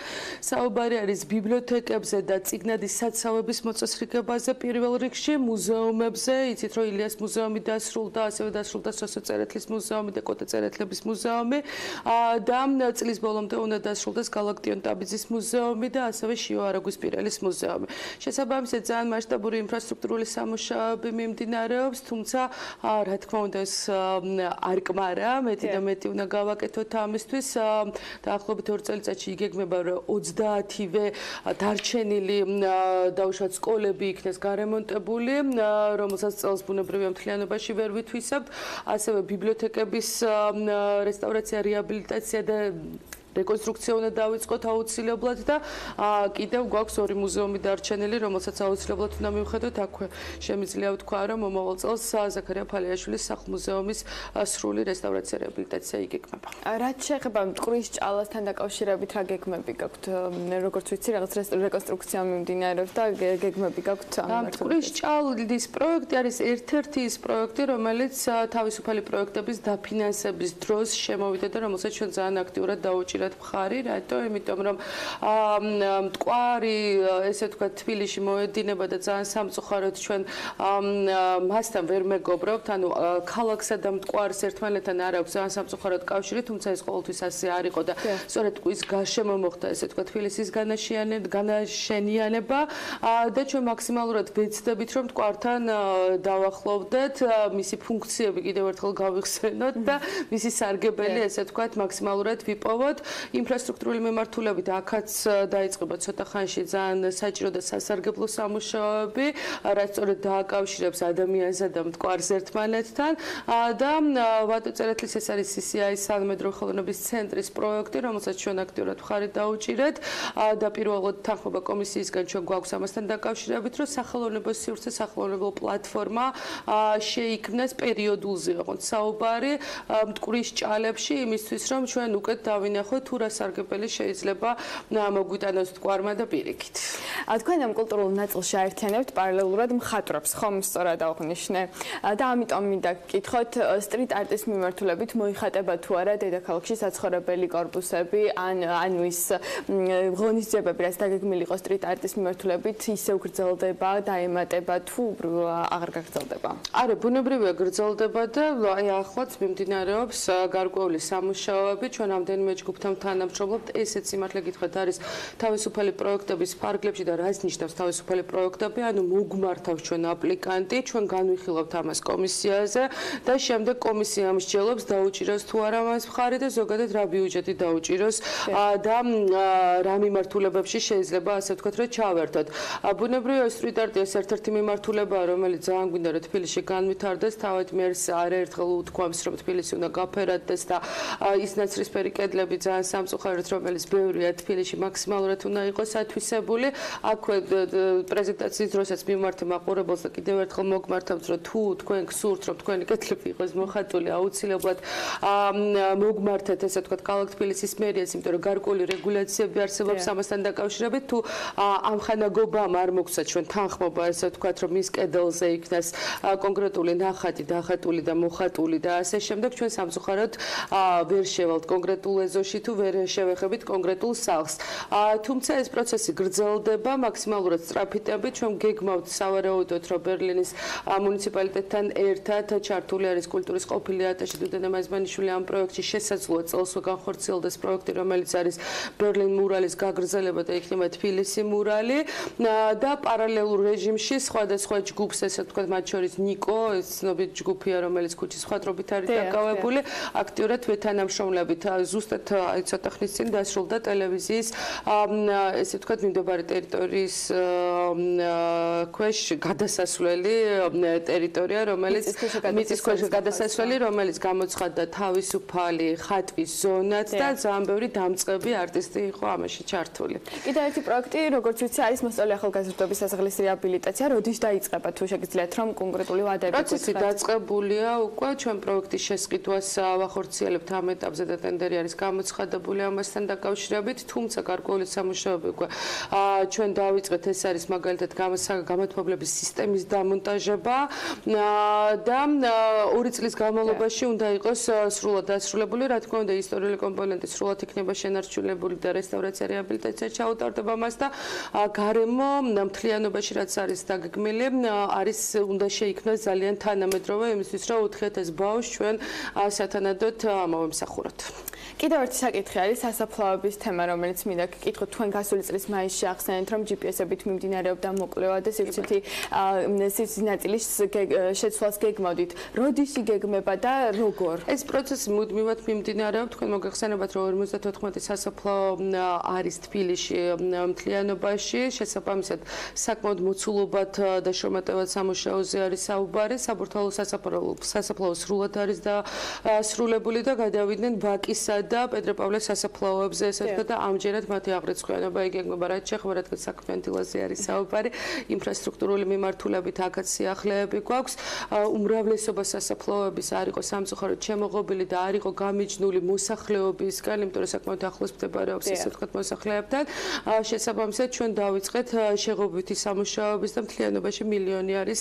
საუბარი არის ბიბლიოთეკებზე და წიგნადის საცავების მოწესრიგებაზე პირველ რიგში, მუზეუმებზე, იცით რომ ილიას მუზეუმი დასრულდა, ასევე დასრულდა სოსო წერეთლის მუზეუმი და კოტე წერეთლების მუზეუმი და წლის ბოლომდე უნდა დასრულდეს გალაქტიონ ტაბიძის მუზეუმი და ასევე შიო არაგვის პირელის მუზეუმი. შესაბამისად, ძალიან მასშტაბური ინფრასტრუქტურული სამუშაოები მიმდინარეობს, თუმცა რა თქმა უნდა ეს არ კმარა, მეტი და მეტი უნდა გავაკეთოთ ამისთვის. დაახლოებით 2 წელიწადში იგეგმება, რომ 30-ვე დარჩენილი დაუშვათ სკოლები იქნეს გარემონტებული, რომელსაც წელს ბუნებრივია მთლიანობაში ვერ ვითვისებთ. ასევე ბიბლიოთეკების რესტავრაცია, რეაბილიტაცია და რეკონსტრუქცია უნდა დავიწყოთ აუცილებლად და კიდევ გვაქვს 2 მუზეუმი დარჩენილი, რომელსაც აუცილებლად უნდა მივხედოთ. აქვე შემიძლია ვთქვა, რომ მომავალ წელს ზაქარია ფალიაშვილის სახლ-მუზეუმის სრული რესტავრაცია, რეაბილიტაცია იგეგმება. რაც შეეხება მტკვრის ჭალასთან დაკავშირებით, რა გეგმები გაქვთ? როგორც ვიცი, რაღაც რეკონსტრუქცია მიმდინარეობს და გეგმები გაქვთ ამ მტკვრის ჭალის პროექტი არის ერთ-ერთი ის პროექტი, რომელიც თავისუფალი პროექტების დაფინანსების დროს შემოვიდა და რომელსაც ჩვენ ძალიან აქტიურად დავუჭირეთ მხარი, რატო? იმიტომ რომ მტკვარი, ესე ვთქვათ, თბილისში მოედინება და ძალიან სამწუხაროდ ჩვენ მასთან ვერ მეგობრობთ, ანუ ქალაქსა და მტკვარს ერთმანეთთან არ აქვს ძალიან სამწუხაროდ კავშირი, თუმცა ეს ყოველთვის ასე არ იყო და სწორედ ტყვის გარშემო მოხდა, ესე ვთქვათ, თბილისის განაშენიანება და ჩვენ მაქსიმალურად ვეცდებით, რომ მტკვართან დავახლოვდეთ, მისი ფუნქციები კიდევ ერთხელ გავიხსენოთ და მისი სარგებელი, ესე ვთქვათ, მაქსიმალურად ვიპოვოთ. ინფრასტრუქტურული მიმართულებით აქაც დაიწყება ცოტა ხანში ძალიან საჭირო და სასარგებლო სამუშაოები, რაც სწორედ დააკავშირებს ადამიანსა და მტკვარს ერთმანეთთან და ვატო წერეთლის ეს არის CCI-ის სამედრო ხელოვნების ცენტრის პროექტი, რომელსაც ჩვენ აქტიურად მხარი დავუჭირეთ და პირველად თანხმობა კომისიისგან ჩვენ გვაქვს ამასთან დაკავშირებით, რომ სახელოვნებო სივრცე, სახელოვნებო პლატფორმა შეიქმნას პერიოდულზე, ოღონდ საუბარი მტკვრის ჭალებში იმისთვის, რომ ჩვენ უკვე დავინახოთ თუ რა სარგებელი შეიძლება მოგვიტანოს მტკვარმა და პირიქით. თქვენ ამ კულტურულ ნაწილში აერთიანებთ პარალელურად მხატვრებს, ხომ სწორად აღვნიშნე და ამიტომ მინდა გკითხოთ, სტრიტ არტის მიმართულებით მოიხატება თუ არა დედაქალაქში საცხოვრებელი კორპუსები ან ის ღონისძიებები, რაც დაგეგმილი იყო სტრიტ არტის მიმართულებით, ისევ გრძელდება, დაემატება თუ აღარ გაგრძელდება? არა, ბუნებრივია გრძელდება და აი ახლაც მიმდინარეობს გარკვეული სამუშაოები, ჩვენ ამდენიმე ჯგუფთან რომელთამ თანამშრომლობთ, ესეც სიმართლე გითხრათ არის თავისუფალი პროექტების ფარგლებში და რაც ნიშნავს თავისუფალი პროექტები, ანუ მოგმართავს ჩვენ აპლიკანტი, ჩვენ განვიხილავთ ამას კომისიაზე და შემდეგ კომისია მსჯელობს დაუჭიროს თუ არა მას მხარი და ზოგადად რა ბიუჯეტი დაუჭიროს და რა მიმართულებებში შეიძლება ასე ვთქვათ რომ ჩავერთოთ. ბუნებრივია სტრიტარტიას ერთ-ერთი მიმართულებაა, რომელიც ძალიან გვინდა რომ თბილისში განვითარდეს, თავად მერს არაერთხელ უთქვამს რომ თბილისი უნდა გაფერადდეს და ის ნაცრისფერი კედლები ძალიან სამწუხაროდ რომელიც ბევრია თბილისში მაქსიმალურად უნდა იყოს ათვისებული. აქვე პრეზენტაციის დროსაც მიმართ მაყურებელს და კიდევ ერთხელ მოგმართავთ რომ თუ თქვენ გსურთ რომ თქვენი კედლები იყოს მოხატული აუცილებლად მოგმართეთ ესე ვთქვათ ქალაქ თბილისის მერიას, იმიტომ რომ გარკვეული რეგულაციები არსებობს ამასთან დაკავშირებით. თუ ამხანაგობამ არ მოგცეთ ჩვენ თანხმობა ესე ვთქვათ რომ მის კედელზე იქნას კონკრეტული ნახატი დახატული და მოხატული და ასე შემდეგ, ჩვენ სამწუხაროდ ვერ შევალთ კონკრეტულ ეზოში თუ ვერ შევეხებით კონკრეტულ სახლს. თუმცა ეს პროცესი გრძელდება მაქსიმალურად სწრაფი ტემპით. ჩვენ გეგმავთ სავარაუდოდ რომ ბერლინის მუნიციპალიტეტთან ერთად ჩართული არის კულტურის ყოფილი ატაშე დუდენა მაზმანიშვილი ამ პროექტში შესაძლოა წელს განხორციელდეს პროექტი, რომელიც არის ბერლინ მურალის გაგრძელება და იქნება თბილისი მურალი და პარალელურ რეჟიმში სხვადასხვა ჯგუფს, ესე ვთქვათ, მათ შორის ნიკო, ეს ცნობილი ჯგუფია, რომელიც ქუჩის მხატვრობით არის დაკავებული, აქტიურად ვეთანამშრომლებით. ზუსტად აი ცოტა ხნის წინ დასრულდა ტელევიზიის ესე ვთქვათ, მიმდებარე ტერიტორიის ქვეშ გადასასვლელი ტერიტორია, რომელიც მიწის ქვეშ გადასასვლელი, რომელიც გამოცხადდა თავისუფალი ხატვის ზონად და ძალიან ბევრი დამწყები არტისტი იყო ამაში ჩართული. კიდევ ერთი პროექტი, როგორც ვიცი, არის მოსწავლე ახალგაზრდობის საზღლის რეაბილიტაცია. როდის დაიწყება თუ შეგიძლიათ რომ კონკრეტული ვადები გქონდეს? პროცესი დაწყებულია უკვე, ჩვენ პროექტის შესყიდვას ვახორციელებთ ამ ეტაპზე და ტენდერი არის გამოცხადებული ამასთან დაკავშირებით, თუმცა გარკვეული სამუშაოები უკვე ჩვენ დავიწყეთ, ეს არის მაგალითად გამოთმობლების სისტემის დამონტაჟება და 2 წლის განმავლობაში უნდა იყოს სრულად დასრულებული, რა თქმა უნდა ისტორიული კომპონენტი სრულად იქნება შენარჩუნებული და რესტავრაცია რეაბილიტაცია ჩაუტარდება მას და გარემო მთლიანობაში რაც არის დაგეგმილი, არის უნდა შეიქმნას ძალიან თანამედროვე იმისთვის, რომ 4000 ბავშვს ჩვენ სათანადოდ მოვემსახუროთ. კიდევ ერთი საკითხი არის სასაფლაოების თემა, რომელიც მინდა გკითხოთ. თქვენ გასული წლის მაისში ახსენეთ, რომ GPS-ებით მიმდინარეობდა მოკვლევა და სივრცითი ნაწილის შეცვლას გეგმავდით. როდის იგეგმება და როგორ? ეს პროცესი მუდმივად მიმდინარეობს. თქვენ მოგეხსენებათ, რომ 54 სასაფლაო არის თბილისში მთლიანობაში, შესაბამისად საკმაოდ მოცულობად და შრომატევად სამუშაოზე არის საუბარი. საბურთალო სასაფლაო სრულად არის დასრულებული და გადავიდნენ ბაკისა და პეტროპავლეს სასაფლაოებზე, ესე ვთქვათ, და ამჯერად მათი აღრიცხვიანობა იგეგმება, რაც შეეხება, რადგან საქმიანი დილაზე არის საუბარი, ინფრასტრუქტურული მიმართულებით აქაც სიახლეები გვაქვს. უმრავლესობა სასაფლაოების არ იყო სამწუხაროდ შემოღობილი და არ იყო გამიჯნული მოსახლეობისგან, იმიტომ რომ საკმაოდ ახლოს მდებარეობს, ესე ვთქვათ, მოსახლეებთან. შესაბამისად, ჩვენ დავიწყეთ შეღობვითი სამუშაოების და მთლიანობაში მილიონი არის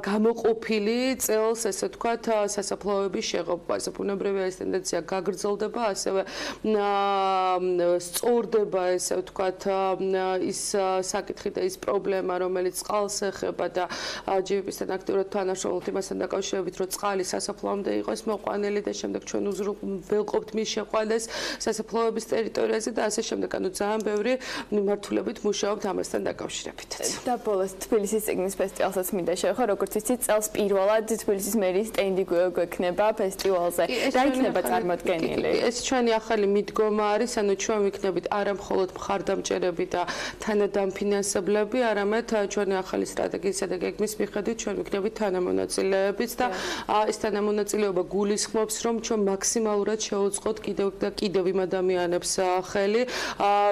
გამოყოფილი წელს, ესე ვთქვათ, სასაფლაოების შეღობაზე. ბუნებრივია ეს ტენდენცია გაგრძელდება, ასევე სწორდება, ესე ვთქვათ, ის საკითხი და ის პრობლემა, რომელიც წყალს ეხება და ჯიბისთან აქტიურად თანამშრომლობთ იმასთან დაკავშირებით, რომ წყალი სასაფლაომდე იყოს მოყვანილი და შემდეგ ჩვენ უზრუნველყოფთ მის შეყვანას სასაფლაოების ტერიტორიაზე და ასე შემდეგ. ანუ ძალიან ბევრი მიმართულებით მუშაობთ ამასთან დაკავშირებით. და ბოლოს თბილისის წიგნის ფესტივალსაც მინდა შევეხო, როგორც იცით, წელს პირველად თბილისის მერის სტენდი გვექნება ფესტივალზე. რა იქნება წარმოდგენილი? ეს ჩვენი ახალი მიდგომა არის, ანუ ჩვენ ვიქნებით არა მხოლოდ მხარდამჭერები და თანადამფინანსებლები, არამედ ჩვენი ახალი სტრატეგიისა და გეგმის მიხედვით ჩვენ ვიქნებით თანამონაწილეებიც და ეს თანამონაწილეობა გულისხმობს, რომ ჩვენ მაქსიმალურად შევუწყოთ კიდევ და კიდევ იმ ადამიანებს ხელი,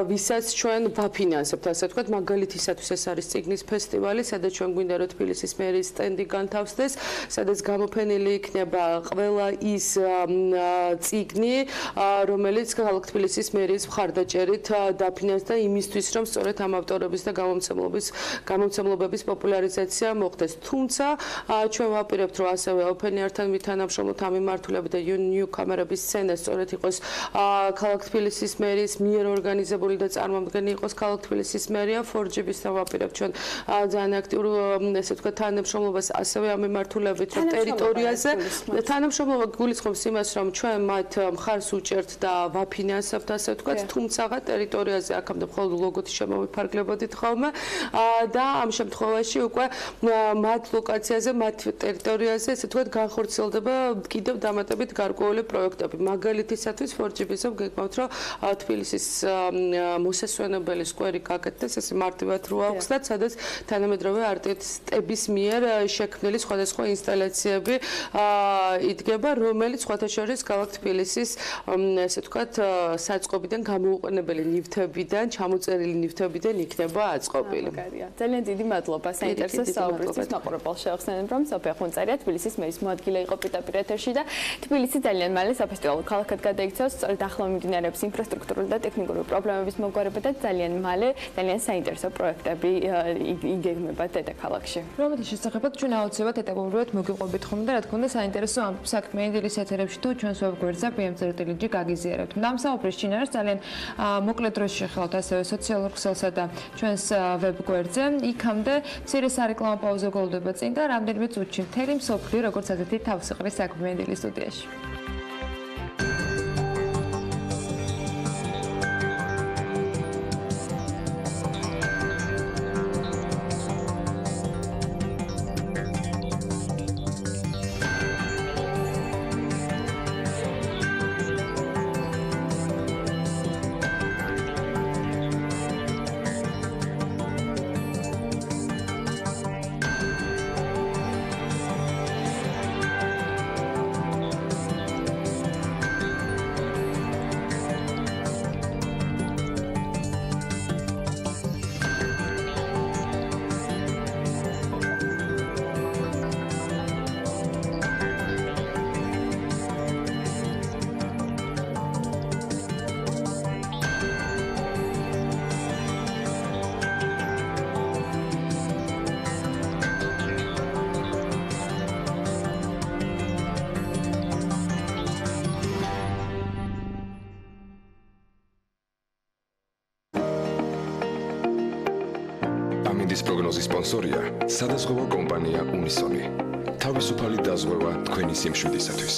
ვისაც ჩვენ ვაფინანსებთ, ასე ვთქვათ, მაგალითისათვის ეს არის წიგნის ფესტივალი, სადაც ჩვენ გვინდა რომ თბილისის მერის სტენდი განთავსდეს, სადაც გამოფენილი იქნება ყველა ის წიგნი, რომელიც ქალაქ თბილისის მერის მხარდაჭერით დაფინანსდა იმისთვის, რომ სწორედ ამ ავტორების და გამომცემლობების პოპულარიზაცია მოხდეს. თუმცა ჩვენ ვაპირებთ, რომ ასევე ოპენიერთან მითანამშრომლოთ ამ მიმართულებით და ნიუკამერების სცენა სწორედ იყოს ქალაქ თბილისის მერის მიერ ორგანიზებული და წარმომადგენელი იყოს ქალაქ თბილისის მერია. 4G-თან ვაპირებთ ჩვენ ძალიან აქტიურ, ესე ვთქვათ, თანამშრომლობას ასევე ამ მიმართულებით ტერიტორიაზე. თანამშრომლობა გულისხმობს იმას, რომ ჩვენ მათ მხარს უჭერთ და ვაფინანსებთ, ასე ვთქვათ, თუმცა ტერიტორიაზე აქამდე მხოლოდ ლოგოთი შემოვიფარგლებოდით ხოლმე და ამ შემთხვევაში უკვე მათ ლოკაციაზე, მათ ტერიტორიაზე, ესე ვთქვათ, განხორციელდება კიდევ დამატებით გარკვეული პროექტები. მაგალითისათვის 4G-ზე გეკმავთ, რომ თბილისის მოსასვენებელი სკვერი გაკეთდეს, ეს მარტივად რო აქვს და სადაც თანამედროვე არტისტების მიერ შექმნილი სხვადასხვა ინსტალაციები იდგება, რომელიც სხვათა შორის ქალაქ თბილისის, ესე ვთქვათ, საწყობიდან გამოუყენებელი ნივთებიდან, ჩამოწერილი ნივთებიდან იქნება აწყობილი. ძალიან დიდი მადლობა საინტერესო საუბრისთვის მაყურებელს შევხსენებ, რომ სოფია ხუნწარია თბილისის მერის მოადგილე იყო პირდაპირ ეთერში და თბილისი ძალიან მალე საფესტივალო ქალაქად გადაიქცევს, სწორედ ახლა მიმდინარეობს ინფრასტრუქტურული და ტექნიკური პრობლემების მოგვარება და ძალიან მალე ძალიან საინტერესო პროექტები იგეგმება დედაქალაქში. რომლის შესახებაც ჩვენ აუცილებლად ეტაპობრივად მოგიყვებით ხომ და რა თქმა უნდა საინტერესო ამ საქმიანი დილის ეთერებში თუ ჩვენს ვებგვერდზე PM-ი გაგიზიარებთ. დამსაუბრის შინ არის ძალიან მოკლე დროში შეხელავთ ასევე სოციალურ ქსელსა და ჩვენს ვებგვერდზე. იქამდე მცირე სარეკლამო პაუზა გოლდება წინ და რამდენიმე წუთში მთელი მსოფლიო როგორც ასეთი თავს იყრის საქმიანი დილის სტუდიაში. ამინდის პროგნოზის სპონსორია სადაზღვევო კომპანია უნისონი. თავისუფალი დაზღვევა თქვენი სიმშვიდისათვის.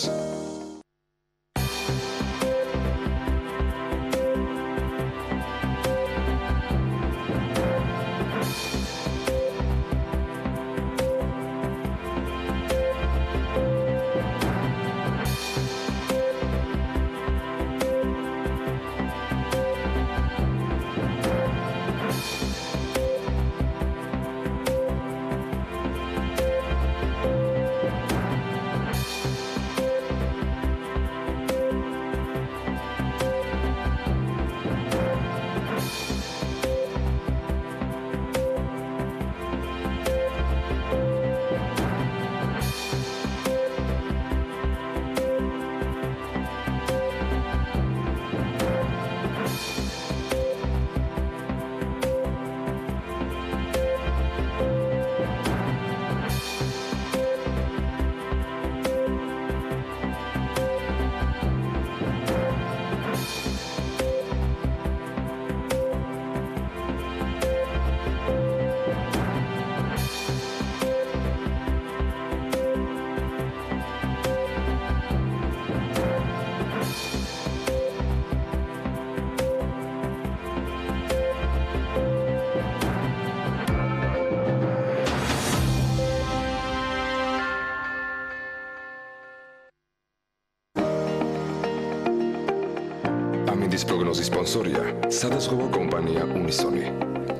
ამინდის პროგნოზის სპონსორია სადაზღვევო კომპანია უნისონი.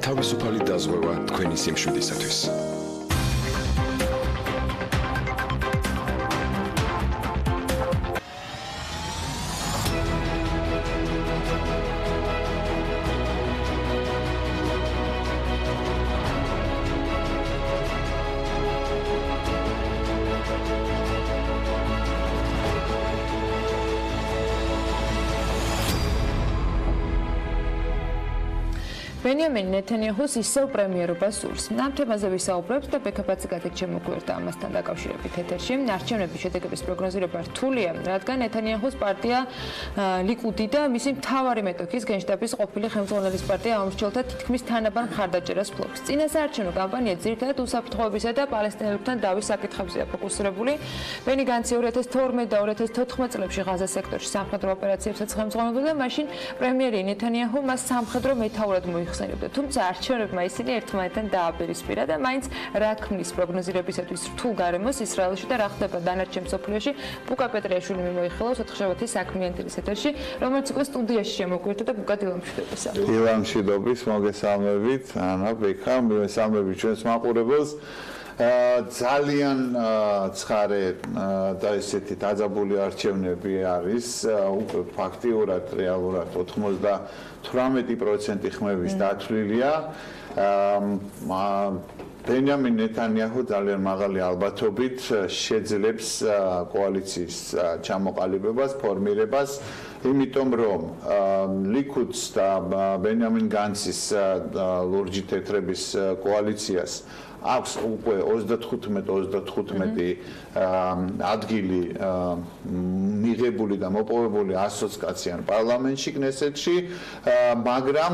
თავისუფალი დაზღვევა თქვენი სიმშვიდისათვის. ბენიამინ ნეთანიაჰუს ისევ პრემიერობა სურს. ამ თემაზე ვისაუბრებთ და ბექაბაც გათეთ შემოგვერთა ამასთან დაკავშირებით ეთერში. არჩევნების შედეგების პროგნოზირება რთულია, რადგან ნეთანიაჰუს პარტია ლიკუდი და მისი მთავარი მეტოქის გენშტაბის ყოფილი ხელმძღვანელის პარტია ამორჩეულთა თითქმის თანაბარ მხარდაჭერას ფლობს. წინასაარჩევნო კამპანია ძირითადად უსაფრთხოებისა და პალესტინელებთან დავის საკითხებზეა ფოკუსირებული. ბენი განცი 2012 და 2014 წლებში ღაზა სექტორში სამხედრო ოპერაციებსაც ხელმძღვანელობდა, მაშინ პრემიერი ნეთანიაჰუ მას სამხედრო მეთაურად მოიხსენებდა. თუმცა არჩევნებმა ისინი ერთმანეთთან დააპირისპირა და მაინც რა ქმნის პროგნოზირებისათვის რთულ გარემოს ისრაელში და რა ხდება დანარჩენ მსოფლიოში. ბუკა პეტრიაშვილი მიმოიხილავს 4-შაბათის საქმიანი დილის ეთერში, რომელიც უკვე სტუდიაში შემოგვერთა და ბუკა დილა მშვიდობისა. დილა მშვიდობის, მოგესალმებით. ანა ბექა, მოგესალმებით ჩვენს მაყურებელს. ძალიან ცხარე და ესეთი დაძაბული არჩევნები არის, უკვე ფაქტიურად რეალურად 98% ხმების დათვლილია. ბენიამინ ნეთანიაჰუ ძალიან მაღალი ალბათობით შეძლებს კოალიციის ჩამოყალიბებას, ფორმირებას, იმიტომ რომ ლიკუდს და ბენიამინ განცის ლურჯი თეთრების კოალიციას აქვს უკვე 35 ადგილი მიღებული და მოპოვებული ასოციაციიან პარლამენტში, კნესეთში, მაგრამ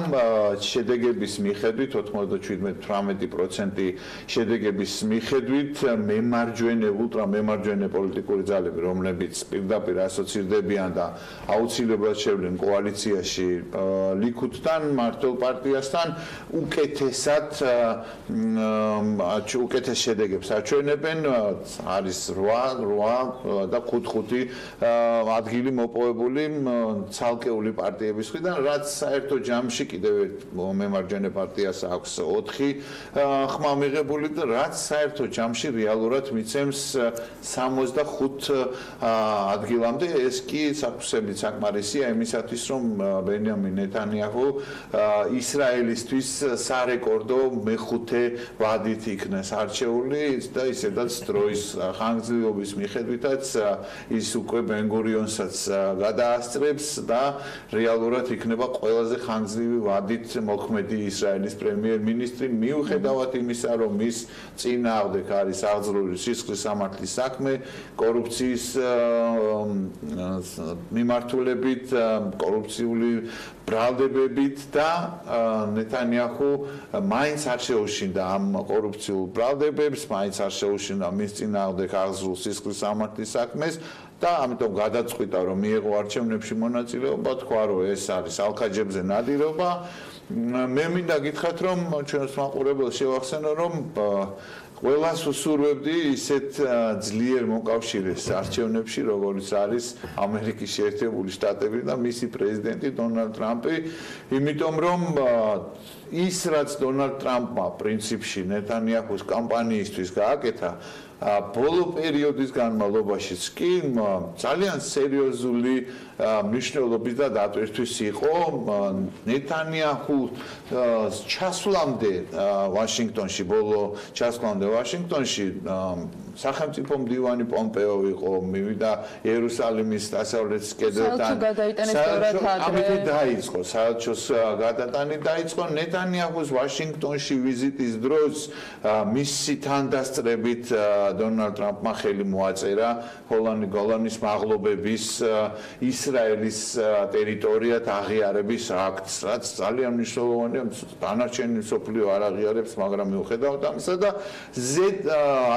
შედეგების მიხედვით 97-18% შედეგების მიხედვით მემარჯვენე, ულტრამემარჯვენე პოლიტიკური ძალები, რომლებიც პირდაპირ ასოცირდებიან და აუცილებლად შევლენ კოალიციაში ლიკუდთან, მართლ პარტიასთან, უკეთეს შედეგებს აჩვენებენ, არის 8 და 5 ადგილი მოპოვებული ცალკეული პარტიების მხრიდან, რაც საერთო ჯამში კიდევ ერთ მემარჯვენე პარტიას აქვს 4 ხმა მიღებული და რაც საერთო ჯამში რეალურად მიცემს 65 ადგილამდე. ეს კი საფუძვლებით საკმარისია იმისათვის, რომ ბენიამინ ნეთანიაჰუ ისრაელისთვის სარეკორდო მეხუთე ვადით იქნეს არჩეული და ისედაც დროის ხანგრძლივობის მიხედვითაც ის უკვე ბენ-გურიონსაც გადაასწრებს და რეალურად იქნება ყველაზე ხანგრძლივი ვადით მოქმედი ისრაელის პრემიერ-მინისტრი, მიუხედავად იმისა, რომ მის წინააღმდეგ არის აღძრული სისხლის სამართლის საქმე, კორუფციის მიმართულებით, კორუფციული ბრალდებებით და ნეთანიაჰუ მაინც არ შეუშინდა ამ კორუფციულ ბრალდებებს, მაინც არ შეუშინდა მის წინააღმდეგ აღძრულ სისხლის სამართლის საქმეს და ამიტომ გადაწყვიტა, რომ მიეღო არჩევნებში მონაწილეობა, თქვა, რომ ეს არის ალქაჯებზე ნადირობა. მე მინდა გითხრათ, რომ ჩვენს მაყურებელს შევახსენო, რომ ყველას უსურვებდი ისეთ ძლიერ მოკავშირეს არჩევნებში, როგორც არის ამერიკის შეერთებული შტატები და მისი პრეზიდენტი დონალდ ტრამპი, იმიტომ რომ ის რაც დონალდ ტრამპმა პრინციპში ნეთანიაჰუს კამპანიისთვის გააკეთა, ბოლო პერიოდის განმავლობაშიც კი ძალიან სერიოზული მნიშვნელობის და დატვირთვის იყო ნეთანიაჰუ ჩასვლამდე ვაშინგტონში, ბოლო ჩასვლამდე ვაშინგტონში სახელმწიფო მდივანი პომპეო იყო, მივიდა იერუსალიმის დასავლეთის კედელთან. ამით დაიწყო, საელჩოს გადატანი დაიწყო. ნეთანიაჰუს ვაშინგტონში ვიზიტის დროს მისი თანდასწრებით დონალდ ტრამპმა ხელი მოაწერა გოლანის მაღლობების ისრაელის ტერიტორიად აღიარების აქტს, რაც ძალიან მნიშვნელოვანია. დანარჩენი მსოფლიო არ აღიარებს, მაგრამ მიუხედავად ამისა და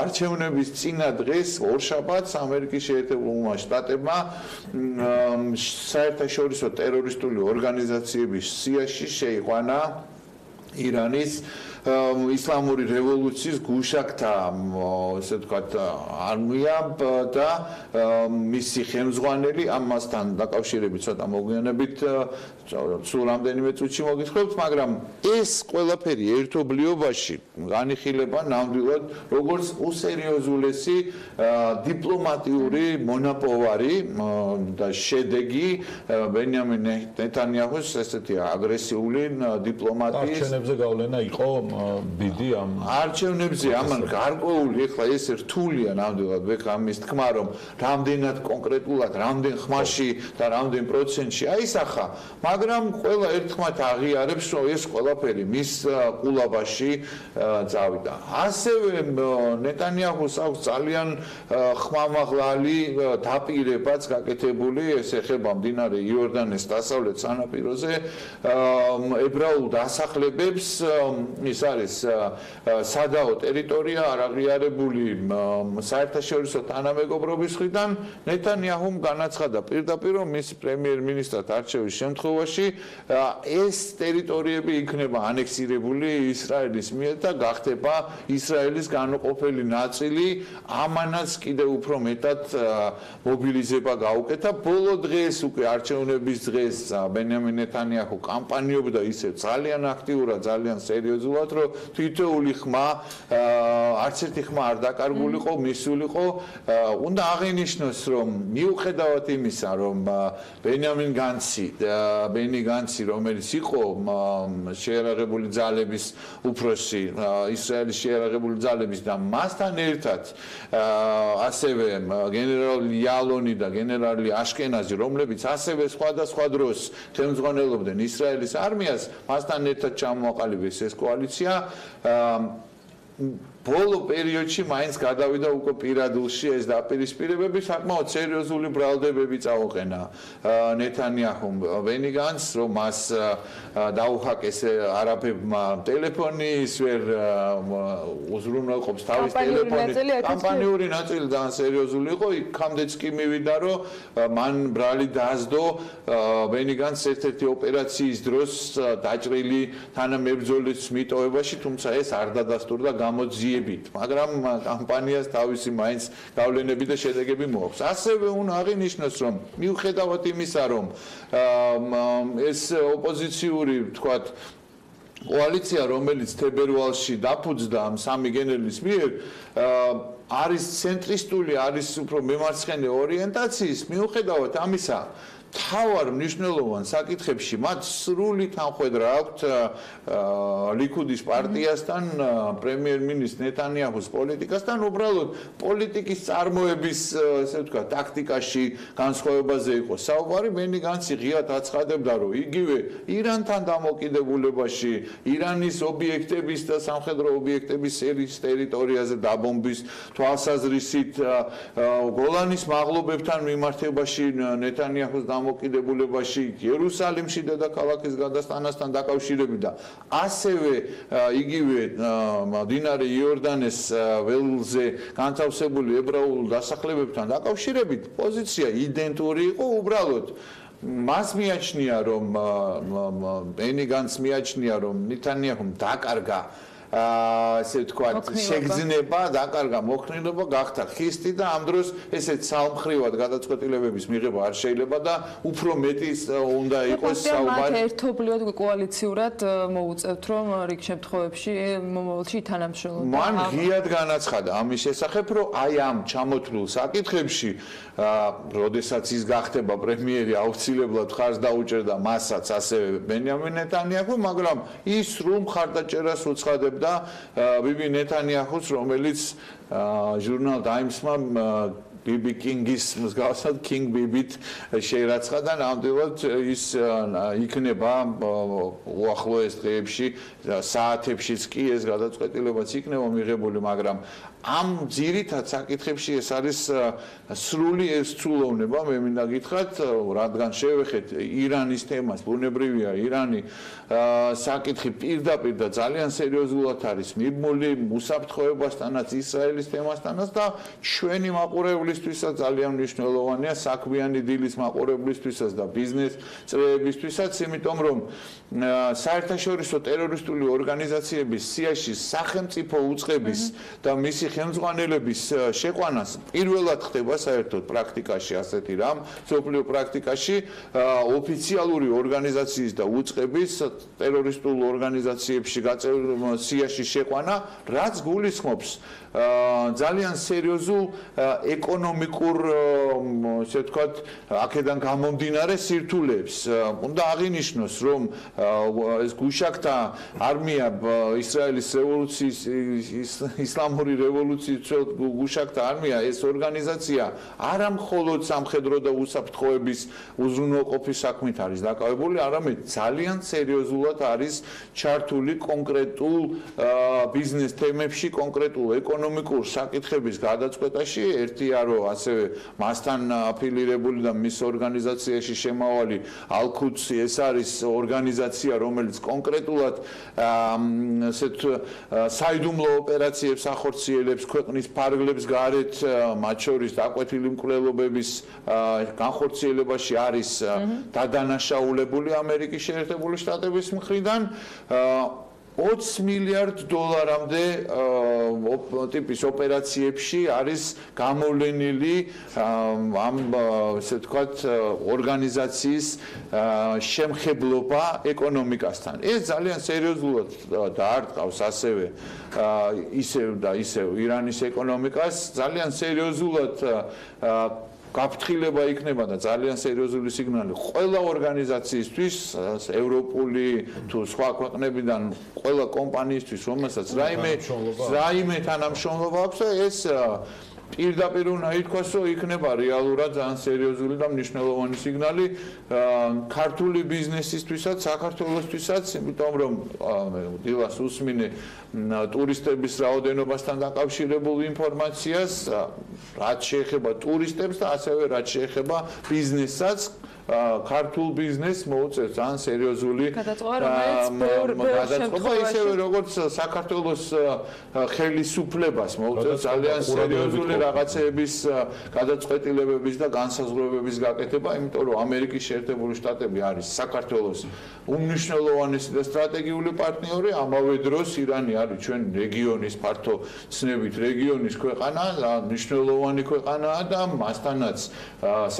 არჩევნების წინა დღეს ორშაბათს ამერიკის შეერთებულმა შტატებმა საერთაშორისო ტერორისტული ორგანიზაციების სიაში შეიყვანა ირანის ისლამური რევოლუციის გუშაგთა, ესე ვთქვათ, არმია და მისი ხელმძღვანელი ამასთან დაკავშირებით ცოტა მოგვიანებით სულ რამდენიმე წუთში მოგითხრობთ, მაგრამ ეს ყველაფერი ერთობლიობაში განიხილება ნამდვილად როგორც უსერიოზულესი დიპლომატიური მონაპოვარი და შედეგი ბენიამინ ნეთანიაჰუს ესეთი აგრესიული დიპლომატიის არჩევნებზე გავლენა იყო ბიდი ამ არჩევნებზე ამან გარკვეული ეხლა ეს რთულია ნამდვილად ამის თქმა რომ რამდენად კონკრეტულად რამდენ ხმაში და რამდენ პროცენტში აისახა მაგრამ ყველა ერთხმად აღიარებს რომ ეს ყველაფერი მის ყულაბაში წავიდა ასევე ნეტანიაჰუს აქვს ძალიან ხმამაღლალი დაპირებაც გაკეთებული ეს ეხება მდინარე იორდანეს დასავლეთ სანაპიროზე ებრაულ დასახლებებს ის არის სადაო ტერიტორია არაღიარებული საერთაშორისო თანამეგობრობის მხრიდან ნეტანიაჰუმ განაცხადა პირდაპირ რომ მის პრემიერ-მინისტრად არჩევის შემთხვევაში ეს ტერიტორიები იქნება ანექსირებული ისრაელის მიერ და გახდება ისრაელის განუყოფელი ნაწილი ამანაც კიდევ უფრო მეტად მობილიზება გაუკეთა ბოლო დღეს უკვე არჩევნების დღეს ბენიამინ ნეტანიაჰუ კამპანიობდა ისე ძალიან აქტიურად ძალიან სერიოზულად რომ თითოეული ხმა არც ერთი ხმა არ დაკარგულიყო მისულიყო უნდა აღინიშნოს რომ მიუხედავად იმისა რომ ბენიამინ განცი რომელიც იყო შეიარაღებული ძალების უფროსი ისრაელის შეიარაღებული ძალების და მასთან ერთად ასევე გენერალი იალონი და გენერალი აშკენაზი რომლებიც ასევე სხვადასხვა დროს ხელმძღვანელობდნენ ისრაელის არმიას მასთან ერთად ჩამოაყალიბეს ეს კოალიცია ბოლო პერიოდში მაინც გადავიდა უკვე პირადულში ეს დაპირისპირებები საკმაოდ სერიოზული ბრალდებები წაუყენა ნეტანიაჰუმ ბენი განცს რომ მას დაუხაკეს არაბებმა ტელეფონი ის ვერ უზრუნველყოფს თავის ტელეფონით კამპანიური ნაწილი ძალიან სერიოზული იყო იქამდეც კი მივიდა რომ მან ბრალი დაასდო ბენი განცს ერთ-ერთი ოპერაციის დროს დაჭრილი თანამებრძოლის მიტოვებაში თუმცა ეს არ დადასტურდა გამოძიებით მაგრამ კამპანიას თავისი მაინც გავლენები და შედეგები მოაქვს. ასევე უნდა აღინიშნოს რომ მიუხედავად იმისა რომ ეს ოპოზიციური თქვათ კოალიცია რომელიც თებერვალში დაფუძნდა ამ სამი გენერლის მიერ არის ცენტრისტული არის უფრო მემარცხენე ორიენტაციის მიუხედავად ამისა თავარ მნიშვნელოვან საკითხებში მათ სრული თანხმედრა აქვთ ლიქუდის პარტიასთან პრემიერ-მინისტრ ნეტანიაჰუს პოლიტიკასთან უბრალოდ პოლიტიკის წარმოების ესე ვთქვათ ტაქტიკაში განსხვავებაზე იყო საუბარი ბენი განცი ღიად აცხადებდა რომ იგივე ირანთან დამოკიდებულებაში ირანის ობიექტების და სამხედრო ობიექტების სერიის ტერიტორიაზე დაბომბვის თვალსაზრისით გოლანის მაღლობებთან მიმართებაში ნეტანიაჰუს დამოკიდებულებაში იერუსალიმში დედაქალაქის გადასტანასთან დაკავშირებით და ასევე იგივე მდინარე იორდანეს ველზე განთავსებული ებრაულ დასახლებებთან დაკავშირებით პოზიცია იდენტური იყო უბრალოდ მას მიაჩნია რომ ბენი განცს მიაჩნია რომ ნეტანიაჰუმ დაკარგა ასე ვთქვათ შეგრძნება დაკარგა მოხნილება გახდა ხისტი და ამ დროს ესეც სამხრივად გადაწყვეტილებების მიღება არ შეიძლება და უფრო მეტი უნდა იყოს საუბარი ერთობლივად კოალიციურად მოუწევთ რომ რიგ შემთხვევებში მომავალში თანამშრომლობა მან ღიად განაცხადა ამის შესახებ რომ აი ამ ჩამოთვლილ საკითხებში როდესაც ის გახდება პრემიერი აუცილებლად ხარს დაუჭერდა მასაც ასევე ბენიამინ ნეტანიაჰუ მაგრამ ის სრულ მხარდაჭერას უცხადებდა და ბიბი ნეტანიაჰუს რომელიც ჟურნალ ტაიმსმა ბიბი კინგის მსგავსად კინგ ბიბით შეირაცხა და ნამდვილად ის იქნება უახლოეს დღეებში საათებშიც კი ეს გადაწყვეტილებაც იქნება მიღებული მაგრამ ამ ძირითად საკითხებში ეს არის სრული ერთცულოვნება მე მინდა გითხრათ რადგან შევეხეთ ირანის თემას ბუნებრივია ირანი საკითხი პირდაპირ და ძალიან სერიოზულად არის მიბმული უსაფრთხოებასთანაც ისრაელის თემასთანაც და ჩვენი მაყურებლისთვისაც ძალიან მნიშვნელოვანია საქმიანი დილის მაყურებლისთვისაც და ბიზნეს წრეებისთვისაც იმიტომ რომ საერთაშორისო ტერორისტული ორგანიზაციების სიაში სახელმწიფო უწყების და მისი ხელმძღვანელების შეყვანას პირველად ხდება საერთოდ პრაქტიკაში ასეთი რამ მსოფლიო პრაქტიკაში ოფიციალური ორგანიზაციის და უწყების ტერორისტულ ორგანიზაციებში სიაში შეყვანა რაც გულისხმობს ძალიან სერიოზულ ეკონომიკურ, ესე ვთქვათ, აქედან გამომდინარე სირთულეებს. უნდა აღინიშნოს, რომ ეს გუშაკთა არმია ისრაელის რევოლუციის ისლამური რევოლუციის გუშაკთა არმია ეს ორგანიზაცია არა მხოლოდ სამხედრო და უსაფრთხოების უზრუნველყოფის საქმით არის დაკავებული, არამედ ძალიან სერიოზულად არის ჩართული კონკრეტულ ბიზნეს თემებში, კონკრეტულ ეკონომიკურ საკითხების გადაწყვეტაში. ერთია რომ ასევე მასთან აფილირებული და მის ორგანიზაციაში შემავალი ალ-ქუდსი ეს არის ორგანიზაცია, რომელიც კონკრეტულად ასეთ საიდუმლო ოპერაციებს ახორციელებს ქვეყნის ფარგლებს გარეთ, მათ შორის დაკვეთილი მკვლელობების განხორციელებაში არის დადანაშაულებული ამერიკის შეერთებული შტატების მხრიდან 20 მილიარდ დოლარამდე ტიპის ოპერაციებში არის გამოვლენილი ამ ესე ვთქვათ ორგანიზაციის შემხებლობა ეკონომიკასთან. ეს ძალიან სერიოზულად დაარტყავს ასევე ისევ და ისევ ირანის ეკონომიკას, ძალიან სერიოზულად გაფრთხილება იქნება და ძალიან სერიოზული სიგნალი ყველა ორგანიზაციისთვის, ევროპული თუ სხვა ქვეყნებიდან ყველა კომპანიისთვის, რომელსაც რაიმე თანამშრომლობა აქვს და ეს პირდაპირ უნდა ითქვას, რომ იქნება რეალურად ძალიან სერიოზული და მნიშვნელოვანი სიგნალი ქართული ბიზნესისთვისაც, საქართველოსთვისაც, იმიტომ რომ დილას უსმინე ტურისტების რაოდენობასთან დაკავშირებულ ინფორმაციას, რაც შეეხება ტურისტებს და ასევე რაც შეეხება ბიზნესსაც, ქართულ ბიზნესს მოუწევს ძალიან სერიოზული გადაწყვეტა, ისევე როგორც საქართველოს ხელისუფლებას მოუწევს ძალიან სერიოზული რაღაცეების გადაწყვეტილებების და განსაზღვრებების გაკეთება, იმიტომ რომ ამერიკის შეერთებული შტატები არის საქართველოს უმნიშვნელოვანესი და სტრატეგიული პარტნიორი, ამავე დროს ირანი არის ჩვენ რეგიონის ფართო ცნებით რეგიონის ქვეყანა, მნიშვნელოვანი ქვეყანაა და მასთანაც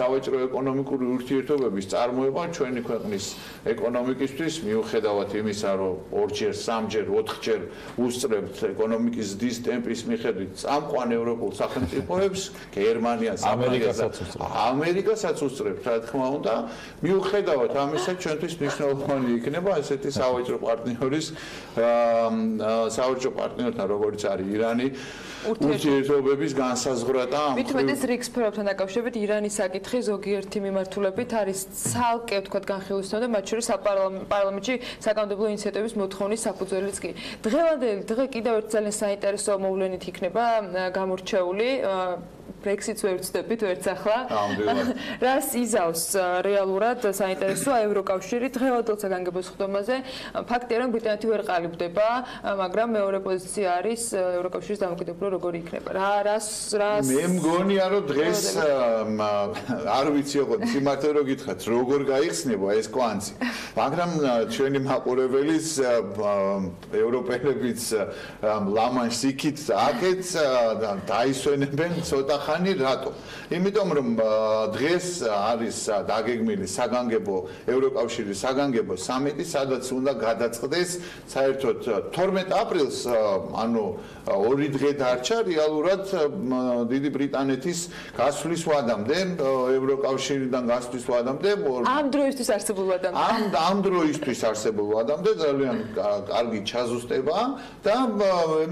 სავაჭრო ეკონომიკური ურთიერთობების წარმოება ჩვენი ქვეყნის ეკონომიკისთვის მიუხედავად იმისა, რომ ორჯერ, სამჯერ, ოთხჯერ უსწრებთ ეკონომიკის ზრდის ტემპის მიხედვით წამყვან ევროპულ სახელმწიფოებს, გერმანიას, ამერიკასაც უსწრებთ, რა თქმა უნდა, მიუხედავად ამისა ჩვენთვის მნიშვნელოვანი იქნება ესეთი სავაჭრო პარტნიორთან, როგორც არის ირანი, ურთიერთობების განსაზღვრა და მით უმეტეს რიგ სფეროებთან დაკავშირებით ირანის საკითხი ზოგიერთი მიმართულებით არის ცალკე ვთქვათ განხილვის და მათ შორის პარლამენტში საკანონმდებლო ინიციატივების მოთხოვნის საფუძველიც კი. დღევანდელი დღე კიდევ ერთ ძალიან საინტერესო მოვლენით იქნება გამორჩეული Brexit-ს ვერ ვწდებით ვერც ახლა. რას იზავს რეალურად საინტერესოა ევროკავშირი დღევანდელ საგანგებო სხდომაზე. ფაქტია რომ ბრიტანეთი ვერ ყალიბდება, მაგრამ მეორე პოზიცია არის ევროკავშირის დამოკიდებულება როგორი იქნება. მე მგონია რომ დღეს არ ვიცი ოღონდ სიმართლე რომ გითხრათ როგორ გაიხსნება ეს კვანძი. მაგრამ ჩვენი მაყურებელიც ევროპელებიც ლამანშს იქით აქეთ დაისვენებენ ცოტა ხანი რატო? იმიტომ რომ დღეს არის დაგეგმილი საგანგებო ევროკავშირის საგანგებო სამიტი, სადაც უნდა გადაწყდეს საერთოდ 12 აპრილს, ანუ 2 დღე დარჩა რეალურად დიდი ბრიტანეთის გასვლის ვადამდე, ევროკავშირიდან გასვლის ვადამდე. ამ დროისთვის არსებულ ვადამდე. ამ დროისთვის არსებულ ვადამდე ძალიან კარგი ჩაზუსტება და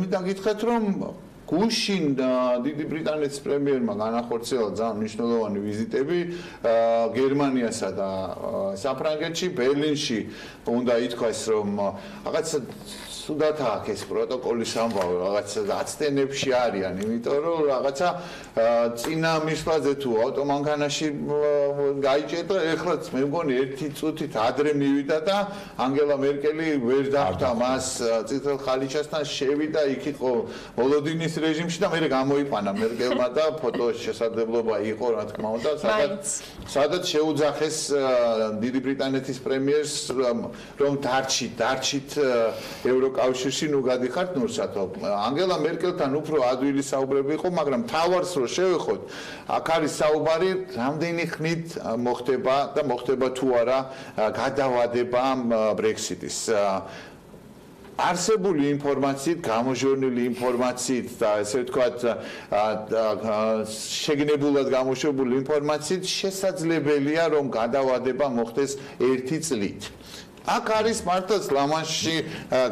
მინდა გითხრათ რომ გუშინ დიდი ბრიტანეთის პრემიერმა განახორციელა ძალიან მნიშვნელოვანი ვიზიტები გერმანიასა და საფრანგეთში, ბერლინში უნდა ითქვას რომ რაღაცა სუდათ აქვს ეს პროტოკოლის ამბავი, რაღაცა აცტენებში არიან, იმიტომ რომ რაღაცა წინა მისვლაზე თუ ავტომანქანაში გაიჭერდა, ეხლაც მე მგონი ერთი წუთით ადრე მივიდა და ანგელა მერკელი ვერ დახვდა მას წითელ ხალიჩასთან, შევიდა, იქ იყო მოლოდინის რეჟიმში და მე გამოიყვანა მერკელმა და ფოტოს შესაძლებლობა იყო, რა თქმა უნდა, სადაც შეუძახეს დიდი ბრიტანეთის პრემიერს რომ დარჩით ევროკავშირში ნუ გადიხართ ნურსათო. ანგელა მერკელთან უფრო ადვილი საუბრები იყო, მაგრამ თავარს რო შევეხოთ, აქ არის საუბარი რამდენი ხნით მოხდება და მოხდება თუ არა გადავადება Brexit-ის. არსებული ინფორმაციით, გამოჟონილი ინფორმაციით და ესე ვთქვათ, შეგნებულად გამოშვებული ინფორმაციით შესაძლებელია, რომ გადავადება მოხდეს 1 წლით. აქ არის მართლაც ლამანში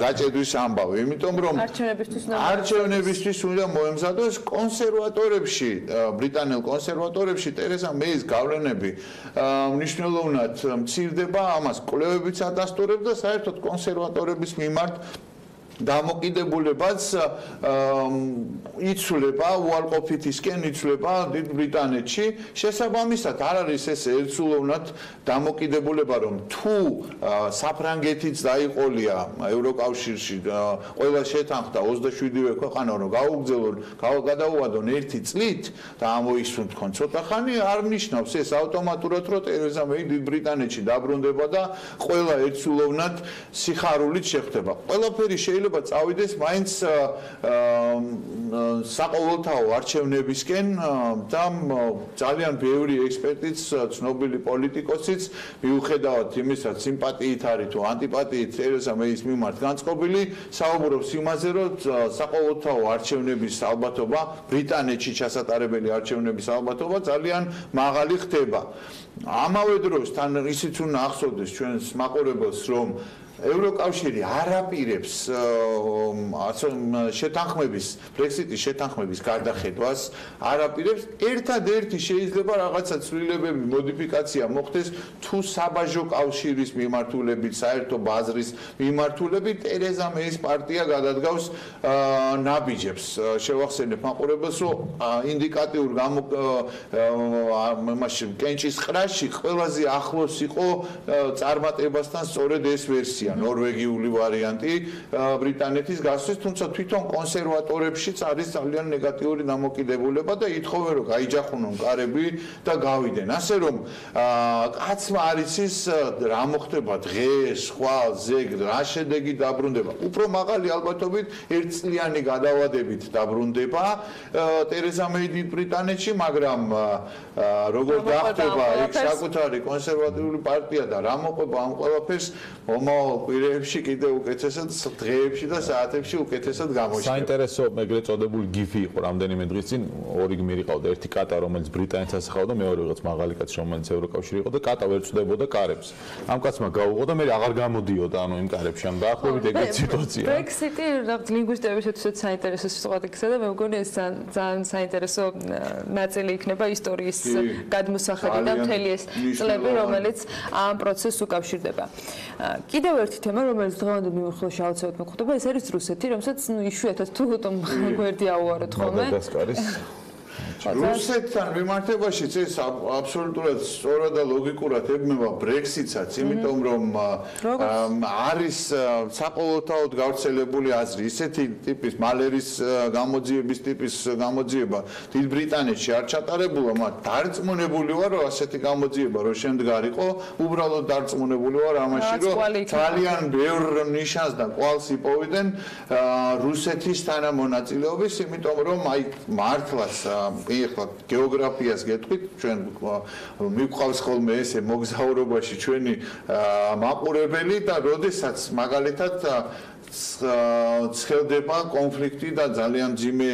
გაჭედვის ამბავი, იმიტომ რომ არჩევნებისთვის უნდა მოემზადოს კონსერვატორებში, ბრიტანელ კონსერვატორებში ტერეზა მეის გავლენები მნიშვნელოვნად მცირდება, ამას კვლევებიც ადასტურებს და საერთოდ კონსერვატორების მიმართ დამოკიდებულებაც იცვლება, უარყოფითისკენ იცვლება დიდ ბრიტანეთში. შესაბამისად, არ არის ეს ერთსულოვნად დამოკიდებულება, რომ თუ საფრანგეთიც დაიყოლია ევროკავშირში, ყველა შეთანხმდა 27-ვე ქვეყანა, რომ გადაუვადონ 1 წლით და ამოისვენ თქვენ ცოტა ხანი, არ ნიშნავს ეს ავტომატურად, რომ ტერეზა მეი დიდ ბრიტანეთში დაბრუნდება და ყველა ერთსულოვნად სიხარულით შეხვდება. ყველაფერი შეიძლება წავიდეს მაინც საყოველთაო არჩევნებისკენ და ძალიან ბევრი ექსპერტიც, ცნობილი პოლიტიკოსიც მიუხედავად იმისა, სიმპათიით არის თუ ანტიპათიით ტერეზა მეის მიმართ განწყობილი, საუბრობს იმაზე, რომ საყოველთაო არჩევნების ალბათობა, ბრიტანეთში ჩასატარებელი არჩევნების ალბათობა ძალიან მაღალი ხდება. ამავე დროს თან ისიც უნდა ახსოვდეს ჩვენს მაყურებელს, რომ ევროკავშირი არ აპირებს შეთანხმების, ბრექსიტის შეთანხმების გარდახედვას, არ აპირებს, ერთადერთი შეიძლება რაღაცა ცვლილებები, მოდიფიკაცია მოხდეს, თუ საბაჟო კავშირის მიმართულებით, საერთო ბაზრის მიმართულებით ტერეზა მეის პარტია გადადგავს ნაბიჯებს. შევახსენებ მაყურებელს, რომ ინდიკატიურ კენჭის ყრაში ყველაზე ახლოს იყო წარმატებასთან სწორედ ეს ვერსია. ნორვეგიული ვარიანტი ბრიტანეთის გასვლის, თუმცა თვითონ კონსერვატორებშიც არის ძალიან ნეგატიური დამოკიდებულება და ითხოვენ, რომ გაიჯახუნონ კარები და გავიდენ. ასე რომ კაცმა არ იცის რა მოხდება დღეს, ხვალ, ზეგ, რა შედეგი დაბრუნდება. უფრო მაღალი ალბათობით 1 წლიანი გადავადებით დაბრუნდება ტერეზა მეი დიდ ბრიტანეთში, მაგრამ როგორ გახდება ეგ საკუთარი კონსერვატიული პარტია და რა მოყვება ამ ყველაფერს მომავალ კვირეებში კიდევ უკეთესად დღეებში და საათებში უკეთესად გამოჩნდება. საინტერესო ეგრეთ წოდებული გიფი იყო რამდენიმე დღის წინ, ორი გმირი ყავდა, ერთი კატა, რომელიც ბრიტანეთს ასახავდა, მეორე რაღაც მაღალი კაცი, რომელიც ევროკავშირი იყო და კატა ვერ წვდებოდა კარებს. ამ კაცმა გაუღო და მე აღარ გამოდიოდა ანუ იმ კარებში, ან დაახლოებით ეგრეთ სიტუაცია. ბრექსიტი რაღაც ლინგვისტებისათვის საინტერესო სიტყვა იქცა და მე მგონი ეს ძალიან საინტერესო ნაწილი იქნება ისტორიის გადმოსახედი და მთელი ეს წლები, რომელიც ამ პროცესს უკავშირდება. კიდევ ერთი თემა, რომელიც დღევანდელ მიმოხილვაში აუცილებლად მოხდება, ეს არის რუსეთი, რომელსაც იშვიათად თუ გვერდი აუაროთ ხოლმე. რუსეთთან მიმართებაშიც ეს აბსოლუტურად სწორად და ლოგიკურად ებმება ბრექსიტსაც, იმიტომ რომ არის საყოველთაოდ გავრცელებული აზრი, ისეთი ტიპის მალერის გამოძიების ტიპის გამოძიება დიდ ბრიტანეთში არ ჩატარებულა, მაგრამ დარწმუნებული ვარ, რომ ასეთი გამოძიება რო შემდგარიყო, უბრალოდ დარწმუნებული ვარ ამაში, რომ ძალიან ბევრ ნიშანს და კვალს იპოვებდნენ რუსეთის თანამონაწილეობის, იმიტომ რომ აი მართლაც ეხლა გეოგრაფიას გეტყვით, ჩვენ მიყვავს ხოლმე ესე მოგზაურობაში ჩვენი მაყურებელი და როდესაც მაგალითად ცხელდება კონფლიქტი და ძალიან ძიმე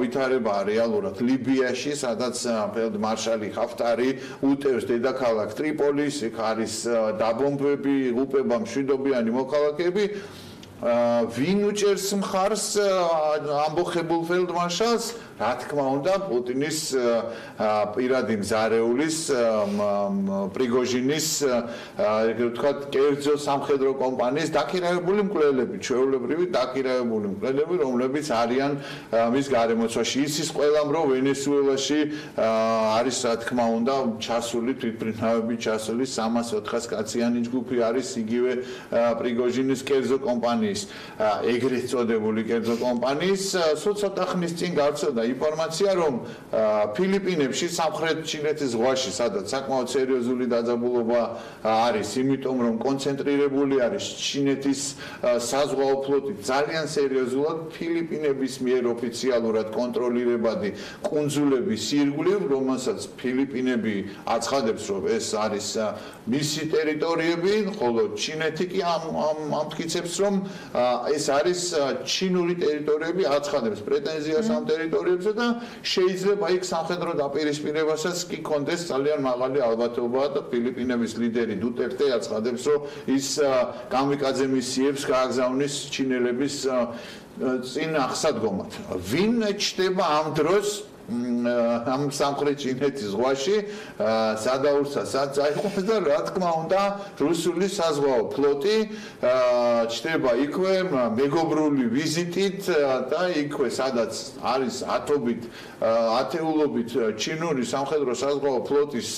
ვითარება რეალურად ლიბიაში, სადაც ფელდმარშალი ხაფტარი უტევს დედაქალაქ ტრიპოლის, იქ არის დაბომბვები, უპება მშვიდობიანი მოქალაქეები. ვინ უჭერს მხარს ამბოხებულ ფელდმარშალს? რა თქმა უნდა, პუტინის პირადი მზარეულის პრიგოჟინის, ეგრე ვთქვათ, კერძო სამხედრო კომპანიის დაქირავებული მკვლელები, ჩვეულებრივი დაქირავებული მკვლელები, რომლებიც არიან მის გარემოცვაში. იცის ყველამ, რომ ვენესუელაში არის, რა თქმა უნდა, ჩასული თვითმფრინავები, ჩასული 300-400 კაციანი ჯგუფი არის იგივე პრიგოჟინის კერძო კომპანიის, ეგრეთ წოდებული კერძო კომპანიის. სულ ცოტა ხნის წინ გავრცელდა ინფორმაცია, რომ ფილიპინებში, სამხრეთ ჩინეთის ზღვაში, სადაც საკმაოდ სერიოზული დაძაბულობა არის, იმიტომ რომ კონცენტრირებული არის ჩინეთის საზღვაო ფლოტი ძალიან სერიოზულად ფილიპინების მიერ ოფიციალურად კონტროლირებადი კუნძულების ირგვლივ, რომელსაც ფილიპინები აცხადებს, რომ ეს არის მისი ტერიტორიები, ხოლო ჩინეთი კი ამტკიცებს, რომ ეს არის ჩინური ტერიტორიები აცხადებს პრეტენზიას ამ ტერიტორიებზე და შეიძლება იქ სამხედრო დაპირისპირებასაც კი კონდეს ძალიან მაღალი ალბათობა და ფილიპინების ლიდერი დუტერტე აცხადებს, რომ ის კამიკაძე მისიებს გააგზავნის ჩინელების წინ აღსადგომად. ვინ ჩდება ამ დროს ამ სამხრეთ ჩინეთის ზღვაში სადაურსა საწაიღოს და რა თქმა უნდა რუსული საზღვაო ფლოტი ჩდება იქვე მეგობრული ვიზიტით და იქვე სადაც არის ათეულობით ჩინური სამხედრო საზღვაო ფლოტის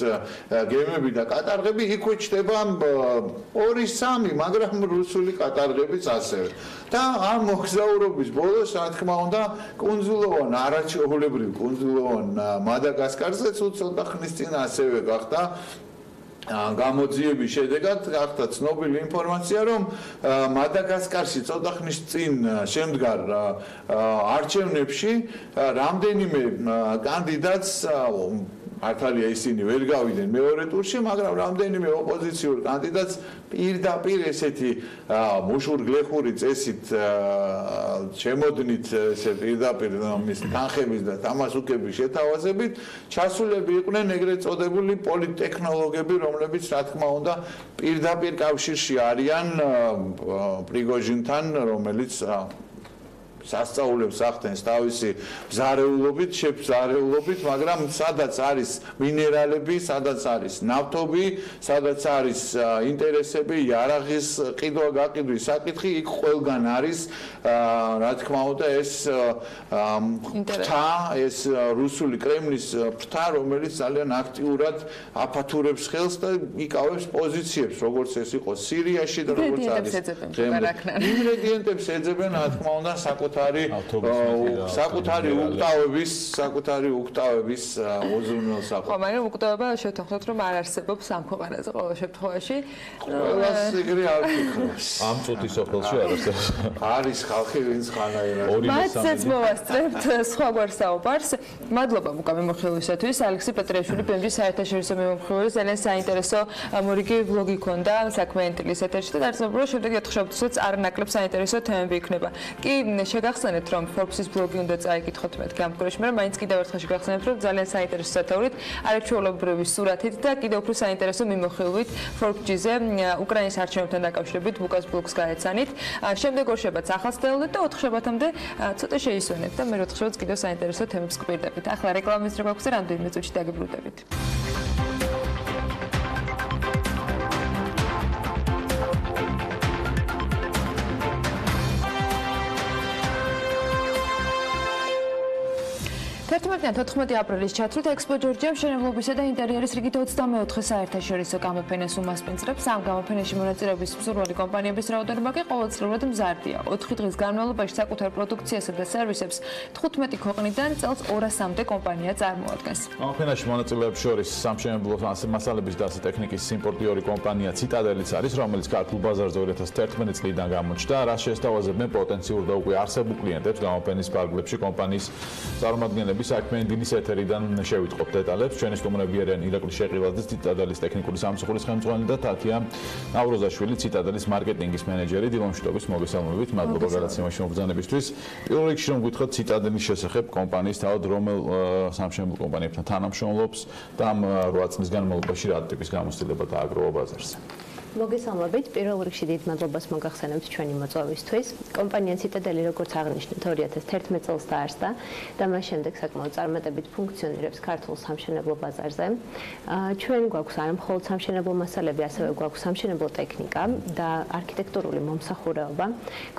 გემები და კატარღები იქვე ჩდება 2-3 მაგრამ რუსული კატარღებიც ასევე და ამ მოგზაურობის ბოლოს რა თქმა უნდა კუნძულოვან არაჩვეულებრივ კუნძულოვან მადაგასკარზეც უცოტა ხნის წინ ასევე გახდა გამოძიების შედეგად გახდა ცნობილი ინფორმაცია, რომ მადაგასკარში ცოტა ხნის წინ შემდგარ არჩევნებში რამდენიმე კანდიდატს მართალია ისინი ვერ გავიდნენ მეორე ტურში, მაგრამ რამდენიმე ოპოზიციურ კანდიდატს პირდაპირ ესეთი მუშურ-გლეხური წესით შემოდნით ესე პირდაპირ მის თანხების და თამასუკების შეთავაზებით ჩასულები იყვნენ ეგრეთ წოდებული პოლიტექნოლოგები, რომლებიც რა თქმა უნდა პირდაპირ კავშირში არიან პრიგოჟინთან, რომელიც სასწაულებს ახდენს თავისი ბზარეულობით, შებზარეულობით, მაგრამ სადაც არის მინერალები, სადაც არის ნავთობი, სადაც არის ინტერესები, იარაღის ყიდვა-გაყიდვის საკითხი, იქ ყველგან არის, რა თქმა უნდა, ეს ფრთა, ეს რუსული კრემლის ფრთა, რომელიც ძალიან აქტიურად აფათურებს ხელს და იკავებს პოზიციებს, როგორც ეს იყო სირიაში და როგორც არის ინგრედიენტებს ეძებენ, რა თქმა უნდა, საკუთარი უკტავების უზრუნველს აყენებს. ხო, მაგრამ უკტავება შევთანხმდით, რომ არ არსებობს ამ ქვეყანაზე ყოველ შემთხვევაში. ყველას ეგრე არ ფიქრობს. ამ წუთის სოფელში არ არსებობს. არის ხალხი, ვინც ხანაერად. მათაც მოვასწრებთ სხვაგვარ საუბარს. მადლობა მოკა მიმოხილვისათვის. ალექსი პეტრიაშვილი პემჯის საერთაშორისო მიმოხილველი ძალიან საინტერესო მორიგი ვლოგი ქონდა საქმიანი ტილის ეთერში და დარწმუნებული შედეგი ოთხშაბათსაც არ ნაკლებ საინტერესო თემები იქნება. კი შეგახსენებთ, რომ Forbes-ის ბლოგი უნდა წაიკითხოთ მეთქე ამ კვირაში, მაგრამ მაინც კიდევ ერთხელ შეგახსენებთ, რომ ძალიან საინტერესო სათაურით, არაჩვეულებრივი სურათით და კიდევ უფრო საინტერესო მიმოხილვით Forbes-ზე უკრაინის არჩევნებთან დაკავშირებით ბუკას ბლოგს გაეცანით. შემდეგ ორშაბათს ახალს დელოდეთ და ოთხშაბათამდე ცოტა შეისვენეთ და მე ოთხშაბათს კიდევ საინტერესო თემებს გვპირდებით. ახლა რეკლამის დრო გვაქვს და რამდენიმე წუთში დაგიბრუნდებით. ერთმანეთთან 14 აპრილის ჩათვლით ექსპო ჯორჯია მშენებლობისა და ინტერიერის რიგით 24 საერთაშორისო გამოფენას უმასპინძლებს. ამ გამოფენაში მონაწილეობის მსურველი კომპანიების რაოდენობა კი ყოველწლიურად მზარდია. 4 დღის განმავლობაში საკუთარ პროდუქციასა და სერვისებს 15 ქვეყნიდან წელს 200-მდე კომპანია წარმოადგენს. გამოფენაში მონაწილეებს შორის სამშენებლო მასალების და ტექნიკის იმპორტიორი კომპანია ციტადელიც არის, რომელიც ქართულ ბაზარზე 2011 წლიდან გამოჩნდა. რაც შეესთავაზებენ პოტენციურ და უკვე არსებულ კლიენტებს გამოფენის ფარგლებში კომპანიის წარმომადგენლები საქმიანი დილის ეთერიდან შევიტყობ დეტალებს. ჩვენი სტუმრები არიან ირაკლი შეყილაძე, ციტადელის ტექნიკური სამსახურის ხელმძღვანელი და თათია ნავროზაშვილი, ციტადელის მარკეტინგის მენეჯერი. დილომშვიდობის მოგესალმებით. მადლობა გადაცემაში მობრძანებისთვის. პირველ რიგში რომ გითხრათ ციტადელის შესახებ კომპანიის თავად რომელ სამშენებლო კომპანიებთან თანამშრომლობს და ამ 8 წლის განმავლობაში რა ტიპის გამოცდილება დააგროვა ბაზარზე. მოგესალმებით. პირველ რიგში დიდ მადლობას მოგახსენებთ ჩვენი მოწვევისთვის. კომპანია ციტადელი, როგორც აღნიშნეთ, 2011 წელს დაარსდა და მას შემდეგ საკმაოდ წარმატებით ფუნქციონირებს ქართულ სამშენებლო ბაზარზე. ჩვენ გვაქვს არა მხოლოდ სამშენებლო მასალები, ასევე გვაქვს სამშენებლო ტექნიკა და არქიტექტურული მომსახურება.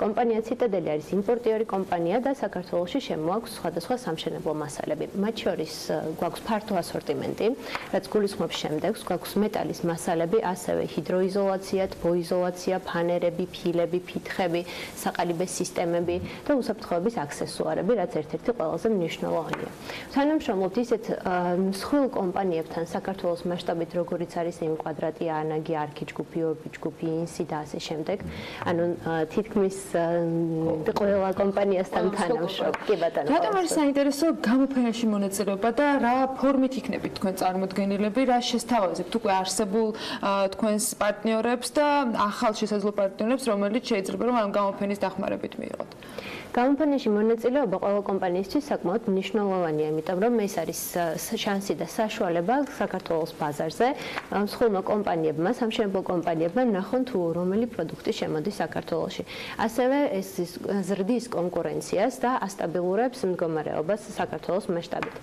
კომპანია ციტადელი არის იმპორტიორი კომპანია და საქართველოში შემოაქვს სხვადასხვა სამშენებლო მასალები. მათ შორის გვაქვს ფართო ასორტიმენტი, რაც გულისხმობს შემდეგს, გვაქვს მეტალის მასალები, ასევე ჰიდროიზოლაცია, თბოიზოლაცია, ფანერები, ფილები, ფითხები, საყალიბე სისტემები და უსაფრთხოების აქსესუარები, რაც ერთ-ერთი ყველაზე მნიშვნელოვანია. თანამშრომლობთ ისეთ მსხვილ კომპანიებთან საქართველოს მასშტაბით, როგორიც არის ემ-კვადრატი, ანაგი, არქი ჯგუფი, ორბი ჯგუფი, ინსი და ასე შემდეგ. ანუ თითქმის ყველა კომპანიასთან თანამშრომლობთ. კი ბატონო. რატომ არის საინტერესო გამოფენაში მონაწილეობა და რა ფორმით იქნებით თქვენ წარმოდგენილები, რა შესთავაზებთ უკვე არსებულ თქვენს პარტნიორებს პარტნიორებს და ახალ შესაძლო პარტნიორებს, რომელიც შეიძლება რომ ამ გამოფენის დახმარებით მიიღოთ. გამოფენაში მონაწილეობა ყველა კომპანიისთვის საკმაოდ მნიშვნელოვანია, იმიტომ რომ ეს არის შანსი და საშუალება საქართველოს ბაზარზე მსხვილმა კომპანიებმა, სამშენებლო კომპანიებმა ნახონ თუ რომელი პროდუქტი შემოდის საქართველოში. ასევე ეს ზრდის კონკურენციას და ასტაბილურებს მდგომარეობას საქართველოს მასშტაბით.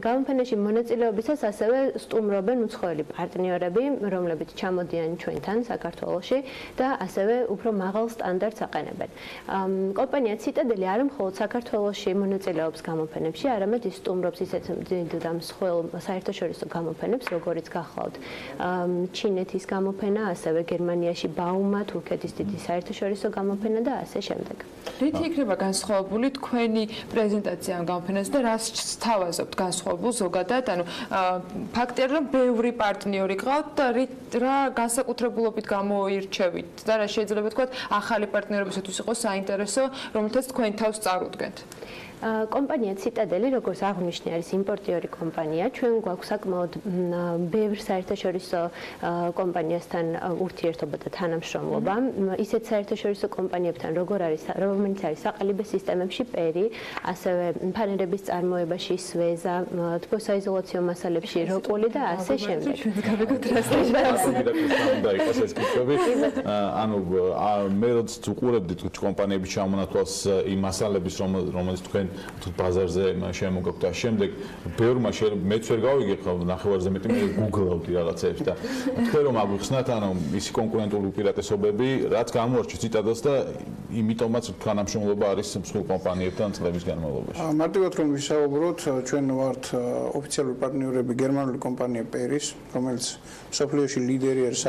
გამოფენაში მონაწილეობისას ასევე სტუმრობენ უცხოელი პარტნიორები, რომლებიც ჩამოდიან ჩვენთან საქართველოში და ასევე უფრო მაღალ სტანდარტს აყენებენ. კომპანია ციტადელი არა მხოლოდ საქართველოში მონაწილეობს გამოფენებში, არამედ ის სტუმრობს ისეთ დიდ და მსხვილ საერთაშორისო გამოფენებს, როგორიც გახლავთ ჩინეთის გამოფენა, ასევე გერმანიაში ბაუმა, თურქეთის დიდი საერთაშორისო გამოფენა და ასე შემდეგ. რითი იქნება განსხვავებული თქვენი პრეზენტაცია ამ გამოფენაზე და რას სთავაზობთ განსხვავებულ ზოგადად? ანუ ფაქტია რომ ბევრი პარტნიორი გყავთ და რა განსაკუთრებულობით გამოირჩევით და რა შეიძლება თქვათ ახალი პარტნიორებისათვის იყოს საინტერესო, რომელთაც თქვენ თავს წარუდგენთ? კომპანია ციტადელი, როგორც აღნიშნე, არის იმპორტიორი კომპანია. ჩვენ გვაქვს საკმაოდ ბევრ საერთაშორისო კომპანიასთან ურთიერთობა და თანამშრომლობა. ისეთ საერთაშორისო კომპანიებთან, რომელიც არის საყალიბე სისტემებში პერი, ასევე ფანერების წარმოებაში სვეზა, თბოსაიზოლაციო მასალებში როკული და ასე შემდეგ. ანუ მე როდესაც უყურებდით კომპანიების ჩამონათვალს იმ მასალების, რომელიც თქვენ ბაზარზე შემოგაქვთ და შემდეგ ბევრმა მეც ვერ გავიგე ხო ნახევარზე მეტი მე გუგლავდი რაღაცებს და თქვენ რომ აგვიხსნათ ანუ ისი კონკურენტული უპირატესობები რაც გამოარჩევს ციტადელს და იმიტომაც თანამშრომლობა არის მსხვილ კომპანიებთან წლების განმავლობაში. მარტივად რომ ვისაუბროთ, ჩვენ ვართ ოფიციალური პარტნიორები გერმანული კომპანია პერის, რომელიც მსოფლიოში ლიდერი არის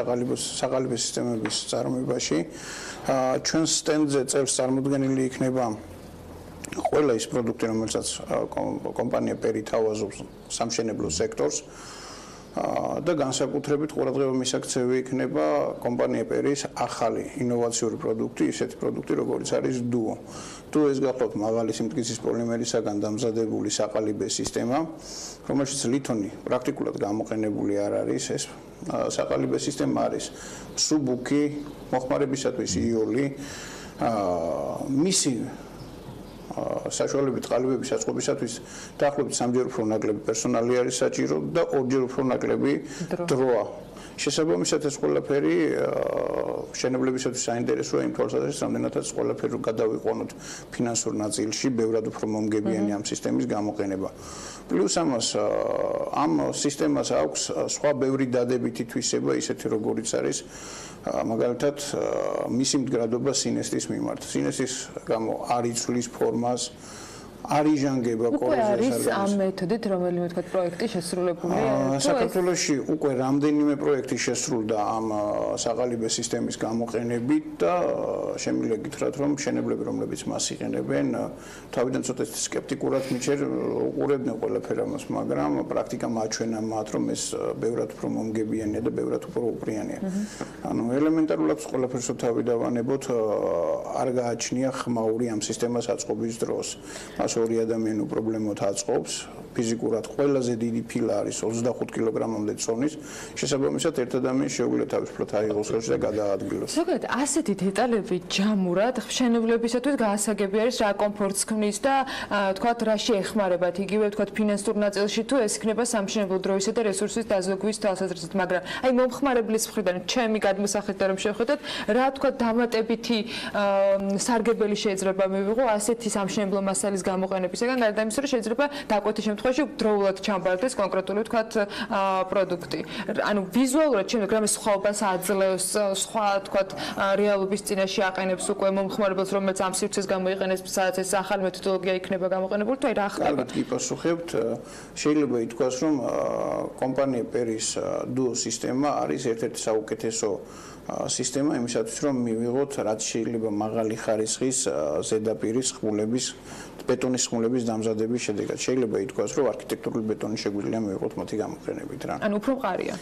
საყალიბე სისტემების წარმოებაში. ჩვენ სტენდზე წელს წარმოდგენილი იქნება ყველა ის პროდუქტი, რომელსაც კომპანია პერი თავაზობს სამშენებლო სექტორს და განსაკუთრებით ყურადღება მისაქცევი იქნება კომპანია პერის ახალი ინოვაციური პროდუქტი, ისეთი პროდუქტი, როგორც არის დუო. დუო ეს გახლავთ მაღალი სიმტკიცის პოლიმერისაგან დამზადებული საყალიბე სისტემა, რომელშიც ლითონი პრაქტიკულად გამოყენებული არ არის. ეს საყალიბე სისტემა არის მსუბუქი, მოხმარებისათვის იოლი, მისი საშუალებით ყალიბების აწყობისათვის დაახლოებით 3-ჯერ უფრო ნაკლები პერსონალი არის საჭირო და 2-ჯერ უფრო ნაკლები დროა. შესაბამისად ეს ყველაფერი მშენებლებისათვის საინტერესოა იმ თვალსაზრისით, რამდენადაც ყველაფერი გადავიყვანოთ ფინანსურ ნაწილში, ბევრად უფრო მომგებიანი ამ სისტემის გამოყენება. პლუს ამას ამ სისტემას აქვს სხვა ბევრი დადებითი თვისება, ისეთი როგორიც არის მაგალითად მისი მდგრადობა სინესტის მიმართ. სინესტის გამო არ იცვლის ფორმას, არ იჟანგება კოროზიას არის ამ მეთოდით რომელიმე თქვა პროექტი შესრულებულია? საქართველოში უკვე რამდენიმე პროექტი შესრულდა ამ საყალიბე სისტემის გამოყენებით და შემიძლია გითხრათ რომ მშენებლები რომლებიც მას იყენებენ თავიდან ცოტა სკეპტიკურად მიჩერ უყურებდნენ ყველაფერ ამას, მაგრამ პრაქტიკა მაჩვენა მათ რომ ეს ბევრად უფრო მომგებიანია და ბევრად უფრო უპრიანია. ანუ ელემენტარულად ყველაფერს თავი დავანებოთ არ გააჩნია ხმაური ამ სისტემას აწყობის დროს. ორი ადამიანი პრობლემოთ აწყობს, ფიზიკურად ყველაზე დიდი ფილა არის 25 კილოგრამამდე წონის, შესაბამისად ერთ ადამიანს შეუძლია თავისუფლად აიღოს ხელში და გადაადგილოს. ზოგადად ასეთი დეტალები ჯამურად მშენებლებისათვის გაასაგები არის რა კომფორტს ქმნის და თქვათ რაში ეხმარებათ იგივე თქვათ ფინანსურ ნაწილში თუ ეს იქნება სამშენებლო დროისა და რესურსის დაზოგვის თვალსაზრისით, მაგრამ აი მომხმარებლის მხრიდან ჩემი გადმოსახედით რომ შევხედოთ, რა თქვათ დამატებითი სარგებელი შეიძლება მივიღო ასეთი სამშენებლო მასალის გამოყენებისგან, გარდა იმისა, რომ შეიძლება დაკვეთის შემთხვევაში დროულად ჩამბარდეს კონკრეტული თქვათ პროდუქტი. ანუ ვიზუალურად შემდეგ რამე სხვაობას აძლევს, სხვა თქვათ რეალობის წინაშე აყენებს უკვე მომხმარებელს, რომელიც ამ სივრცეს გამოიყენებს, სადაც ეს ახალი მეთოდოლოგია იქნება გამოყენებული, თუ აი რა ხდება? კარგად გიპასუხებთ. შეიძლება ითქვას, რომ კომპანია პერის დუო სისტემა არის ერთ-ერთი საუკეთესო სისტემა იმისათვის, რომ მივიღოთ რაც შეიძლება მაღალი ხარისხის ზედაპირის ხმულების ბეტონის ხმულების დამზადების შედეგად. შეიძლება ითქვას, რომ არქიტექტურული ბეტონი შეგვიძლია მივიღოთ მათი გამოყენებით რა. ანუ უფრო მყარია.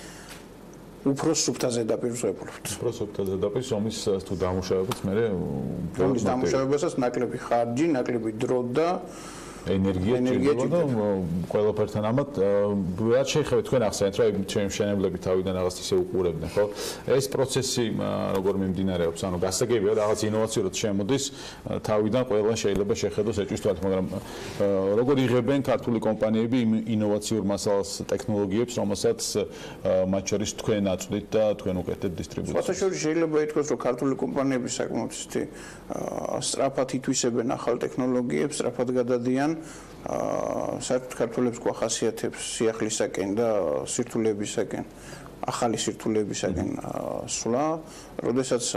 უფრო სუფთა ზედაპირს ვეპოვებთ. უფრო სუფთა ზედაპირს ომის თუ დამუშავებაც მე ომის დამუშავებასაც ნაკლები ხარჯი, ნაკლები დრო და ენერგია ჭირდება და ყველაფერთან ამათ რაც შეიძლება თქვენ ახსენეთ რომ ჩემი მშენებლები თავიდან რაღაც ისე უყურებდნენ ხო ეს პროცესი როგორ მიმდინარეობს ანუ გასაგებია რაღაც ინოვაციურად შემოდის თავიდან ყველა შეიძლება შეხედოს ეჭვის თვალით მაგრამ როგორ იღებენ ქართული კომპანიები იმ ინოვაციურ მასალას ტექნოლოგიებს რომელსაც მათ შორის თქვენ აწვდით და თქვენ უკეთეთ დისტრიბუცია საერთაშორისო შეიძლება ითქვას რომ ქართული კომპანიები საკმაოდ სწრაფად ითვისებენ ახალ ტექნოლოგიებს სწრაფად გადადიან საერთოდ ქართველებს გვახასიათებს სიახლისაკენ და სირთულეებისაკენ ახალი სირთულეებისაკენ სვლა, როდესაც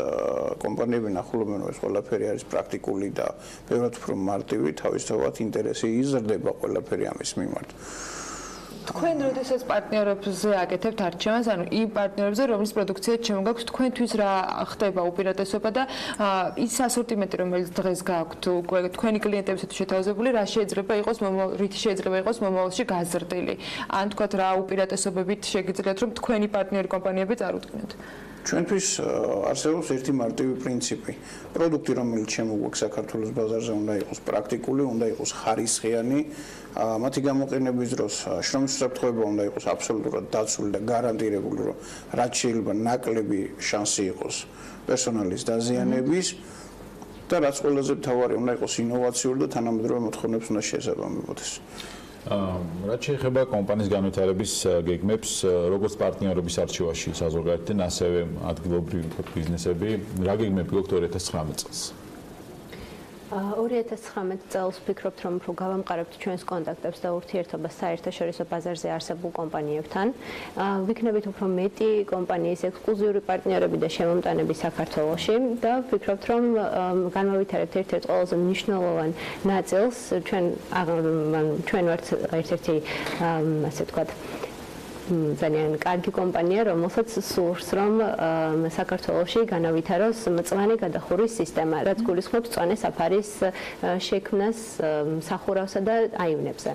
კომპანიები ნახულობენ რომ ეს ყველაფერი არის პრაქტიკული და ბევრად უფრო მარტივი, თავისთავად ინტერესი იზრდება ყველაფერი ამის მიმართ. თქვენ როდესაც პარტნიორებზე აკეთებთ არჩევანს, ანუ იმ პარტნიორებზე, რომლის პროდუქციაც შემოგაქვთ, თქვენთვის რა ხდება უპირატესობა და ის ასორტიმენტი, რომელიც დღეს გაქვთ, თქვენი კლიენტებისათვის შეთავაზებული, რა შეიძლება იყოს რითი შეიძლება იყოს მომავალში გაზრდილი. ან თქვათ რა უპირატესობებით შეგიძლიათ რომ თქვენი პარტნიორი კომპანიები წარუდგინოთ. ჩვენთვის არსებობს ერთი მარტივი პრინციპი. პროდუქტი, რომელიც შემოგვაქვს საქართველოს ბაზარზე, უნდა იყოს პრაქტიკული, უნდა იყოს ხარისხიანი. მათი გამოყენების დროს შრომის უსაფრთხოება უნდა იყოს აბსოლუტურად დაცული და გარანტირებული, რომ რაც შეიძლება ნაკლები შანსი იყოს პერსონალის დაზიანების და რაც ყველაზე მთავარი უნდა იყოს ინოვაციური და თანამედროვე მოთხოვნებს უნდა შეესაბამებოდეს. რაც შეეხება კომპანიის განვითარების გეგმებს, როგორც პარტნიორების არჩევაში საზოგადოებთან, ასევე ადგილობრივი ბიზნესები, რა გეგმები გვაქვთ 2019 წელს? 2019 წელს ვფიქრობთ, რომ უფრო გავამყარებთ ჩვენს კონტაქტებს და ურთიერთობას საერთაშორისო ბაზარზე არსებულ კომპანიებთან. ვიქნებით უფრო მეტი კომპანიის ექსკლუზიური პარტნიორები და შემომტანები საქართველოში და ვფიქრობთ, რომ განმავითარებთ ერთ-ერთ ყველაზე მნიშვნელოვან ნაწილს, ჩვენ ვართ ერთ-ერთი ასე ვთქვათ ძალიან კარგი კომპანია, რომელსაც სურს, რომ საქართველოში განავითაროს მწვანე გადახურვის სისტემა, რაც გულისხმობს მწვანე საფარის შექმნას სახურავსა და აივნებზე,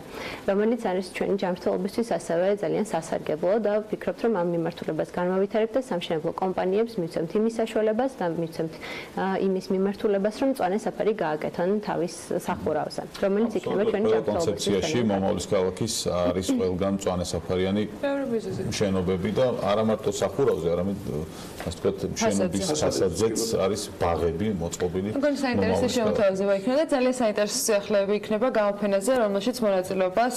რომელიც არის ჩვენი ჯანმრთელობისთვის ასევე ძალიან სასარგებლო და ვფიქრობთ, რომ ამ მიმართულებას განავითარებთ და სამშენებლო კომპანიებს მივცემთ იმის საშუალებას და მივცემთ იმის მიმართულებას, რომ მწვანე საფარი გააკეთონ თავის სახურავზე, რომელიც იქნება ჩვენი ჯანმრთელობისთვის. კონცეფციაში მომავლის ქალაქის არის ყველგან მწვანე საფარიანი შენობები და არა მარტო სახურავზე, არამედ ასე ვთქვათ, შენობის ფასადზეც არის ბაღები მოწყობილი. მგონი საინტერესო შემოთავაზება იქნება და ძალიან საინტერესო სიახლეები იქნება გამოფენაზე, რომელშიც მონაწილეობას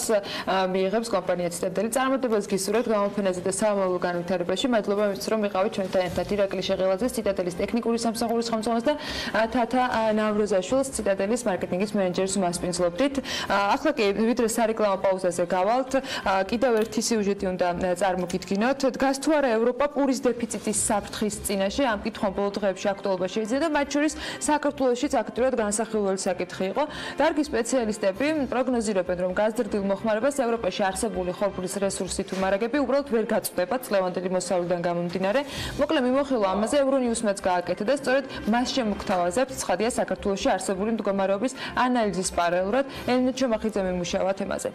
მიიღებს კომპანია ციტადელი. წარმატებას გისურვებთ გამოფენაზე და სამომავლო განვითარებაში. მადლობა იმისთვის, რომ ვიყავით ჩვენთან ერთად. ირაკლი შეღელაძე, ციტადელის ტექნიკური სამსახურის ხელმძღვანელს და თათა ნავროზაშვილს, ციტადელის მარკეტინგის მენეჯერს მასპინძლობდით. ახლა კი ვიდრე სარეკლამო პაუზაზე გავალთ. კიდევ ერთი სიუჟეტი უნდა წარმოგიდგინოთ. დგას თუ არა ევროპა პურის დეფიციტის საფრთხის წინაშე? ამ კითხვამ ბოლო დღეებში აქტუალობა შეიძინა და მათ შორის საქართველოშიც აქტიურად განსახილველი საკითხი იყო. დარგის სპეციალისტები პროგნოზირებენ, რომ გაზრდილ მოხმარებას ევროპაში არსებული ხორბლის რესურსი თუ მარაგები უბრალოდ ვერ გაწყვეტება წლევანდელი მოსავლიდან გამომდინარე. მოკლე მიმოხილვა ამაზე ევრონიუსმაც გააკეთა და სწორედ მას შემოგთავაზებთ ცხადია საქართველოში არსებული მდგომარეობის ანალიზის პარალელურად. ელენე ჩომახიძე მიმუშავა თემაზე.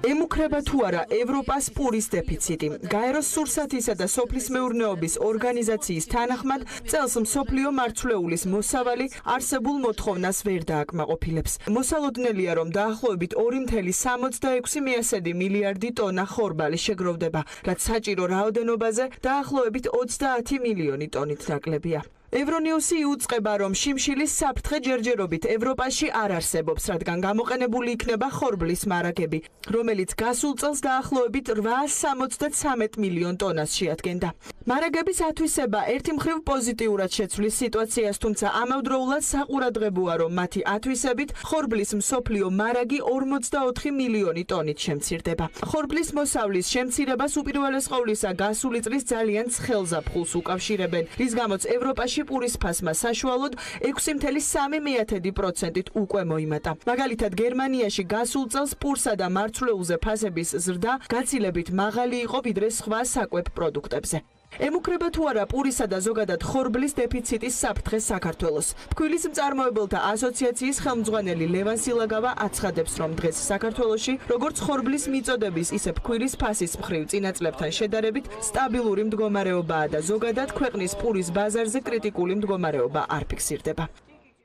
ემუქრება თუ არა ევროპას პურის დეფიციტი. გაეროს სურსათისა და სოფლის მეურნეობის ორგანიზაციის თანახმად, წელს მსოფლიო მარცვლეულის მოსავალი არსებულ მოთხოვნას ვერ დააკმაყოფილებს. მოსალოდნელია, რომ დაახლოებით 2,66 მილიარდი ტონა ხორბალი შეგროვდება, რაც საჭირო რაოდენობაზე დაახლოებით 30 მილიონი ტონით ნაკლებია. ევრონიუსი იუწყება, რომ შიმშილის საფრთხე ჯერჯერობით ევროპაში არ არსებობს, რადგან გამოყენებული იქნება ხორბლის მარაგები, რომელიც გასულ წელს დაახლოებით 873 მილიონ ტონას შეადგენდა. მარაგების ათვისება ერთი მხრივ პოზიტიურად შეცვლის სიტუაციას, თუმცა ამავდროულად საყურადღებოა, რომ მათი ათვისებით ხორბლის მსოფლიო მარაგი 44 მილიონი ტონით შემცირდება. ხორბლის მოსავლის შემცირებას უპირველეს ყოვლისა გასული წლის ძალიან ცხელ ზაფხულს უკავშირებენ, რის გამოც ევროპაში პურის ფასმა საშუალოდ 6,3% უკვე მოიმატა. მაგალითად, გერმანიაში გასულ წელს პურსა და მარცვლეულზე ფასების ზრდა გაცილებით მაღალი იყო ვიდრე სხვა საკვებ პროდუქტებზე. ემუქრება თუ არა პურისა და ზოგადად ხორბლის დეფიციტის საფრთხე საქართველოს. ფქვილის მწარმოებელთა ასოციაციის ხელმძღვანელი ლევან სილაგავა აცხადებს, რომ დღეს საქართველოში როგორც ხორბლის მიწოდების, ისე ფქვილის ფასის მხრივ წინა წლებთან შედარებით სტაბილური მდგომარეობაა და ზოგადად ქვეყნის პურის ბაზარზე კრიტიკული მდგომარეობა არ ფიქსირდება.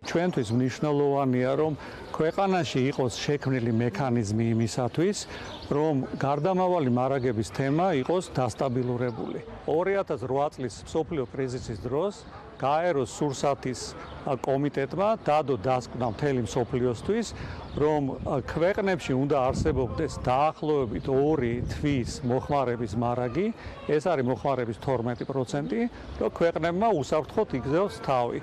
ჩვენთვის მნიშვნელოვანია, რომ ქვეყანაში იყოს შექმნილი მექანიზმი იმისათვის, რომ გარდამავალი მარაგების თემა იყოს დასტაბილურებული. 2008 წლის მსოფლიო კრიზისის დროს გაეროს სურსათის კომიტეტმა დადო დასკვნა მთელი მსოფლიოსთვის, რომ ქვეყნებში უნდა არსებობდეს დაახლოებით 2 თვის მოხმარების მარაგი, ეს არის მოხმარების 12%, რომ ქვეყნებმა უსაფრთხოდ იგზავს თავი.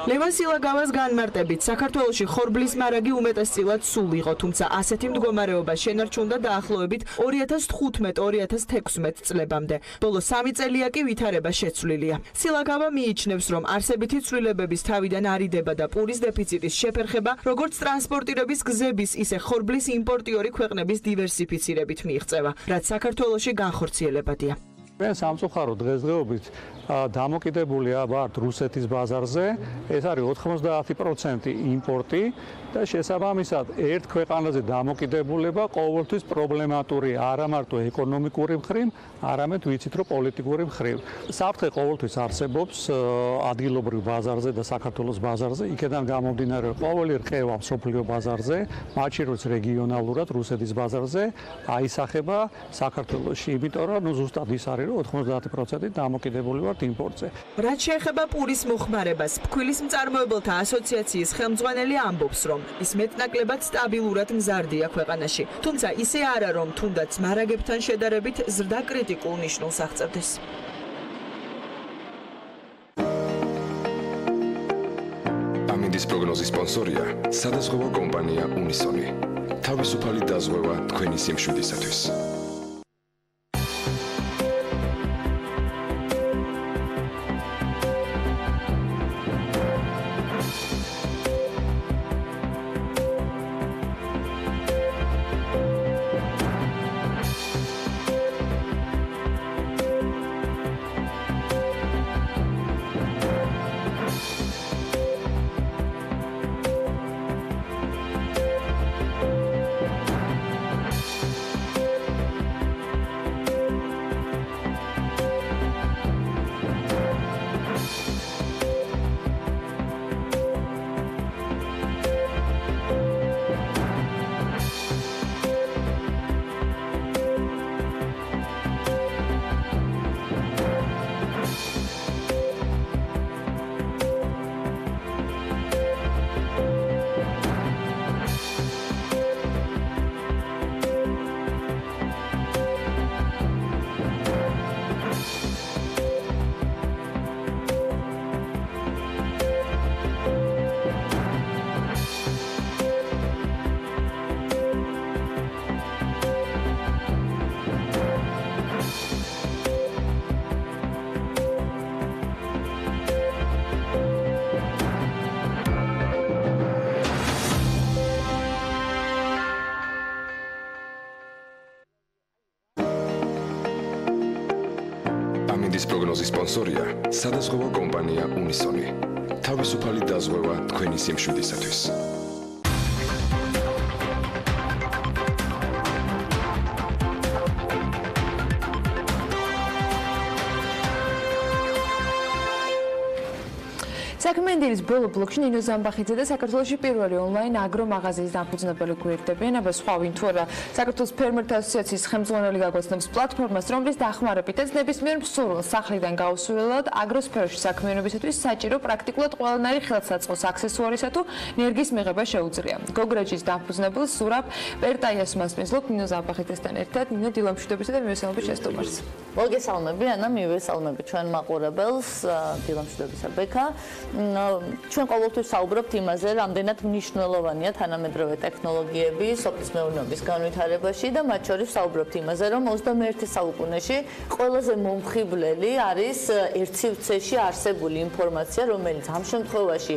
ლევან სილაგავას განმარტებით, საქართველოში ხორბლის მარაგი უმეტესწილად სულ იყო, თუმცა ასეთი მდგომარეობა შენარჩუნდა დაახლოებით 2015-2016 წლებამდე. ბოლო 3 წელია კი ვითარება შეცვლილია. სილაგავა მიიჩნევს, რომ არსებითი ცვლილებების თავიდან არიდება და პურის დეფიციტის შეფერხება, როგორც ტრანსპორტირების გზების, ისე ხორბლის იმპორტიორი ქვეყნების დივერსიფიცირებით მიიღწევა, რაც საქართველოში განხორციელებადია. ჩვენ სამწუხაროდ დღესდღეობით დამოკიდებულია ვართ რუსეთის ბაზარზე, ეს არის 90% იმპორტი და შესაბამისად ერთ ქვეყანაზე დამოკიდებულება ყოველთვის პრობლემატურია არა მარტო ეკონომიკური მხრივ, არამედ ვიცით რომ პოლიტიკური მხრივ. საფრთხე ყოველთვის არსებობს ადგილობრივ ბაზარზე და საქართველოს ბაზარზე, იქედან გამომდინარე ყოველი რყევა მსოფლიო ბაზარზე, მათ შორის რეგიონალურად რუსეთის ბაზარზე აისახება საქართველოში, იმიტომ რომ ზუსტად ის არის რომ 90% დამოკიდებული ვართ იმპორტზე. რაც შეეხება პურის მოხმარებას, ფქვილის მწარმოებელთა ასოციაციის ხელმძღვანელი ამბობს, რომ ის მეტნაკლებად სტაბილურად მზარდია ქვეყანაში. თუმცა ისე არა, რომ თუნდაც მარაგებთან შედარებით ზრდა კრიტიკულ ნიშნულს აღწევდეს. ამინდის პროგნოზის სპონსორია სადაზღვევო კომპანია უნისონი. თავისუფალი დაზღვევა თქვენი სიმშვიდისათვის. ამინდის პროგნოზის სპონსორია სადაზღვევო კომპანია უნისონი. თავისუფალი დაზღვევა თქვენი სიმშვიდისათვის. საქმიანის ბოლო ბლოკში ნინო ზამბახიძე და საქართველოში პირველი ონლაინ აგრო მაღაზიის დამფუძნებელი გვერდებიან, აბა სხვა ვინ თუ არა საქართველოს ფერმერთა ასოციაციის ხელმძღვანელი გაგოცნობს პლატფორმას, რომლის დახმარებითაც ნებისმიერ მსურველს სახლიდან გაუსვლელად აგრო სფეროში საქმიანობისათვის საჭირო პრაქტიკულად ყველანაირი ხელსაწყოს აქსესუარისა თუ ენერგიის მიღება შეუძლია. გოგრაჯის დამფუძნებელს სურაბ პერტაიას მასპინძლობ ნინო ზამბახიძესთან ერთად. ნინო დილა მშვიდობისა და მივესალმებით შეესტუმარს. მოგესალმები, ანა, მივესალმები ჩვენ მაყურებელს, დილა მშვიდობისა ბექა. ჩვენ ყოველთვის საუბრობთ იმაზე, რამდენად მნიშვნელოვანია თანამედროვე ტექნოლოგიები სოფლის მეურნეობის განვითარებაში და მათ შორის საუბრობთ იმაზე, რომ 21 საუკუნეში ყველაზე მომხიბვლელი არის ერთ სივრცეში არსებული ინფორმაცია, რომელიც ამ შემთხვევაში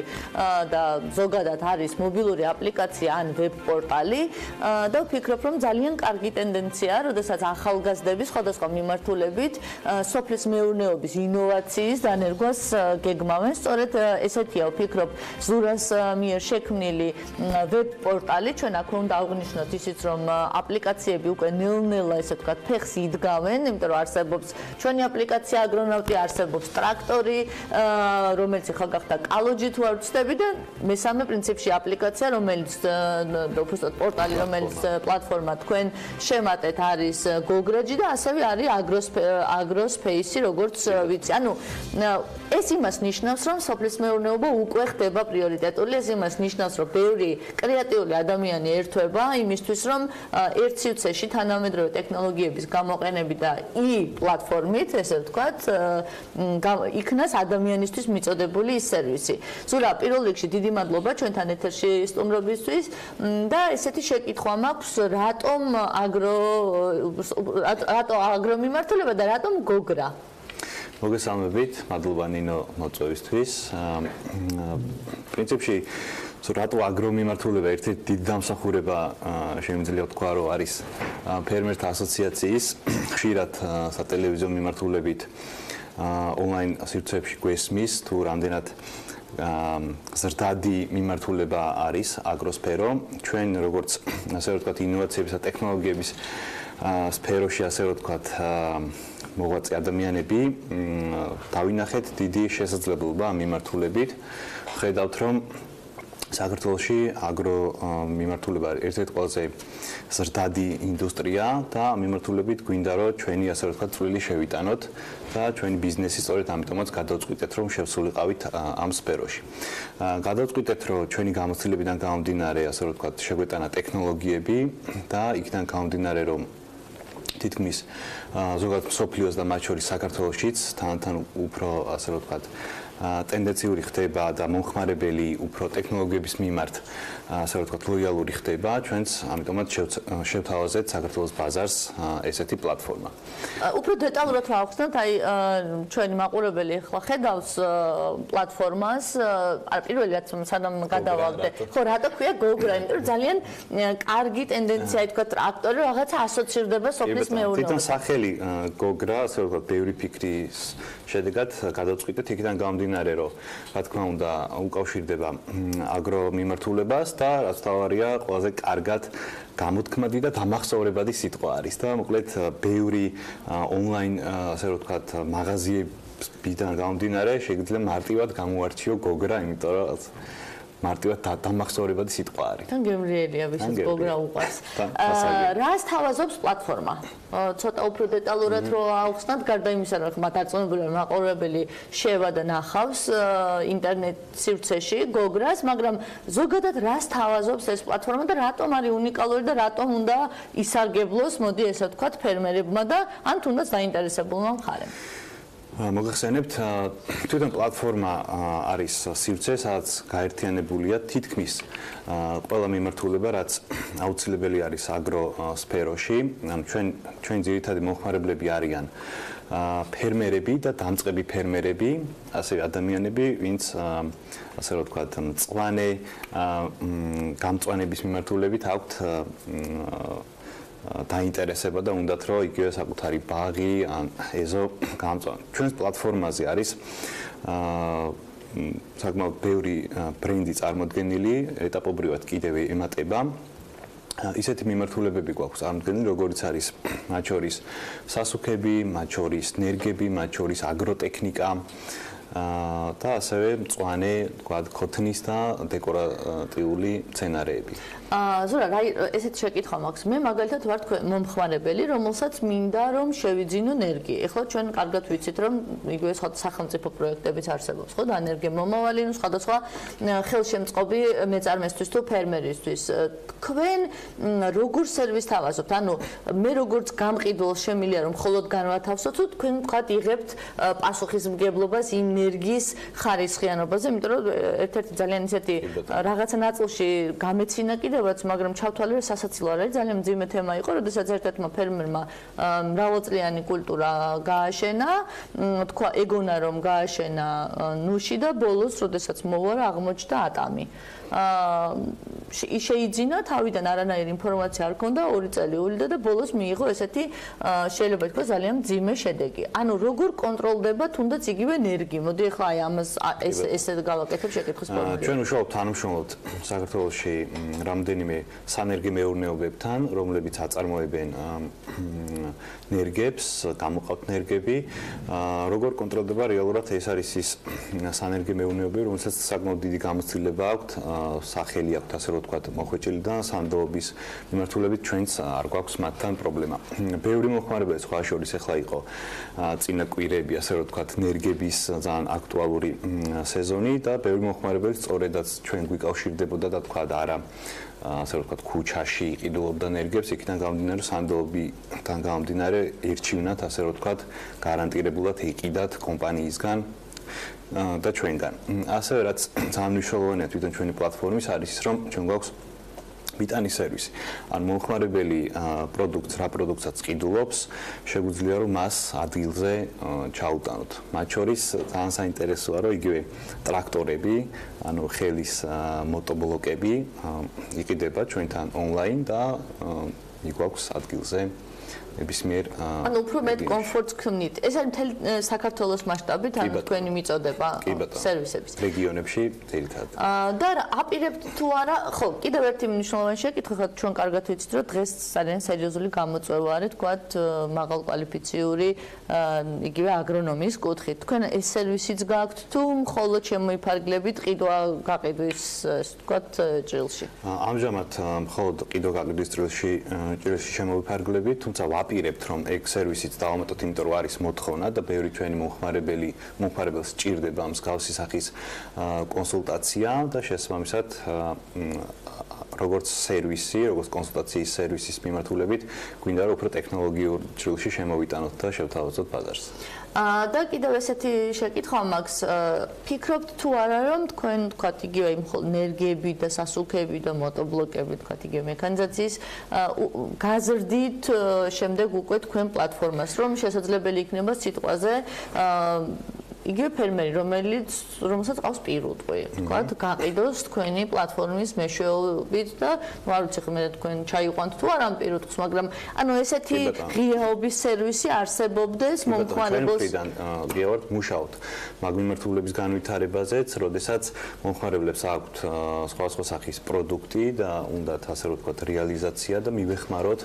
და ზოგადად არის მობილური აპლიკაცია ან ვებ-პორტალი და ვფიქრობ, რომ ძალიან კარგი ტენდენციაა, როდესაც ახალგაზრდები სხვადასხვა მიმართულებით სოფლის მეურნეობის ინოვაციის დანერგვას გეგმავენ. სწორედ ესეთია ვფიქრობ ზურას მიერ შექმნილი ვებ პორტალი ჩვენ აქ უნდა აღვნიშნოთ ისიც რომ აპლიკაციები უკვე ნელ-ნელა ესე ვთქვათ ფეხს იდგავენ იმიტომ რომ არსებობს ჩვენი აპლიკაცია აგრონავტი არსებობს ტრაქტორი რომელიც ხა გახდა კალოჯი თუ არ ვცდები და მესამე პრინციპში აპლიკაცია რომელიც უბრალოდ პორტალი რომელიც პლატფორმა თქვენ შემატეთ არის გოგრაჯი და ასევე არის აგროსპეისი როგორც ვიცი ანუ ეს იმას ნიშნავს რომ სოფლის მეურნეობა უკვე ხდება პრიორიტეტული ეს იმას ნიშნავს რომ ბევრი კრეატიული ადამიანი ერთვება იმისთვის რომ ერთ სივრცეში თანამედროვე ტექნოლოგიების გამოყენებით და პლატფორმით ესე ვთქვათ იქნას ადამიანისთვის მიწოდებული ის სერვისი. ზურა პირველ რიგში დიდი მადლობა ჩვენთან ეთერში სტუმრობისთვის და ესეთი შეკითხვა მაქვს რატომ აგრო მიმართულება და რატომ გოგრა? მოგესალმებით, მადლობა ნინო მოწვევისთვის. პრინციპში რატო აგრო მიმართულება ერთ-ერთი დიდი დამსახურება შემიძლია ვთქვა რომ არის ფერმერთა ასოციაციის ხშირად სატელევიზიო მიმართულებით ონლაინ სივრცეებში გვესმის თუ რამდენად ზრდადი მიმართულება არის აგროსფერო ჩვენ როგორც ასე ვთქვათ ინოვაციების და ტექნოლოგიების სფეროში ასე ვთქვათ მოღვაწე ადამიანები დავინახეთ დიდი შესაძლებლობა მიმართულებით ხედავთ რომ საქართველოში აგრო მიმართულება ერთ-ერთი ყველაზე ზრდადი ინდუსტრია და მიმართულებით გვინდა რომ ჩვენი ასე ვთქვათ წვლილი შევიტანოთ და ჩვენი ბიზნესი სწორედ ამიტომაც გადავწყვიტეთ რომ შევსულიყავით ამ სფეროში. გადავწყვიტეთ რომ ჩვენი გამოცდილებიდან გამომდინარე ასე ვთქვათ შეგვეტანა ტექნოლოგიები და იქიდან გამომდინარე რომ თითქმის ზოგადად მსოფლიოს და მათ შორის საქართველოშიც თან უფრო ასე ვთქვათ ტენდენციური ხდება და მომხმარებელი უფრო ტექნოლოგიების მიმართ ასე ვთქვათ ლოიალური ხდება ჩვენც ამიტომაც შევთავაზეთ საქართველოს ბაზარს ესეთი პლატფორმა. უფრო დეტალურად რა ახსნათ აი ჩვენი მაყურებელი ახლა ხედავს პლატფორმას პირველი რაც სანამ გადავალდე ხო რატო ქვია გოგრა იმიტომ რომ ძალიან კარგი ტენდენცია თქვა ტრაქტორი რაღაცა ასოცირდება სოფლის მეურნეობასთან. თვითონ სახელი გოგრა ასე ვთქვათ ბევრი ფიქრის შედეგად გადავწყვიტეთ იქიდან გამომდინარე რომ რა თქმა უნდა უკავშირდება აგრო მიმართულებას და რაც თავარია ყველაზე კარგად გამოთქმადი და დამახსოვრებადი სიტყვა არის და მოკლედ ბევრი ონლაინ ასე ვთქვათ მაღაზიებიდან გამომდინარე შეიძლება მარტივად გამოარჩიო გოგრა იმიტომ რომ მარტივად დამახსოვრებადი სიტყვა არის. თან გემრიელია ვისაც გოგრა უყვარს. რას თავაზობს პლატფორმა? ცოტა უფრო დეტალურად რო აუხსნათ, გარდა იმისა, რომ მათ არწმუნებული მაყურებელი შევა და ნახავს ინტერნეტ სივრცეში გოგრას, მაგრამ ზოგადად რას თავაზობს ეს პლატფორმა და რატომ არის უნიკალური და რატომ უნდა ისარგებლოს, მოდი ესე ვთქვათ, ფერმერებმა და ან თუნდაც დაინტერესებულმა მხარემ. მოგახსენებთ თვითონ პლატფორმა არის სივრცე, სადაც გაერთიანებულია თითქმის ყველა მიმართულება, რაც აუცილებელი არის აგრო სფეროში. ჩვენ ძირითადი მომხმარებლები არიან ფერმერები და დამწყები ფერმერები, ასევე ადამიანები, ვინც ასე ვთქვათ, მწვანე გამწვანების მიმართულებით აქვთ დაინტერესება და უნდათ რომ იგივე საკუთარი ბაღი ან ეზო გამწვან. ჩვენს პლატფორმაზე არის საკმაოდ ბევრი ბრენდი წარმოდგენილი, ეტაპობრივად კიდევ ემატება. ისეთი მიმართულებები გვაქვს წარმოდგენილი, როგორც არის მათ შორის სასუქები, მათ შორის ნერგები, მათ შორის აგროტექნიკა და ასევე მწვანე, თქვათ, ქოთნის და დეკორატიული მცენარეები. ზურა, ესეთ შეკითხვა მაქვს. მე მაგალითად ვარ მომხმარებელი, რომელსაც მინდა რომ შევიძინო ნერგი. ეხლა ჩვენ კარგად ვიცით, რომ იგივე სახელმწიფო პროექტებიც არსებობს, ხო, და ენერგიამომავალი, სხვადასხვა ხელშემწყობი მეწარმესთვის თუ ფერმერისთვის. თქვენ როგორ სერვისს თავაზობთ? ანუ მე როგორც გამყიდველს შემიძლია რომ მხოლოდ განვათავსოთ, თუ თქვენ თქვათ იღებთ პასუხისმგებლობას იმ ნერგის ხარისხიანობაზე, იმიტომ რომ ერთ-ერთი ძალიან ისეთი რაღაცა ნაწილში გამეცინა კიდევ მაგრამ ჩავთვალე რომ სასაცილო არ არის ძალიან მძიმე თემა იყო, როდესაც ერთ-ერთმა ფერმერმა მრავალწლიანი კულტურა გააშენა, თქვა ეგონა რომ გააშენა ნუში და ბოლოს როდესაც მოვა აღმოჩნდა ატამი. შეიძინა თავიდან არანაირი ინფორმაცია არ ქონდა, 2 წელი უვლიდა და ბოლოს მიიღო ესეთი შეიძლება ითქვას ძალიან მძიმე შედეგი. ანუ როგორ კონტროლდება თუნდაც იგივე ნერგი? მოდი ახლა აი ამას ესე გავაკეთებ შეკითხვის ფორმით. ჩვენ უშუალოდ თანამშრომლობთ საქართველოში რამდენიმე სანერგი მეურნეობებთან, რომლებიც აწარმოებენ ნერგებს, გამოყავთ ნერგები. როგორ კონტროლდება რეალურად ეს არის ის სანერგი მეურნეობები, რომელსაც საკმაოდ დიდი გამოცდილება აქვთ, სახელი აქვთ, ასე რომ ვთქვათ, მოხვეჭილი და სანდოობის მიმართულებით ჩვენც არ გვაქვს მათთან პრობლემა. ბევრი მოხმარებელი სხვა შორის ახლა იყო წინა კვირები, ასე რომ ვთქვათ, ნერგების ძალიან აქტუალური სეზონი და ბევრი მოხმარებელი სწორედაც ჩვენ გვიკავშირდებოდა და თქვა არა ასე რომ ვთქვათ, ქუჩაში იყიდულობდა ნერგებს, იქიდან გამომდინარე სანდოობიდან გამომდინარე ერჩივნათ, ასე რომ ვთქვათ, გარანტირებულად იყიდათ კომპანიისგან და ჩვენგან. ასევე რაც ძალიან მნიშვნელოვანია თვითონ ჩვენი პლატფორმის არის ის, რომ ჩვენ გვაქვს ბიტანის სერვისი. ან მომხმარებელი პროდუქტს, რა პროდუქტსაც ყიდულობს, შეგვიძლია რომ მას ადგილზე ჩაუტანოთ. მათ შორის ძალიან საინტერესოა, რომ იგივე ტრაქტორები, ანუ ხელის მოтобლოკები იყიდება ჩვენთან ონლაინ და იგვაქვს ადგილზე ნებისმიერ ანუ უფრო მეტ კომფორტს ქმნით. ეს არის მთელი საქართველოს მასშტაბით, ანუ თქვენი მიწოდება სერვისების. რეგიონებში ძირითადად. და აპირებთ თუ არა, ხო, კიდევ ერთი მნიშვნელოვანი შეკითხვა, ჩვენ კარგად ვიცით, რომ დღეს ძალიან სერიოზული გამოწვევა არის, თქვათ, მაღალკვალიფიციური, იგივე აგრონომიის კუთხით. თქვენ ეს სერვისიც გააქვთ თუ მხოლოდ შემოიფარგლებით ყიდვა-გაყიდვის, თქვათ, ჭრილში? ამჟამად მხოლოდ ყიდვა-გაყიდვის ჭრილში შემოვიფარგლებით, თუმცა ვაპირებთ რომ ეგ სერვისიც დავამატოთ, იმიტომ რომ არის მოთხოვნა და ბევრი ჩვენი მომხმარებელს სჭირდება მსგავსი სახის კონსულტაცია და შესაბამისად როგორც სერვისი, როგორც კონსულტაციის სერვისის მიმართულებით, გვინდა რომ უფრო ტექნოლოგიურ ჭრილში შემოვიტანოთ და შევთავაზოთ ბაზარს. და კიდევ ესეთი შეკითხვა მაქვს, ფიქრობთ თუ არა რომ თქვენ თქვათ იგივე ნერგები და სასუქები და მოтобლოკები თქვათ იგივე მექანიზაციის გაზრდით შემდეგ უკვე თქვენ პლატფორმას, რომ შესაძლებელი იქნება სიტყვაზე იგივე ფერმერი, რომელსაც ყავს პირუტყვი, თქვათ, გაყიდოს თქვენი პლატფორმის მეშვეობით და არ ვიცი ხომ თქვენ ჩაიყვანთ თუ არა ამ პირუტყვს, მაგრამ ანუ ესეთი ღიაობის სერვისი არსებობდეს მომხმარებელს ღიავად მუშაობთ მაგ მიმართულების განვითარებაზეც, როდესაც მომხმარებლებს აქვთ სხვადასხვა სახის პროდუქტი და უნდათ ასე რომ ვთქვათ რეალიზაცია და მივეხმაროთ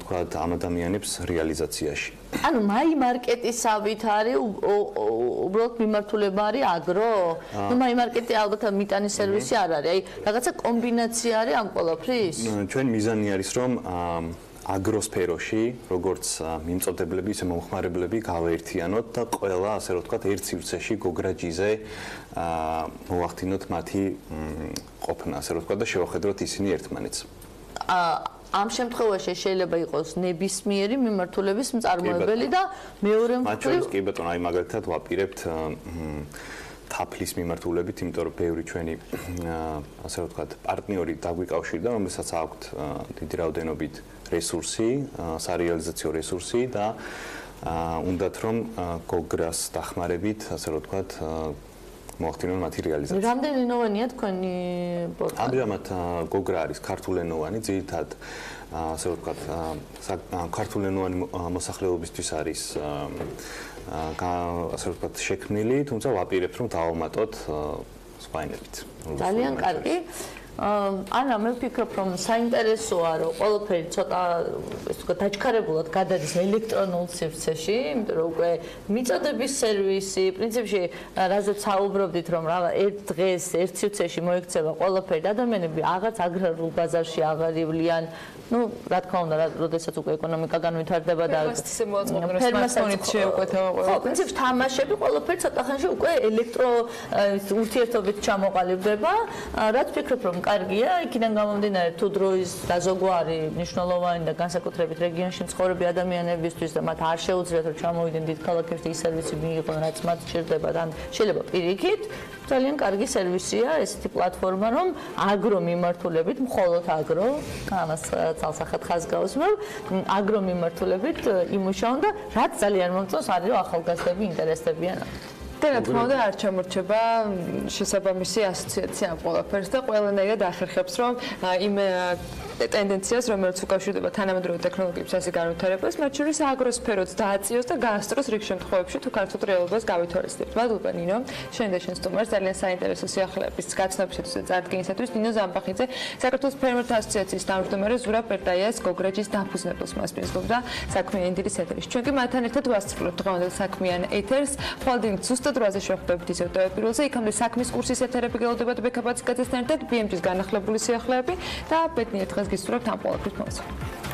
თქვათ ამ ადამიანებს რეალიზაციაში. ანუ მაი მარკეტისავით არის უბრალოდ მიმართულება არის აგრო? ნუ მაი მარკეტი ალბათ მიტანის სერვისი არ არის. აი რაღაცა კომბინაცია არის ამ ყველაფრის? ჩვენ მიზანი არის რომ აგროსფეროში, როგორც მიმწოდებლები, ისე მომხმარებლები გავაერთიანოთ და ყველა, ასე რომ ვთქვათ, ერთ სივრცეში გოგრაჯიზე მოვახდინოთ მათი ყოფნა, ასე რომ ვთქვათ და შევახედროთ ისინი ერთმანეთს. ამ შემთხვევაში შეიძლება იყოს ნებისმიერი მიმართულების მწარმოებელი და მეორე მათ შორის კი ბატონო, აი მაგალითად ვაპირებთ თაფლის მიმართულებით, იმიტომ რომ ბევრი ჩვენი ასე რომ ვთქვათ, პარტნიორი დაგვიკავშირდა, რომელსაც აქვთ დიდი რაოდენობით რესურსი, სარეალიზაციო რესურსი და უნდათ რომ გოგრას დახმარებით, ასე რომ ვთქვათ, მოახდინონ მათი რეალიზაცია. რამდენინოვანია თქვენი პორტალი? ამჟამად გოგრა არის ქართულენოვანი, ძირითადად ასე რომ ვთქვათ, ქართულენოვანი მოსახლეობისთვის არის ასე რომ ვთქვათ, შექმნილი, თუმცა ვაპირებთ რომ დავამატოთ სხვა ენებით. ძალიან კარგი. ანა მე ვფიქრობ რომ საინტერესოა რომ ყველაფერი ცოტა ეს თქვა დაჩქარებულად გადადის ელექტრონულ სივრცეში, იმიტომ რომ უკვე მიწოდების სერვისი, პრინციპში რაზეც საუბრობდით რომ რა ერთ დღეს ერთ სივრცეში მოექცევა ყველაფერი და ადამიანები აღარც აგრარულ ბაზარში აღარ ივლიან. Ну, რა თქმა უნდა, როდესაც უკვე ეკონომიკა განვითარდება და ფერმასონით შეუკვეთა ყველა. ხო, პრინციპში თამაშები ყველაფერი ცოტა ხანში უკვე ელექტრო ურთიერთობით ჩამოყალიბდება, რაც ვფიქრობ რომ კარგია, იქიდან გამომდინარე თუ დროის დაზოგვარი მნიშვნელოვანი და განსაკუთრებით რეგიონში მცხოვრები ადამიანებისთვის და მათ არ შეუძლიათ რომ ჩამოვიდნენ დიდ ქალაქებში ის სერვისი მიიღონ, რაც მათ სჭირდებათ, ან შეიძლება პირიქით, ძალიან კარგი სერვისია ესეთი პლატფორმა, რომ აგრო მიმართულებით, მხოლოდ აგრო, ამას ძალსახად ხაზგაუსმევ, აგრო მიმართულებით იმუშაონ და რაც ძალიან მომწონს არის რომ ახალგაზრდები ინტერესდებიან. რა თქმა უნდა არ ჩამორჩება შესაბამისი ასოციაცია ამ ყველაფერს და ყველანაირად ახერხებს რომ იმ ტენდენციას რომელიც უკავშირდება თანამედროვე ტექნოლოგიების ასე განვითარებას მათ შორის აგროსფეროც დააწიოს და გაასწროს რიგ შემთხვევებში თუ ქართულ რეალობას გავითვალისწინებთ. მადლობა ნინო. შენ და შენ სტუმარს ძალიან საინტერესო სიახლეების გაცნობისათვის და წარდგენისათვის ნინო ზამბახიძე საქართველოს ფერმერთა ასოციაციის თავმჯდომარე ზურაბ პერტაიას გოგრაჯის დაფუძნებელს მასპინძლობდა საქმიანი დილის ეთერში. ჩვენ კი მათთან ერთად ვასწრებთ დღევანდელ საქმიან ეთერს. ხოლმე ზუსტად 8-ზე შევხვდებით ისევ პირველზე. იქამდე საქმის კურსის ეთერები გელოდებათ ბექაბაცკაძესთან ერთად BMG-ს განახლებული სიახლეები და ბედნიერ დღეს გისურვებთ ამ ყველაფრის მოსახვედრად.